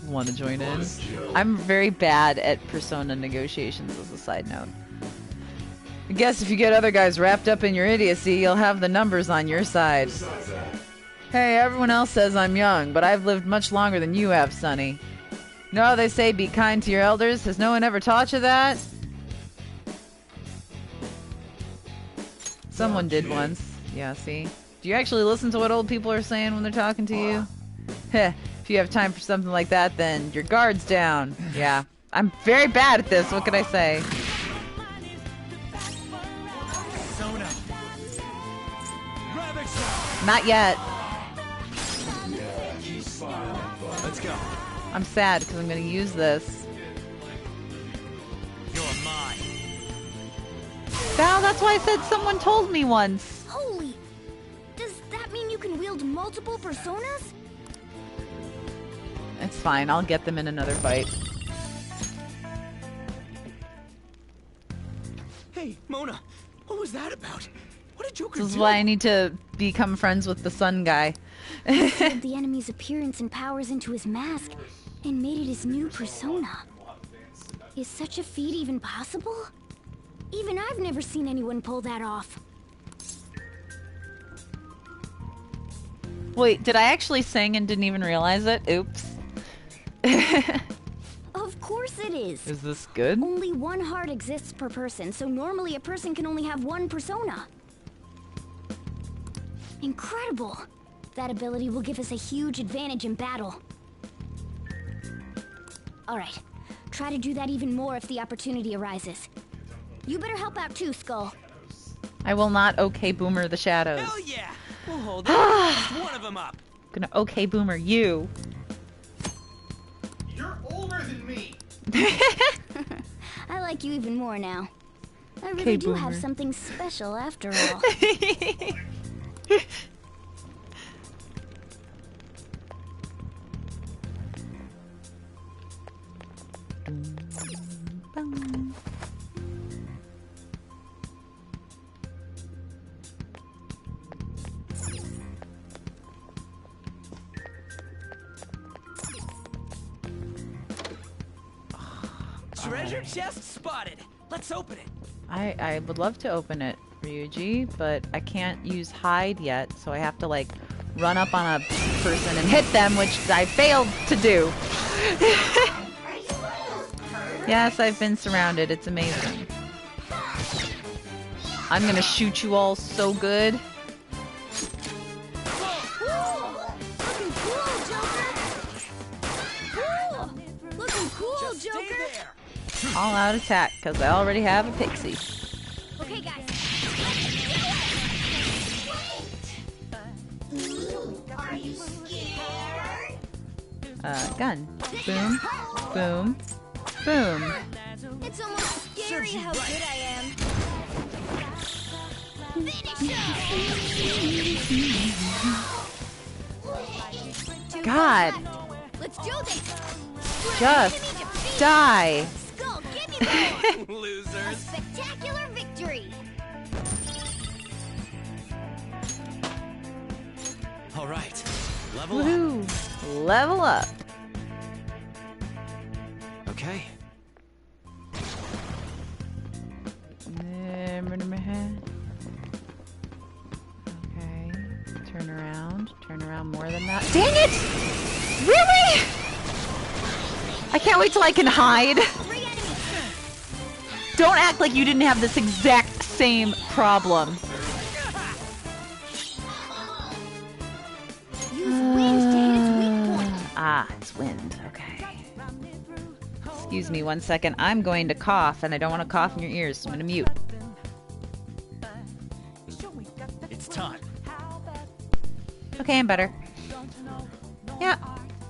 Want to join in? I'm very bad at persona negotiations, as a side note. I guess if you get other guys wrapped up in your idiocy, you'll have the numbers on your side. Hey, everyone else says I'm young, but I've lived much longer than you have, Sonny. You know how they say be kind to your elders? Has no one ever taught you that? Someone did once. Yeah, see? Do you actually listen to what old people are saying when they're talking to you? Heh, if you have time for something like that, then your guard's down. Yeah, I'm very bad at this, what can I say? Persona! Not yet. Let's go. I'm sad because I'm going to use this. You're mine. Val, that's why I said someone told me once. Holy! Does that mean you can wield multiple personas? It's fine, I'll get them in another fight. Hey, Mona, what was that about? What did Joker This is do? why I need to become friends with the sun guy. He pulled the enemy's appearance and powers into his mask and made it his new persona. Is such a feat even possible? Even I've never seen anyone pull that off. Wait, did I actually sing and didn't even realize it? Oops. Of course it is. Is this good? Only one heart exists per person, so normally a person can only have one persona. Incredible! That ability will give us a huge advantage in battle. Alright, try to do that even more if the opportunity arises. You better help out too, Skull. I will not okay boomer the shadows. Hell yeah! We'll hold that. One of them up. Gonna okay boomer you. You're older than me. I like you even more now. I really Okay, do have boomer. something special after all. Treasure chest spotted. Let's open it. I would love to open it, Ryuji, but I can't use hide yet, so I have to like run up on a person and hit them, which I failed to do. Yes, I've been surrounded. It's amazing. I'm gonna shoot you all so good. Looking cool, Joker! Cool! Looking cool, Joker! All out attack, because I already have a pixie. Okay, guys. Are you scared? Gun. Boom. Boom. Boom. It's almost scary how good I am. Finish God. Let's do this! Just die. Skull, give me more! Losers. A spectacular victory! All right. Level up. Woohoo. Level up. Okay. Okay. Turn around. Turn around more than that. Dang it! Really? I can't wait till I can hide. Don't act like you didn't have this exact same problem. It's wind. Okay. Excuse me 1 second. I'm going to cough, and I don't want to cough in your ears, so I'm going to mute. It's time. Okay, I'm better. Yeah.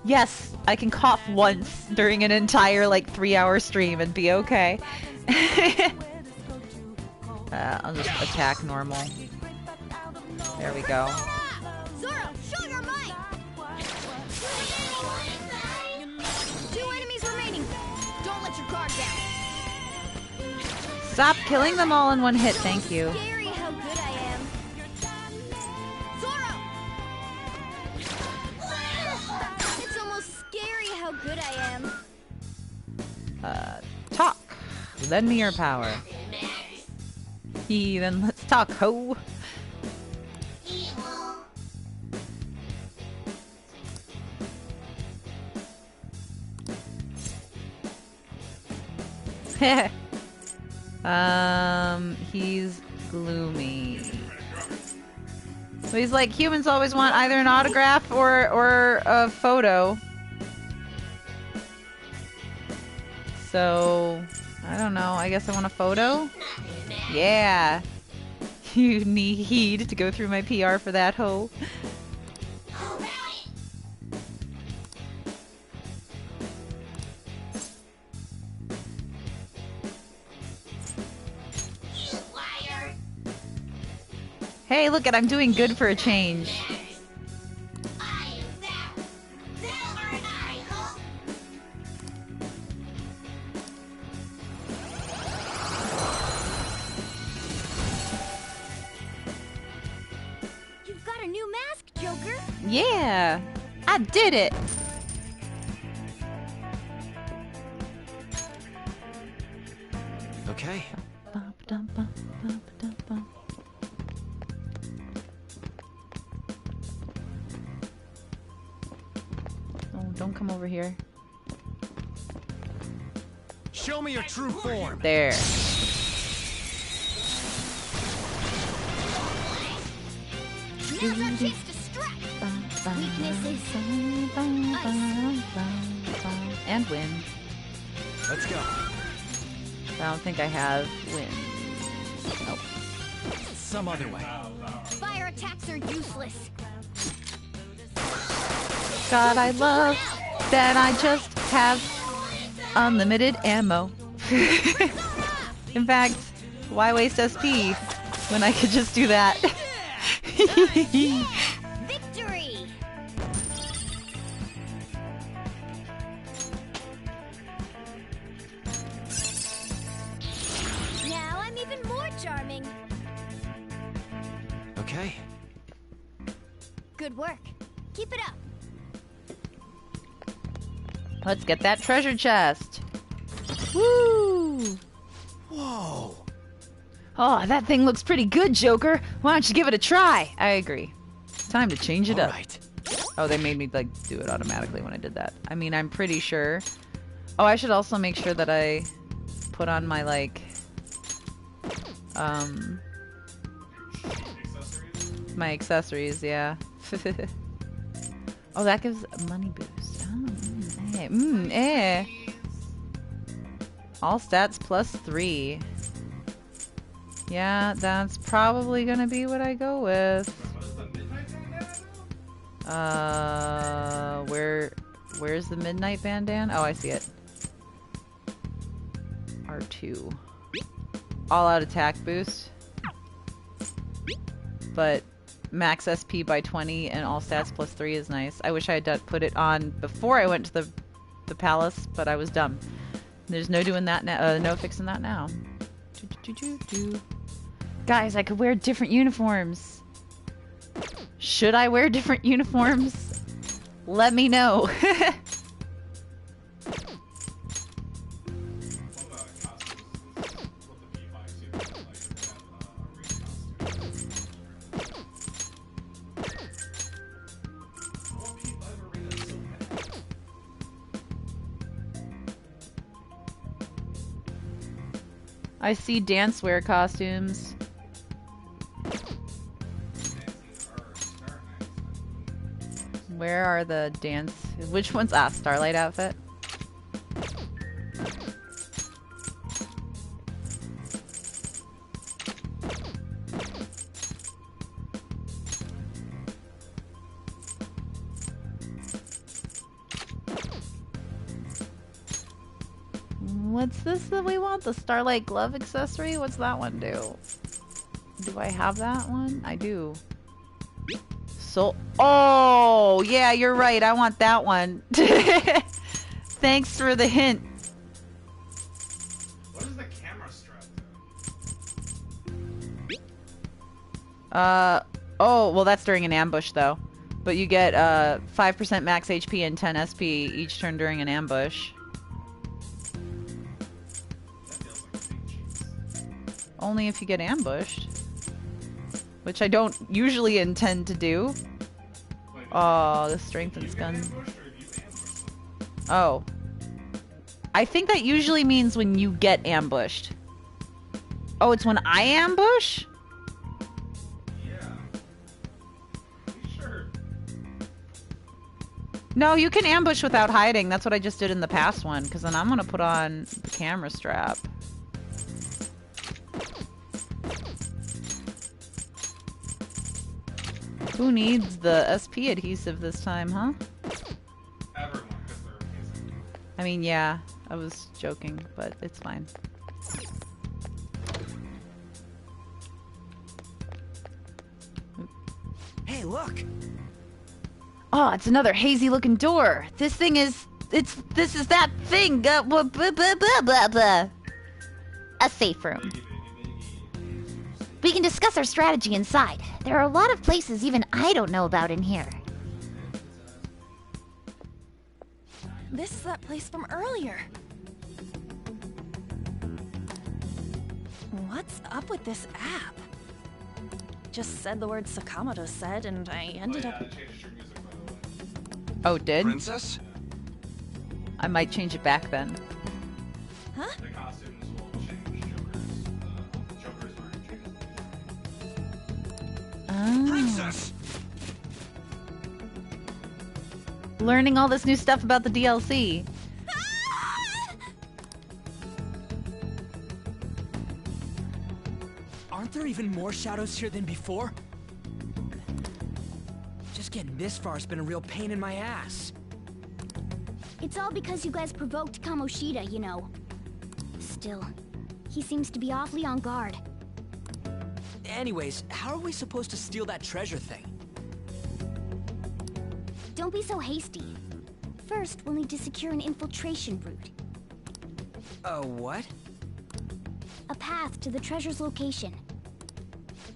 Yes, I can cough once during an entire, like, 3-hour stream and be okay. I'll just attack normal. There we go. Zoro, show your might! 2 enemies remaining. Don't let your guard down. Stop killing them all in one hit, thank you. Scary how good I am. Zoro! It's almost scary how good I am. Talk. Lend me your power. Then let's talk, ho. He's gloomy. So he's like, humans always want either an autograph or a photo. So, I don't know. I guess I want a photo? Yeah. You need to go through my PR for that, ho. Hey, look it, I'm doing good for a change. You've got a new mask, Joker. Yeah, I did it. Okay. Oh, don't come over here. Show me your true form. There. Now's our chance to strike. Weaknesses. And win. Let's go. I don't think I have win. Nope. Some other way. Fire attacks are useless. God, I love that I just have unlimited ammo. In fact, why waste SP when I could just do that? Victory! Now I'm even more charming. Okay. Good work. Keep it up. Let's get that treasure chest. Woo! Whoa. Oh, that thing looks pretty good, Joker. Why don't you give it a try? I agree. Time to change it up. Right. Oh, they made me like do it automatically when I did that. I mean, I'm pretty sure. Oh, I should also make sure that I put on my like my accessories, yeah. Oh, that gives a money boost. Oh, All stats +3. Yeah, that's probably gonna be what I go with. Where's the midnight bandana? Oh, I see it. R2. All out attack boost. But max SP by 20 and all stats +3 is nice. I wish I had put it on before I went to the palace, but I was dumb. There's no doing that now. No fixing that now. Guys, I could wear different uniforms. Should I wear different uniforms? Let me know. I see dancewear costumes. Where are the dance? Which one's Starlight outfit? What's this that we want? The Starlight glove accessory? What's that one do? Do I have that one? I do. So, oh, yeah, you're right. I want that one. Thanks for the hint. What does the camera strap do? Oh, well, that's during an ambush, though. But you get 5% max HP and 10 SP each turn during an ambush. Only if you get ambushed. Which I don't usually intend to do. Oh, the strengthens gun. Oh. I think that usually means when you get ambushed. Oh, it's when I ambush? Yeah. Sure. No, you can ambush without hiding. That's what I just did in the past one. Because then I'm going to put on the camera strap. Who needs the SP adhesive this time, huh? Everyone, because they're amazing. I mean, yeah, I was joking, but it's fine. Hey, look! Oh, it's another hazy-looking door. This thing is... This is that thing! Blah, blah, blah, blah, blah. A safe room. We can discuss our strategy inside. There are a lot of places even I don't know about in here. This is that place from earlier. What's up with this app? Just said the word Sakamoto said, and I ended up... Oh, did? Princess? I might change it back then. Huh? The costumes will change Joker's aren't changed. Princess! Learning all this new stuff about the DLC. Aren't there even more shadows here than before? Just getting this far has been a real pain in my ass. It's all because you guys provoked Kamoshida, you know. Still, he seems to be awfully on guard. Anyways, how are we supposed to steal that treasure thing? Don't be so hasty. First, we'll need to secure an infiltration route. What? A path to the treasure's location.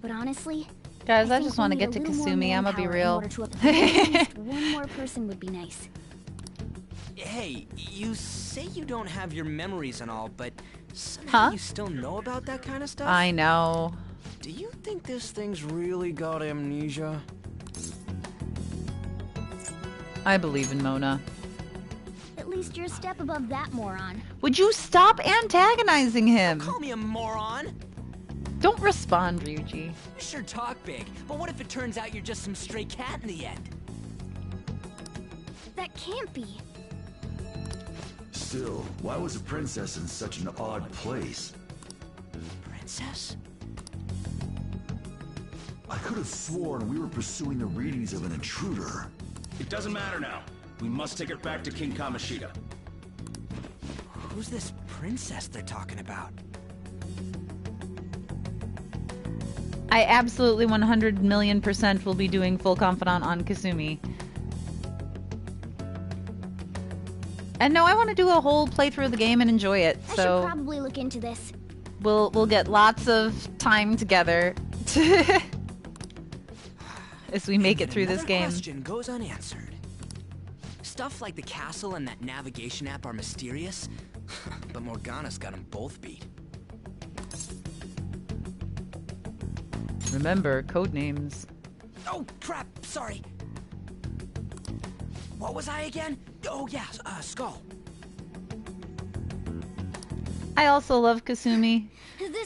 But honestly... Guys, I think just want to we get to need a little more Kasumi. I'm gonna be manpower in real. order to obtain at least one more person would be nice. Hey, you say you don't have your memories and all, but somehow you still know about that kind of stuff? I know. Do you think this thing's really got amnesia? I believe in Mona. At least you're a step above that moron. Would you stop antagonizing him? Call me a moron! Don't respond, Ryuji. You sure talk big, but what if it turns out you're just some stray cat in the end? That can't be. Still, why was a princess in such an odd place? Princess? I could have sworn we were pursuing the readings of an intruder. It doesn't matter now. We must take her back to King Kamoshida. Who's this princess they're talking about? I absolutely 100 million% will be doing full confidant on Kasumi. And no, I want to do a whole playthrough of the game and enjoy it. I So should probably look into this. we'll get lots of time together as we make it through this Another game. question goes unanswered. Stuff like the castle and that navigation app are mysterious, but Morgana's got them both beat. Remember, code names. Oh, crap! Sorry! What was I again? Oh, yeah, Skull. I also love Kasumi.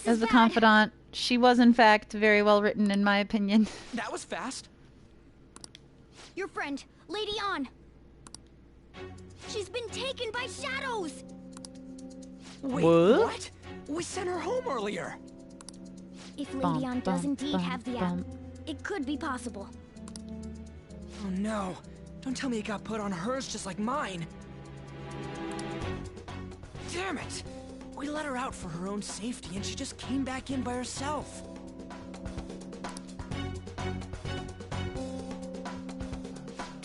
as the confidant. She was, in fact, very well written, in my opinion. That was fast. Your friend, Lady An. She's been taken by shadows. Wait, what? We sent her home earlier. If Lady An does indeed have the app, it could be possible. Oh no. Don't tell me it got put on hers just like mine. Damn it! We let her out for her own safety and she just came back in by herself.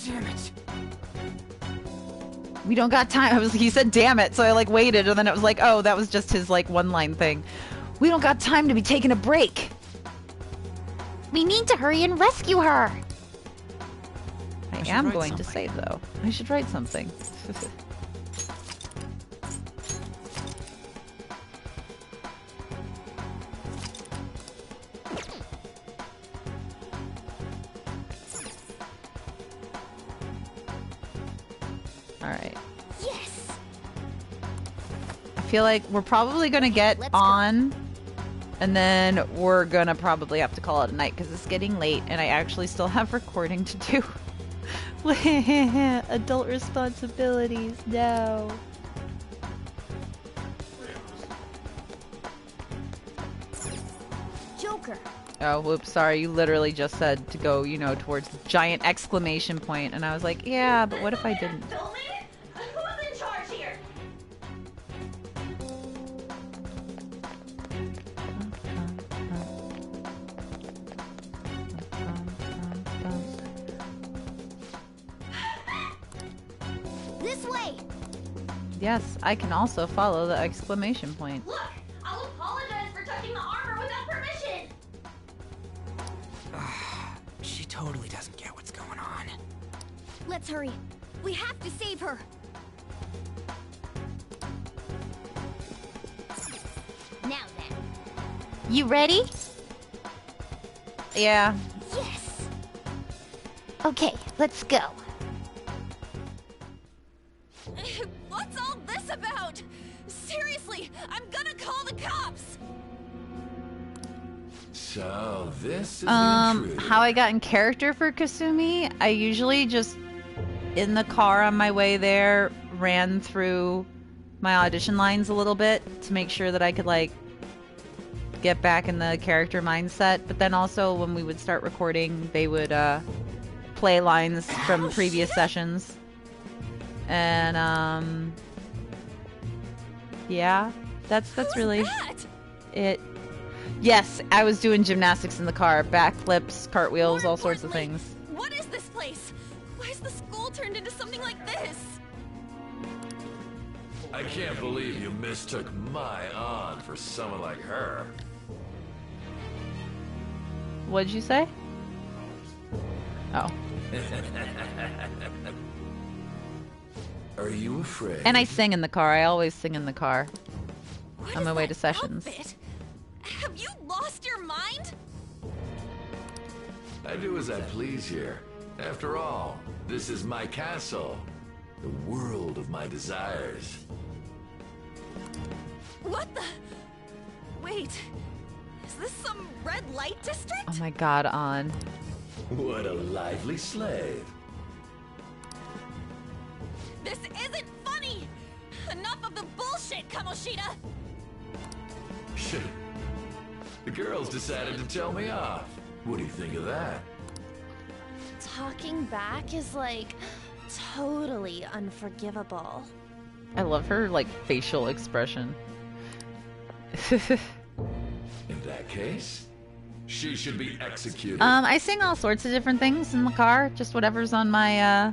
Damn it. We don't got time. He said damn it, so I like waited, and then it was like, oh, that was just his like one-line thing. We don't got time to be taking a break. We need to hurry and rescue her. I am going to save, though. I should write something. Alright. Yes. I feel like we're probably going to get on, and then we're going to probably have to call it a night, because it's getting late, and I actually still have recording to do. Adult responsibilities, no. Joker. Oh, whoops, sorry. You literally just said to go, you know, towards the giant exclamation point, and I was like, yeah, but what if I didn't? Who's in charge here? This way. Yes, I can also follow the exclamation point. Look, I'll apologize for touching the armor without permission. She totally doesn't get what's going on. Let's hurry. We have to save her. Now then. You ready? Yeah. Yes. Okay, let's go. What's all this about? Seriously, I'm gonna call the cops! So, this is the intruder. How I got in character for Kasumi, I usually just, in the car on my way there, ran through my audition lines a little bit to make sure that I could, like, get back in the character mindset. But then also, when we would start recording, they would, play lines from previous sessions. And, yeah, that's really it. Yes, I was doing gymnastics in the car, backflips, cartwheels, all sorts of things. What is this place? Why is the school turned into something like this? I can't believe you mistook my aunt for someone like her. What'd you say? Oh. Are you afraid? And I sing in the car. I always sing in the car on my way to sessions. Have you lost your mind? I do as I please here. After all, this is my castle. The world of my desires. What the? Wait. Is this some red light district? Oh my god, On. What a lively slave. This isn't funny! Enough of the bullshit, Kamoshida! The girls decided to tell me off. What do you think of that? Talking back is like totally unforgivable. I love her like facial expression. In that case, she should be executed. I sing all sorts of different things in the car, just whatever's on my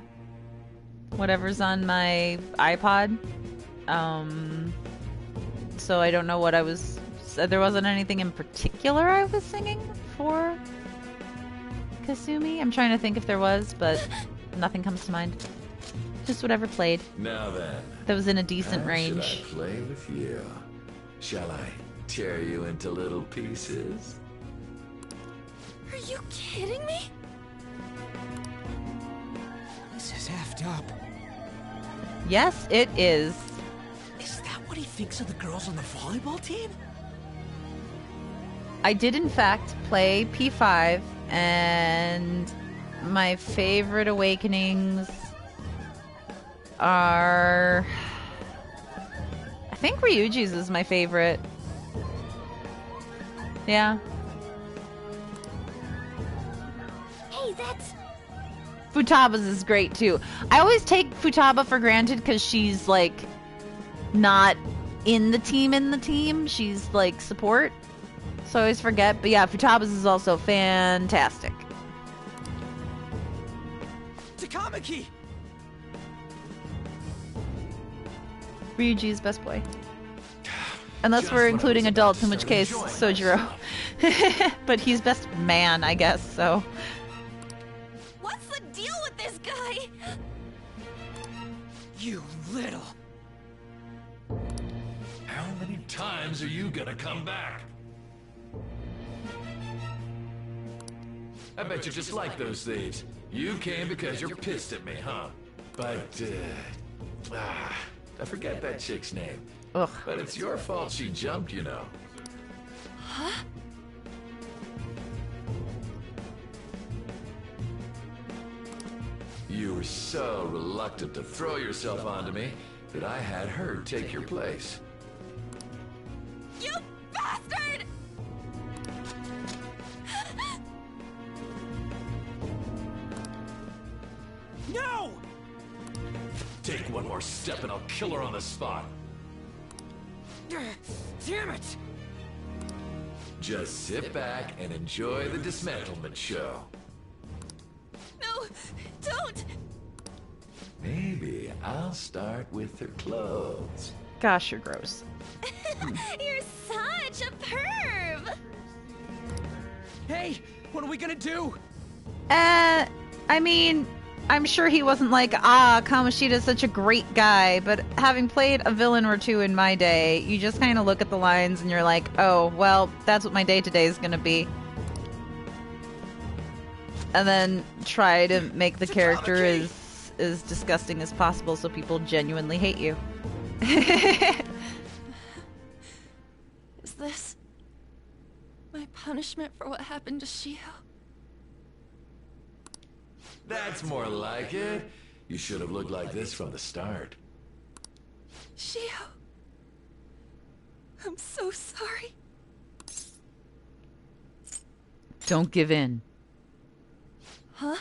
iPod. So I don't know what I was. There wasn't anything in particular I was singing for Kasumi. I'm trying to think if there was, but nothing comes to mind. Just whatever played. Now then, that was in a decent how range. Should I play with you? Shall I tear you into little pieces? Are you kidding me? This is effed up. Yes, it is. Is that what he thinks of the girls on the volleyball team? I did in fact play P5, and my favorite awakenings are... I think Ryuji's is my favorite. Yeah. Hey, that's... Futaba's is great too. I always take Futaba for granted because she's like not in the team. She's like support. So I always forget. But yeah, Futaba's is also fantastic. Takamaki! Ryuji's best boy. Unless we're including adults, in which case Sojiro. But he's best man, I guess, so. What's the deal with this guy? You little... How many times are you gonna come back? I bet you just like those thieves. You came because you're pissed at me, huh? But, I forget that chick's name. Ugh. But it's your fault she jumped, you know. Huh? You were so reluctant to throw yourself onto me that I had her take your place. You bastard! No! Take one more step and I'll kill her on the spot. Damn it! Just sit back and enjoy the dismantlement show. No, don't! Maybe I'll start with her clothes. Gosh, you're gross. You're such a perv! Hey, what are we gonna do? I mean, I'm sure he wasn't like, Kamoshida's such a great guy, but having played a villain or two in my day, you just kind of look at the lines and you're like, oh, well, that's what my day-to-day is gonna be. And then try to make the character as disgusting as possible so people genuinely hate you. Is this my punishment for what happened to Shio? That's more like it. You should have looked like this from the start. Shio, I'm so sorry. Don't give in. Huh?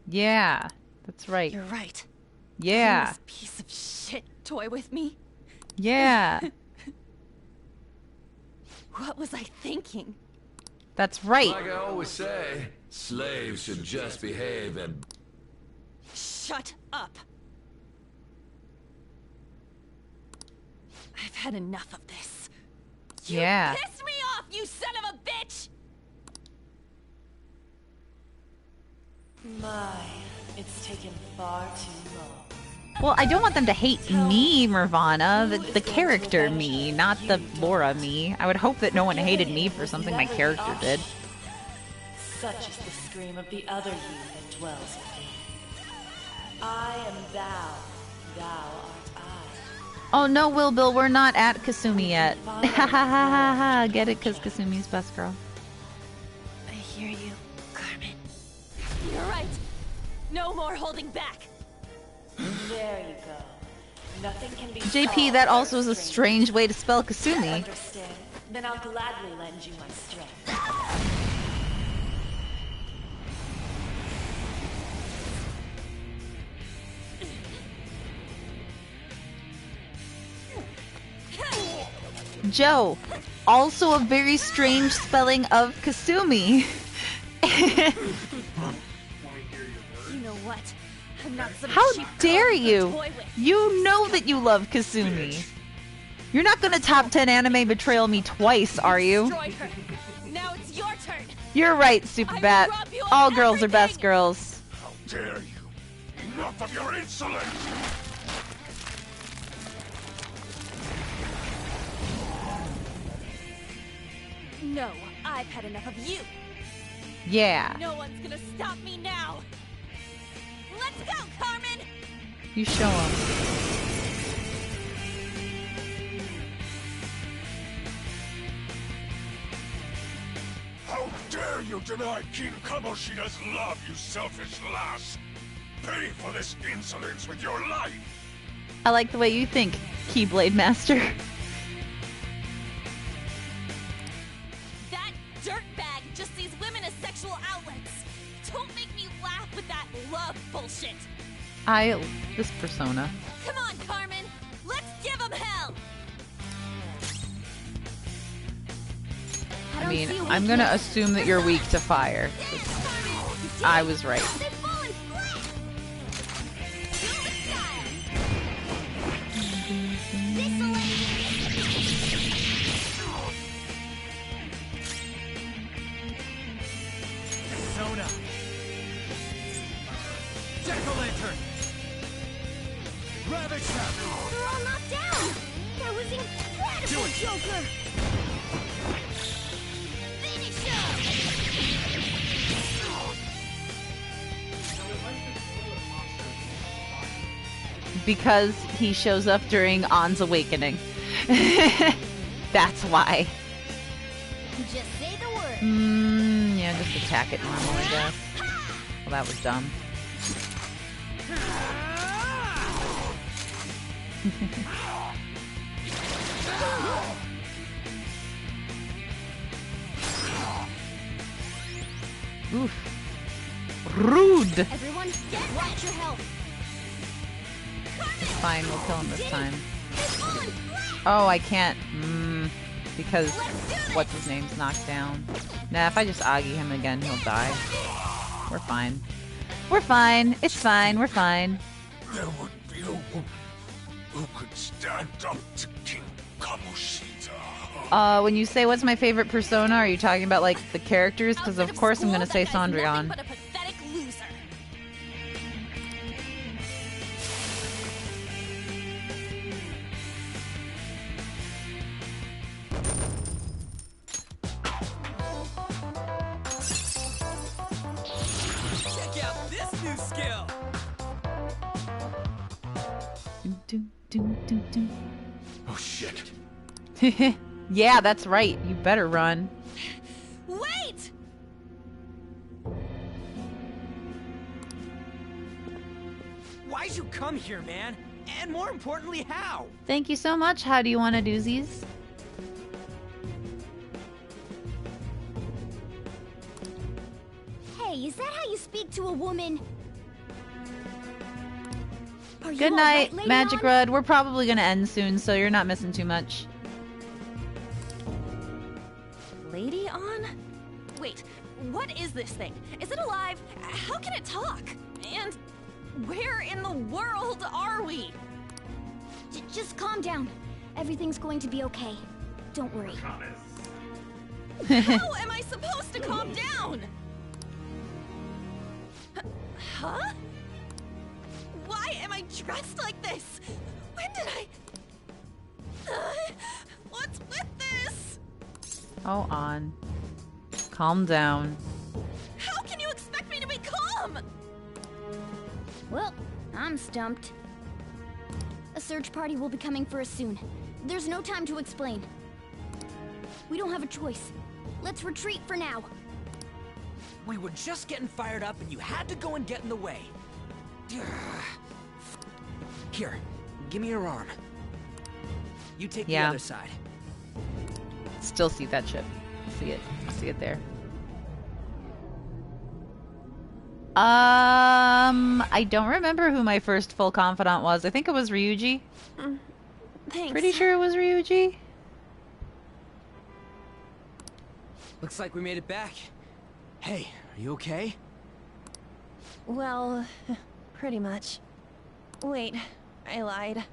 Yeah, that's right. You're right. Yeah. This piece of shit toy with me. Yeah. What was I thinking? That's right. Like I always say, slaves should just behave and... Shut up. I've had enough of this. You pissed me off, you son of a bitch! My, it's taken far too long. Well, I don't want them to hate me, Nirvana, the character me, not the Laura me. I would hope that no one hated me for something my character did. Such is the scream of the other you that dwells within. I am thou, thou art I. Oh no, Will Bill, we're not at Kasumi yet. Ha ha ha ha ha. Get it? Because Kasumi's best girl. I hear you, Carmen. You're right. No more holding back. There you go. Nothing can be JP, that also is a strange way to spell Kasumi. Understand? Then I'll gladly lend you my strength. Joe, also a very strange spelling of Kasumi. You know what? I'm not some How cheap dare girl to you? toy with. You know that you love Kasumi. You're not gonna top 10 anime betrayal me twice, are you? Destroyed her. Now it's your turn. You're right, Superbat. All girls are best girls. How dare you! Enough of your insolence! No, I've had enough of you. Yeah. No one's gonna stop me now. Let's go, Carmen. You show them. dare you deny King Kamoshida's love, you selfish lass! Pay for this insolence with your life! I like the way you think, Keyblade Master. That dirtbag just sees women as sexual outlets. Don't make me laugh with that love bullshit. This persona. Come on, Carmen. Let's give him hell. I mean, I'm gonna assume that you're weak to fire. I was right. Persona. Jack-o'-lantern. Ravage trap. They're all knocked down! That was incredible, Joker! Finish Because he shows up during Ann's awakening. That's why. Just say the word. Yeah, just attack it normal, I guess. Well, that was dumb. Oof. Rude! Everyone, watch your health. It's fine, we'll kill him this time. Oh, I can't. Because what's his name's knocked down. Nah, if I just Agi him again, he'll die. We're fine. We're fine. It's fine. We're fine. There would be a woman who could stand up to King Kamoshida. When you say what's my favorite persona, are you talking about like the characters? Because of course I'm gonna say Cendrillon. But a pathetic loser. Check out this new skill! Oh shit. Yeah, that's right. You better run. Wait! Why'd you come here, man? And more importantly, how? Thank you so much. How do you want to do these? Hey, is that how you speak to a woman? Are you Good all night, right, Lady Magic Ann? Rud. We're probably gonna end soon, so you're not missing too much. Lady on? Wait, what is this thing? Is it alive? How can it talk? And where in the world are we? Just calm down. Everything's going to be okay. Don't worry. How am I supposed to calm down? Huh? Why am I dressed like this? When did I... what's with this? Oh, on. Calm down. How can you expect me to be calm? Well, I'm stumped. A search party will be coming for us soon. There's no time to explain. We don't have a choice. Let's retreat for now. We were just getting fired up and you had to go and get in the way. Here, give me your arm. You take the other side. Still see that chip. See it. See it there. I don't remember who my first full confidant was. I think it was Ryuji. Thanks. Pretty sure it was Ryuji. Looks like we made it back. Hey, are you okay? Well, pretty much. Wait, I lied.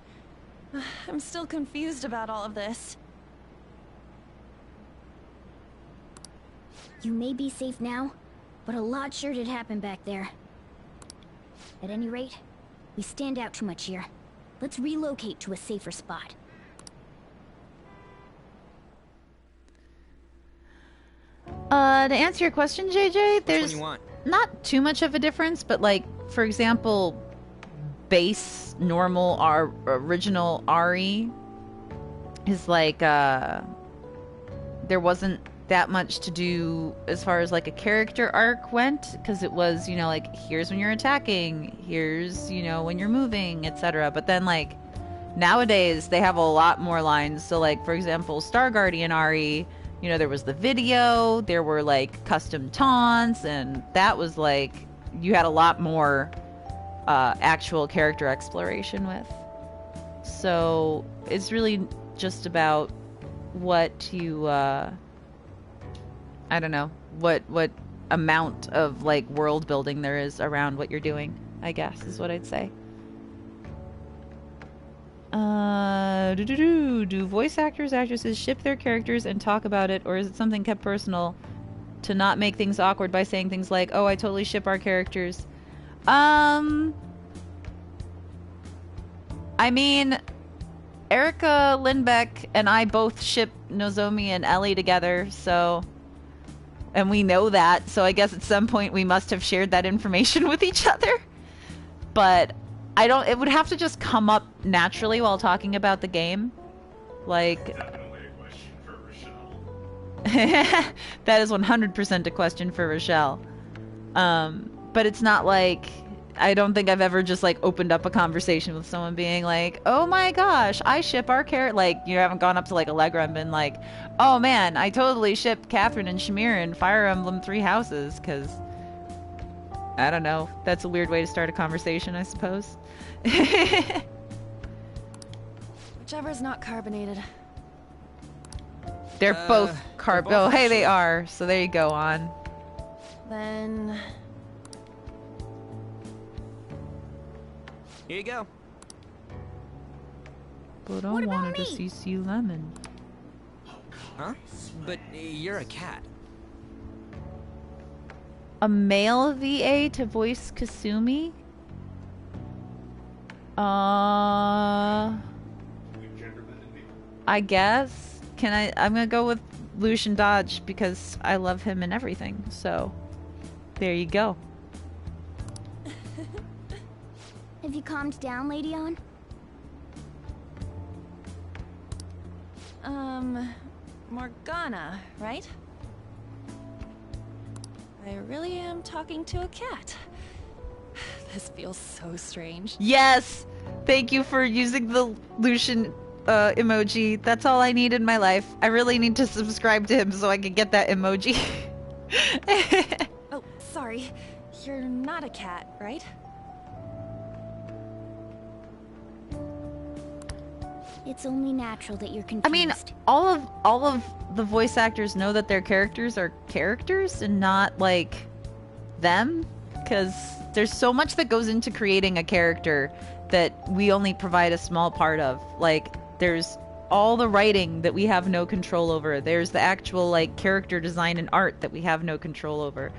I'm still confused about all of this. You may be safe now, but a lot sure did happen back there. At any rate, we stand out too much here. Let's relocate to a safer spot. To answer your question, JJ, there's you want? not too much of a difference, but like, for example, base, normal, our original RE is like, there wasn't that much to do as far as like a character arc went, because it was, you know, like here's when you're attacking, here's, you know, when you're moving, etc. But then like nowadays they have a lot more lines. So like for example, Star Guardian Ari, you know, there was the video, there were like custom taunts, and that was like you had a lot more actual character exploration with. So it's really just about what you I don't know what amount of like world building there is around what you're doing, I guess is what I'd say. Do voice actors, actresses ship their characters and talk about it, or is it something kept personal to not make things awkward by saying things like, "Oh, I totally ship our characters"? I mean, Erica Lindbeck and I both ship Nozomi and Ellie together, so... And we know that, so I guess at some point we must have shared that information with each other. But I don't... It would have to just come up naturally while talking about the game. Like... Definitely a question for Rochelle. That is 100% a question for Rochelle. But it's not like... I don't think I've ever just like opened up a conversation with someone being like, "Oh my gosh, I ship our character." Like, you haven't gone up to like Allegra and been like, "Oh man, I totally ship Catherine and Shamir in Fire Emblem Three Houses," because I don't know. That's a weird way to start a conversation, I suppose. Whichever's not carbonated. They're both carb. Oh, hey, they are. So there you go. On. Then. Here you go. But I wanted to see Sea Lemon. Huh? But you're a cat. A male VA to voice Kasumi? I guess. I'm gonna go with Lucian Dodge because I love him and everything. So, there you go. Have you calmed down, Lady On? Morgana, right? I really am talking to a cat. This feels so strange. Yes! Thank you for using the Lucian emoji. That's all I need in my life. I really need to subscribe to him so I can get that emoji. Oh, sorry. You're not a cat, right? It's only natural that you're confused. I mean, all of the voice actors know that their characters are characters and not like them, because there's so much that goes into creating a character that we only provide a small part of. Like, there's all the writing that we have no control over. There's the actual like character design and art that we have no control over.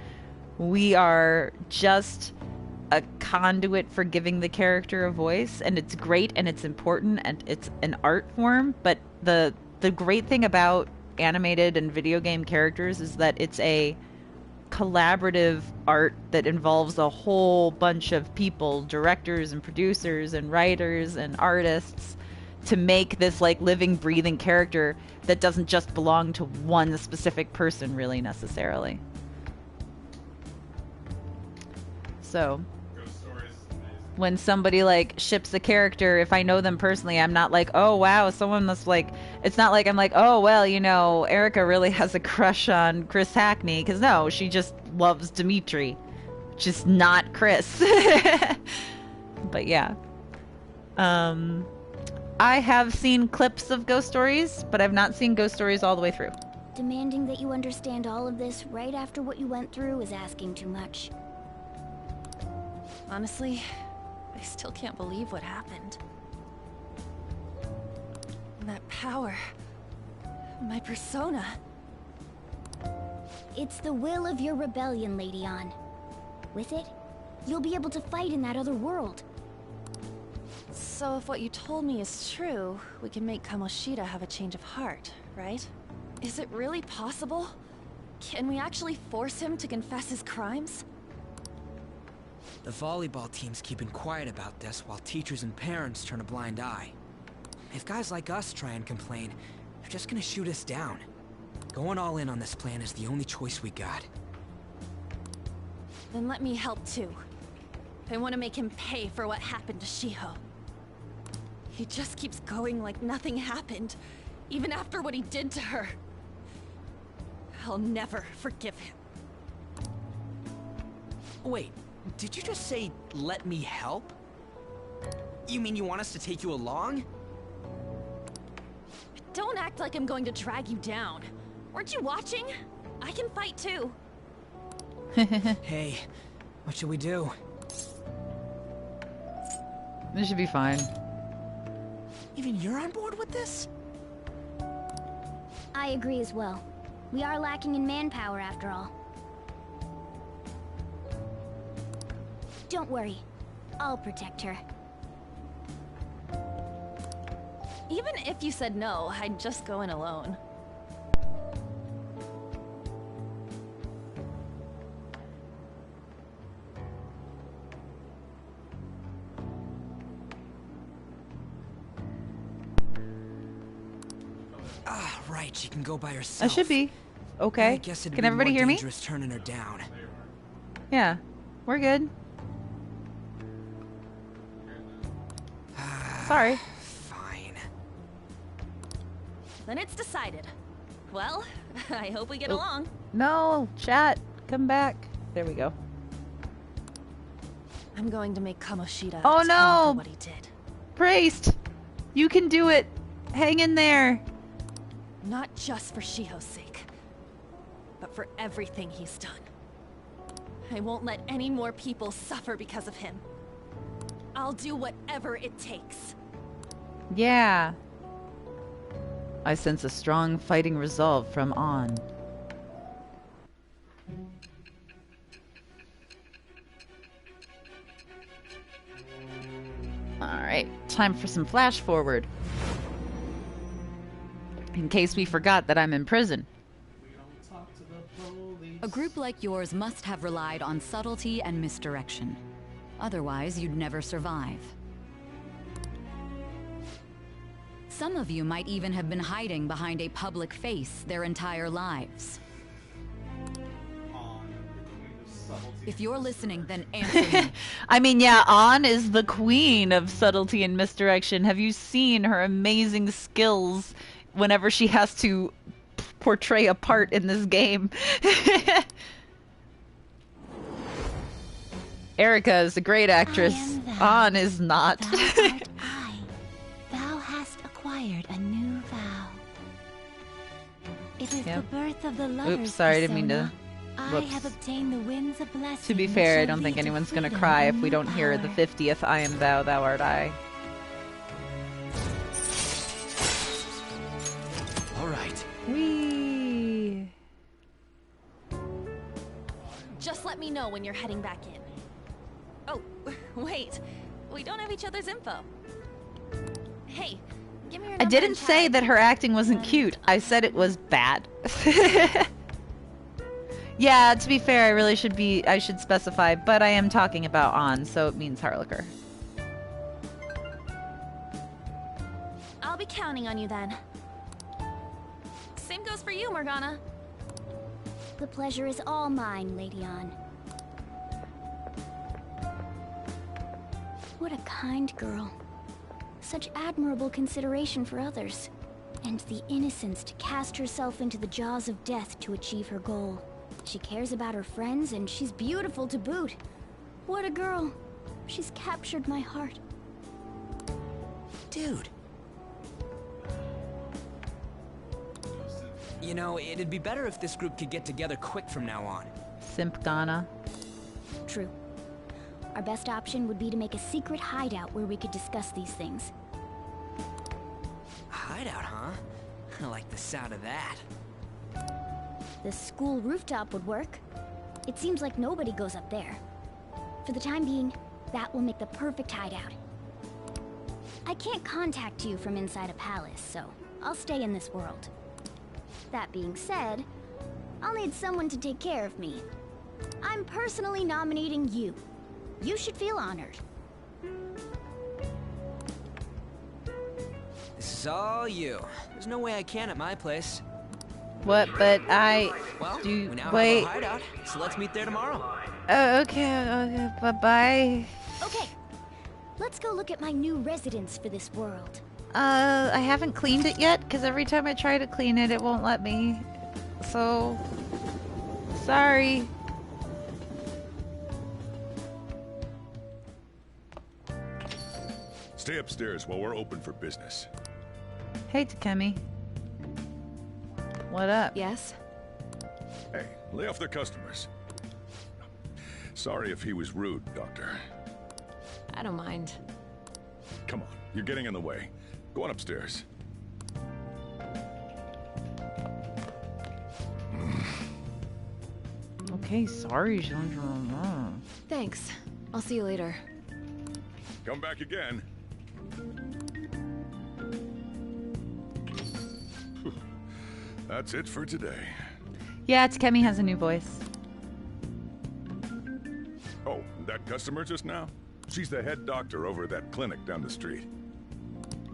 We are just a conduit for giving the character a voice, and it's great and it's important and it's an art form. But the great thing about animated and video game characters is that it's a collaborative art that involves a whole bunch of people, directors and producers and writers and artists, to make this like living, breathing character that doesn't just belong to one specific person really necessarily. So when somebody like ships a character, if I know them personally, I'm not like, oh wow, someone must like, it's not like I'm like, oh well, you know, Erica really has a crush on Chris Hackney, because no, she just loves Dimitri, just not Chris. But yeah, I have seen clips of Ghost Stories, but I've not seen Ghost Stories all the way through. Demanding that you understand all of this right after what you went through is asking too much. Honestly, I still can't believe what happened. And that power. My persona. It's the will of your rebellion, Lady On. With it, you'll be able to fight in that other world. So if what you told me is true, we can make Kamoshida have a change of heart, right? Is it really possible? Can we actually force him to confess his crimes? The volleyball team's keeping quiet about this while teachers and parents turn a blind eye. If guys like us try and complain, they're just gonna shoot us down. Going all in on this plan is the only choice we got. Then let me help too. I want to make him pay for what happened to Shiho. He just keeps going like nothing happened, even after what he did to her. I'll never forgive him. Wait, did you just say, let me help? You mean you want us to take you along? Don't act like I'm going to drag you down. Weren't you watching? I can fight too. Hey, what should we do? This should be fine. Even you're on board with this? I agree as well. We are lacking in manpower after all. Don't worry. I'll protect her. Even if you said no, I'd just go in alone. Ah, right, she can go by herself. I should be. Okay. I guess it'd Can be everybody more hear me? dangerous turning her down. Yeah. We're good. Sorry. Fine. Then it's decided. Well, I hope we get along. No, chat. Come back. There we go. I'm going to make Kamoshida Oh atone no! for what he did. Priest! You can do it! Hang in there! Not just for Shiho's sake, but for everything he's done. I won't let any more people suffer because of him. I'll do whatever it takes. Yeah. I sense a strong fighting resolve from On. Alright, time for some flash forward. In case we forgot that I'm in prison. A group like yours must have relied on subtlety and misdirection. Otherwise, you'd never survive. Some of you might even have been hiding behind a public face their entire lives. If you're listening, then answer me. I mean, yeah, On is the queen of subtlety and misdirection. Have you seen her amazing skills whenever she has to portray a part in this game? Erica is a great actress. On is not. Thou art I. Thou hast acquired a new vow. It is the birth of the lovers. Oops, sorry, I didn't mean to. I have obtained the winds of blessing. To be fair, I don't think anyone's gonna cry if we don't hear the 50th I am thou, thou art I. Alright. Whee! Just let me know when you're heading back in. Oh, wait. We don't have each other's info. Hey, give me your I number didn't and say chat. that her acting wasn't cute. I said it was bad. Yeah, to be fair, I should specify, but I am talking about On, so it means Harlicker. I'll be counting on you then. Same goes for you, Morgana. The pleasure is all mine, Lady On. What a kind girl. Such admirable consideration for others. And the innocence to cast herself into the jaws of death to achieve her goal. She cares about her friends, and she's beautiful to boot. What a girl. She's captured my heart. Dude. You know, it'd be better if this group could get together quick from now on. Simp Ghana. True. Our best option would be to make a secret hideout where we could discuss these things. Hideout, huh? I like the sound of that. The school rooftop would work. It seems like nobody goes up there. For the time being, that will make the perfect hideout. I can't contact you from inside a palace, so I'll stay in this world. That being said, I'll need someone to take care of me. I'm personally nominating you. You should feel honored. This is all you. There's no way I can at my place. What? But I Well, do. we now Wait. have our hideout, so let's meet there tomorrow. Okay. Bye-bye. Okay, let's go look at my new residence for this world. I haven't cleaned it yet because every time I try to clean it, it won't let me. So, sorry. Stay upstairs while we're open for business. Hey, Takemi. What up? Yes? Hey, lay off the customers. Sorry if he was rude, Doctor. I don't mind. Come on, you're getting in the way. Go on upstairs. Okay, sorry, Jean. Thanks. I'll see you later. Come back again. That's it for today. Yeah, Takemi has a new voice. Oh, that customer just now? She's the head doctor over at that clinic down the street.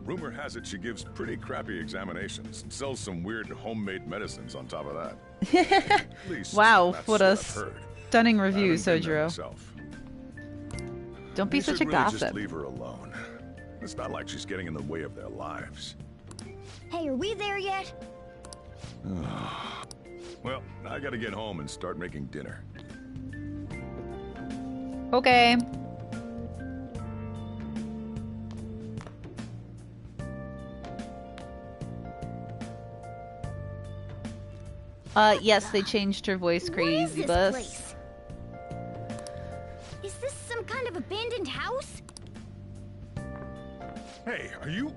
Rumor has it she gives pretty crappy examinations and sells some weird homemade medicines on top of that. At least, Wow, that's what a I've heard. stunning I review, haven't been there Sojiro. myself. Don't be You such a should really gossip. Just leave her alone. It's not like she's getting in the way of their lives. Hey, are we there yet? Well, I gotta get home and start making dinner. Okay. Yes, they changed her voice, Crazy this Bus. place? Is this some kind of abandoned house? Hey, are you...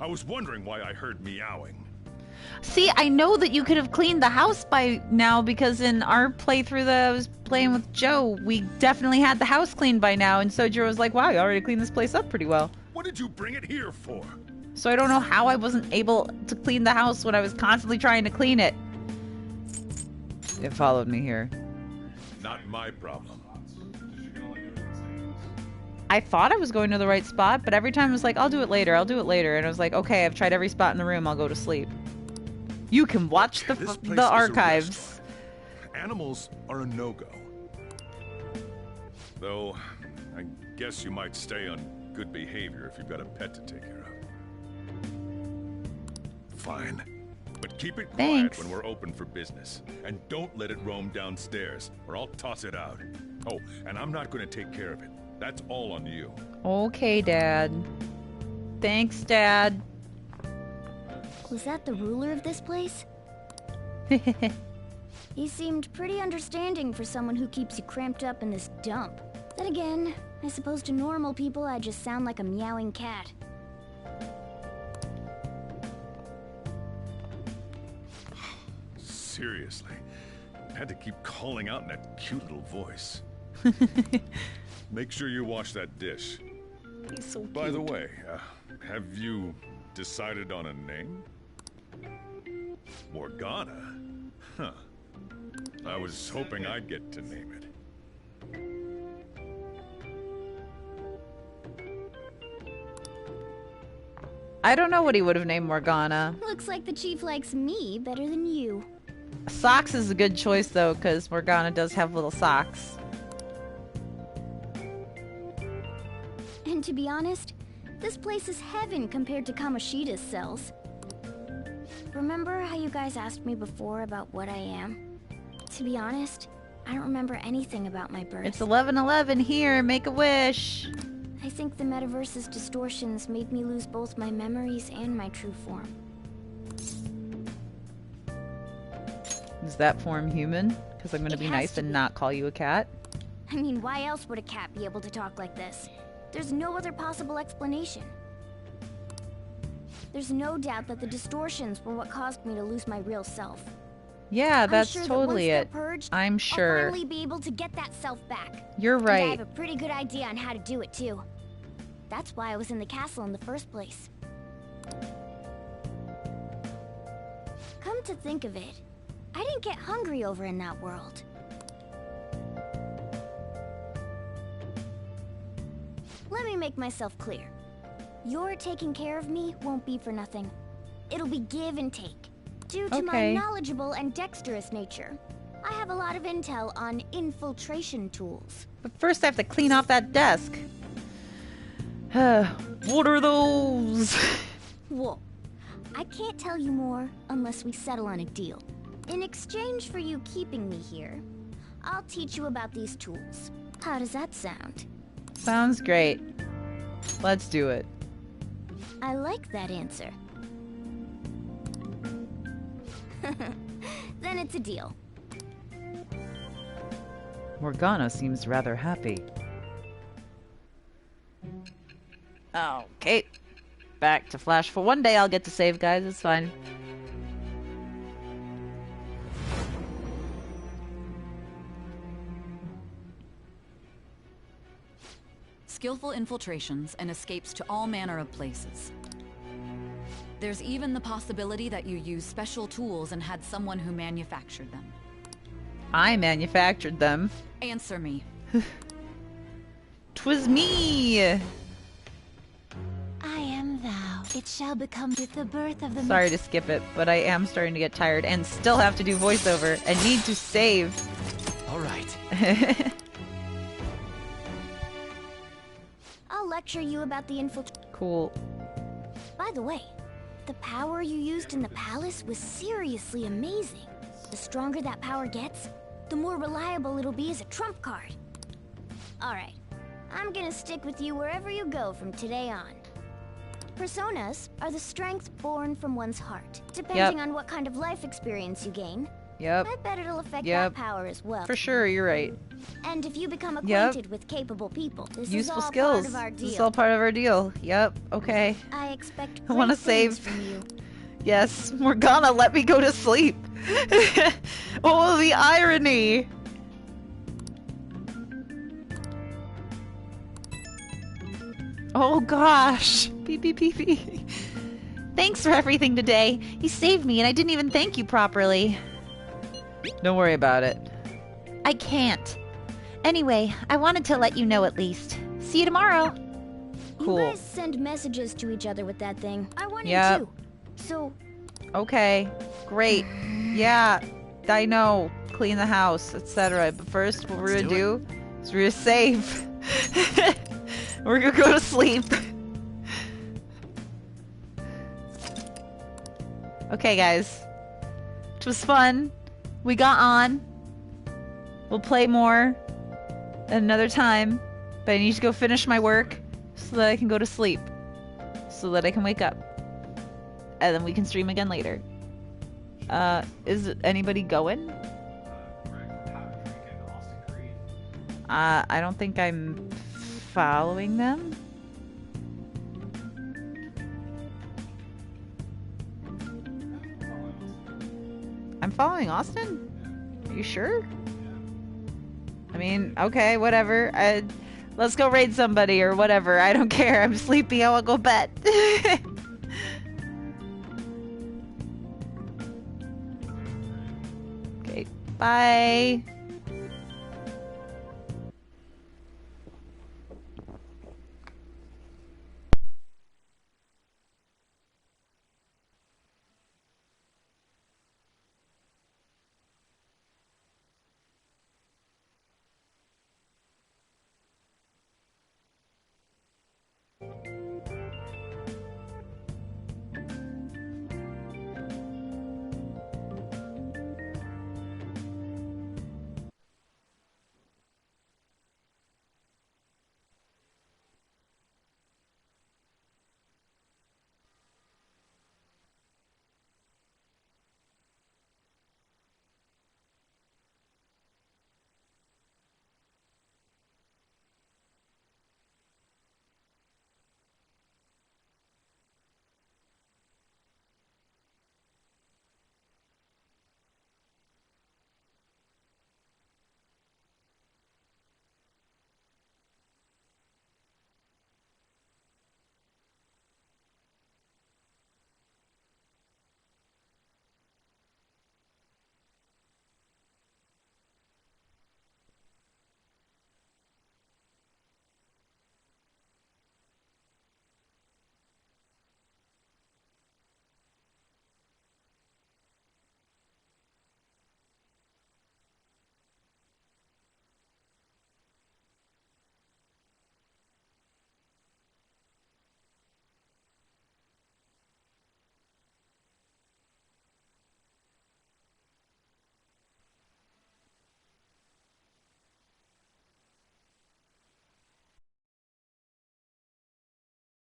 I was wondering why I heard meowing. See, I know that you could have cleaned the house by now because in our playthrough that I was playing with Joe, we definitely had the house cleaned by now, and Sojiro was like, wow, you already cleaned this place up pretty well. What did you bring it here for? So I don't know how I wasn't able to clean the house when I was constantly trying to clean it. It followed me here. Not my problem. I thought I was going to the right spot, but every time I was like, I'll do it later, And I was like, okay, I've tried every spot in the room, I'll go to sleep. You can watch This place is the a archives. rest stop. Animals are a no-go. Though, I guess you might stay on good behavior if you've got a pet to take care of. Fine. But keep it quiet Thanks. when we're open for business. And don't let it roam downstairs, or I'll toss it out. Oh, and I'm not going to take care of it. That's all on you. Okay, Dad. Thanks, Dad. Was that the ruler of this place? He seemed pretty understanding for someone who keeps you cramped up in this dump. Then again, I suppose to normal people I just sound like a meowing cat. Seriously. I had to keep calling out in that cute little voice. Make sure you wash that dish. He's so By the way, have you decided on a name? Morgana? Huh. I was hoping I'd get to name it. I don't know what he would have named Morgana. Looks like the chief likes me better than you. Socks is a good choice, though, because Morgana does have little socks. And to be honest, this place is heaven compared to Kamoshida's cells. Remember how you guys asked me before about what I am? To be honest, I don't remember anything about my birth. It's 11:11 here. Make a wish. I think the metaverse's distortions made me lose both my memories and my true form. Is that form human? Because I'm going to be nice and not call you a cat. I mean, why else would a cat be able to talk like this? There's no other possible explanation. There's no doubt that the distortions were what caused me to lose my real self. Yeah, that's I'm sure totally that once it. they're purged, I'm sure. I'll finally be able to get that self back. You're And I right. have a pretty good idea on how to do it too. That's why I was in the castle in the first place. Come to think of it, I didn't get hungry over in that world. Let me make myself clear. Your taking care of me won't be for nothing. It'll be give and take. Due to my knowledgeable and dexterous nature, I have a lot of intel on infiltration tools. But first I have to clean off that desk. What are those? Whoa. I can't tell you more unless we settle on a deal. In exchange for you keeping me here, I'll teach you about these tools. How does that sound? Sounds great. Let's do it. I like that answer. Then it's a deal. Morgana seems rather happy. Okay. Back to Flash. For one day I'll get to save, guys. It's fine. Skillful infiltrations and escapes to all manner of places. There's even the possibility that you used special tools and had someone who manufactured them. I manufactured them. Answer me. 'Twas me! I am thou. It shall become with the birth of the... Sorry to skip it, but I am starting to get tired and still have to do voiceover and need to save. Alright. I'll lecture you about the Cool. By the way, the power you used in the palace was seriously amazing. The stronger that power gets, the more reliable it'll be as a trump card. Alright, I'm gonna stick with you wherever you go from today on. Personas are the strength born from one's heart. Depending on what kind of life experience you gain, I bet it'll affect that power as well. For sure, you're right. And if you become acquainted with capable people, this Useful is all skills. part of our deal. This is all part of our deal. Yep, okay. I expect I want to great things save. from you. Yes, Morgana, let me go to sleep. Oh, the irony. Oh gosh. Beep, beep, beep, beep. Thanks for everything today. You saved me and I didn't even thank you properly. Don't worry about it. I can't. Anyway, I wanted to let you know at least. See you tomorrow. You guys send messages to each other with that thing. I wanted to. So... Okay. Great. Yeah. I know. Clean the house, etc. But first, what we're gonna do is we're gonna save. We're gonna go to sleep. Okay, guys. It was fun. We got on. We'll play more at another time. But I need to go finish my work so that I can go to sleep. So that I can wake up. And then we can stream again later. Is anybody going? I don't think I'm following them. I'm following Austin? Are you sure? I mean, okay, whatever. Let's go raid somebody or whatever. I don't care. I'm sleepy. I want to go bed. Okay, bye.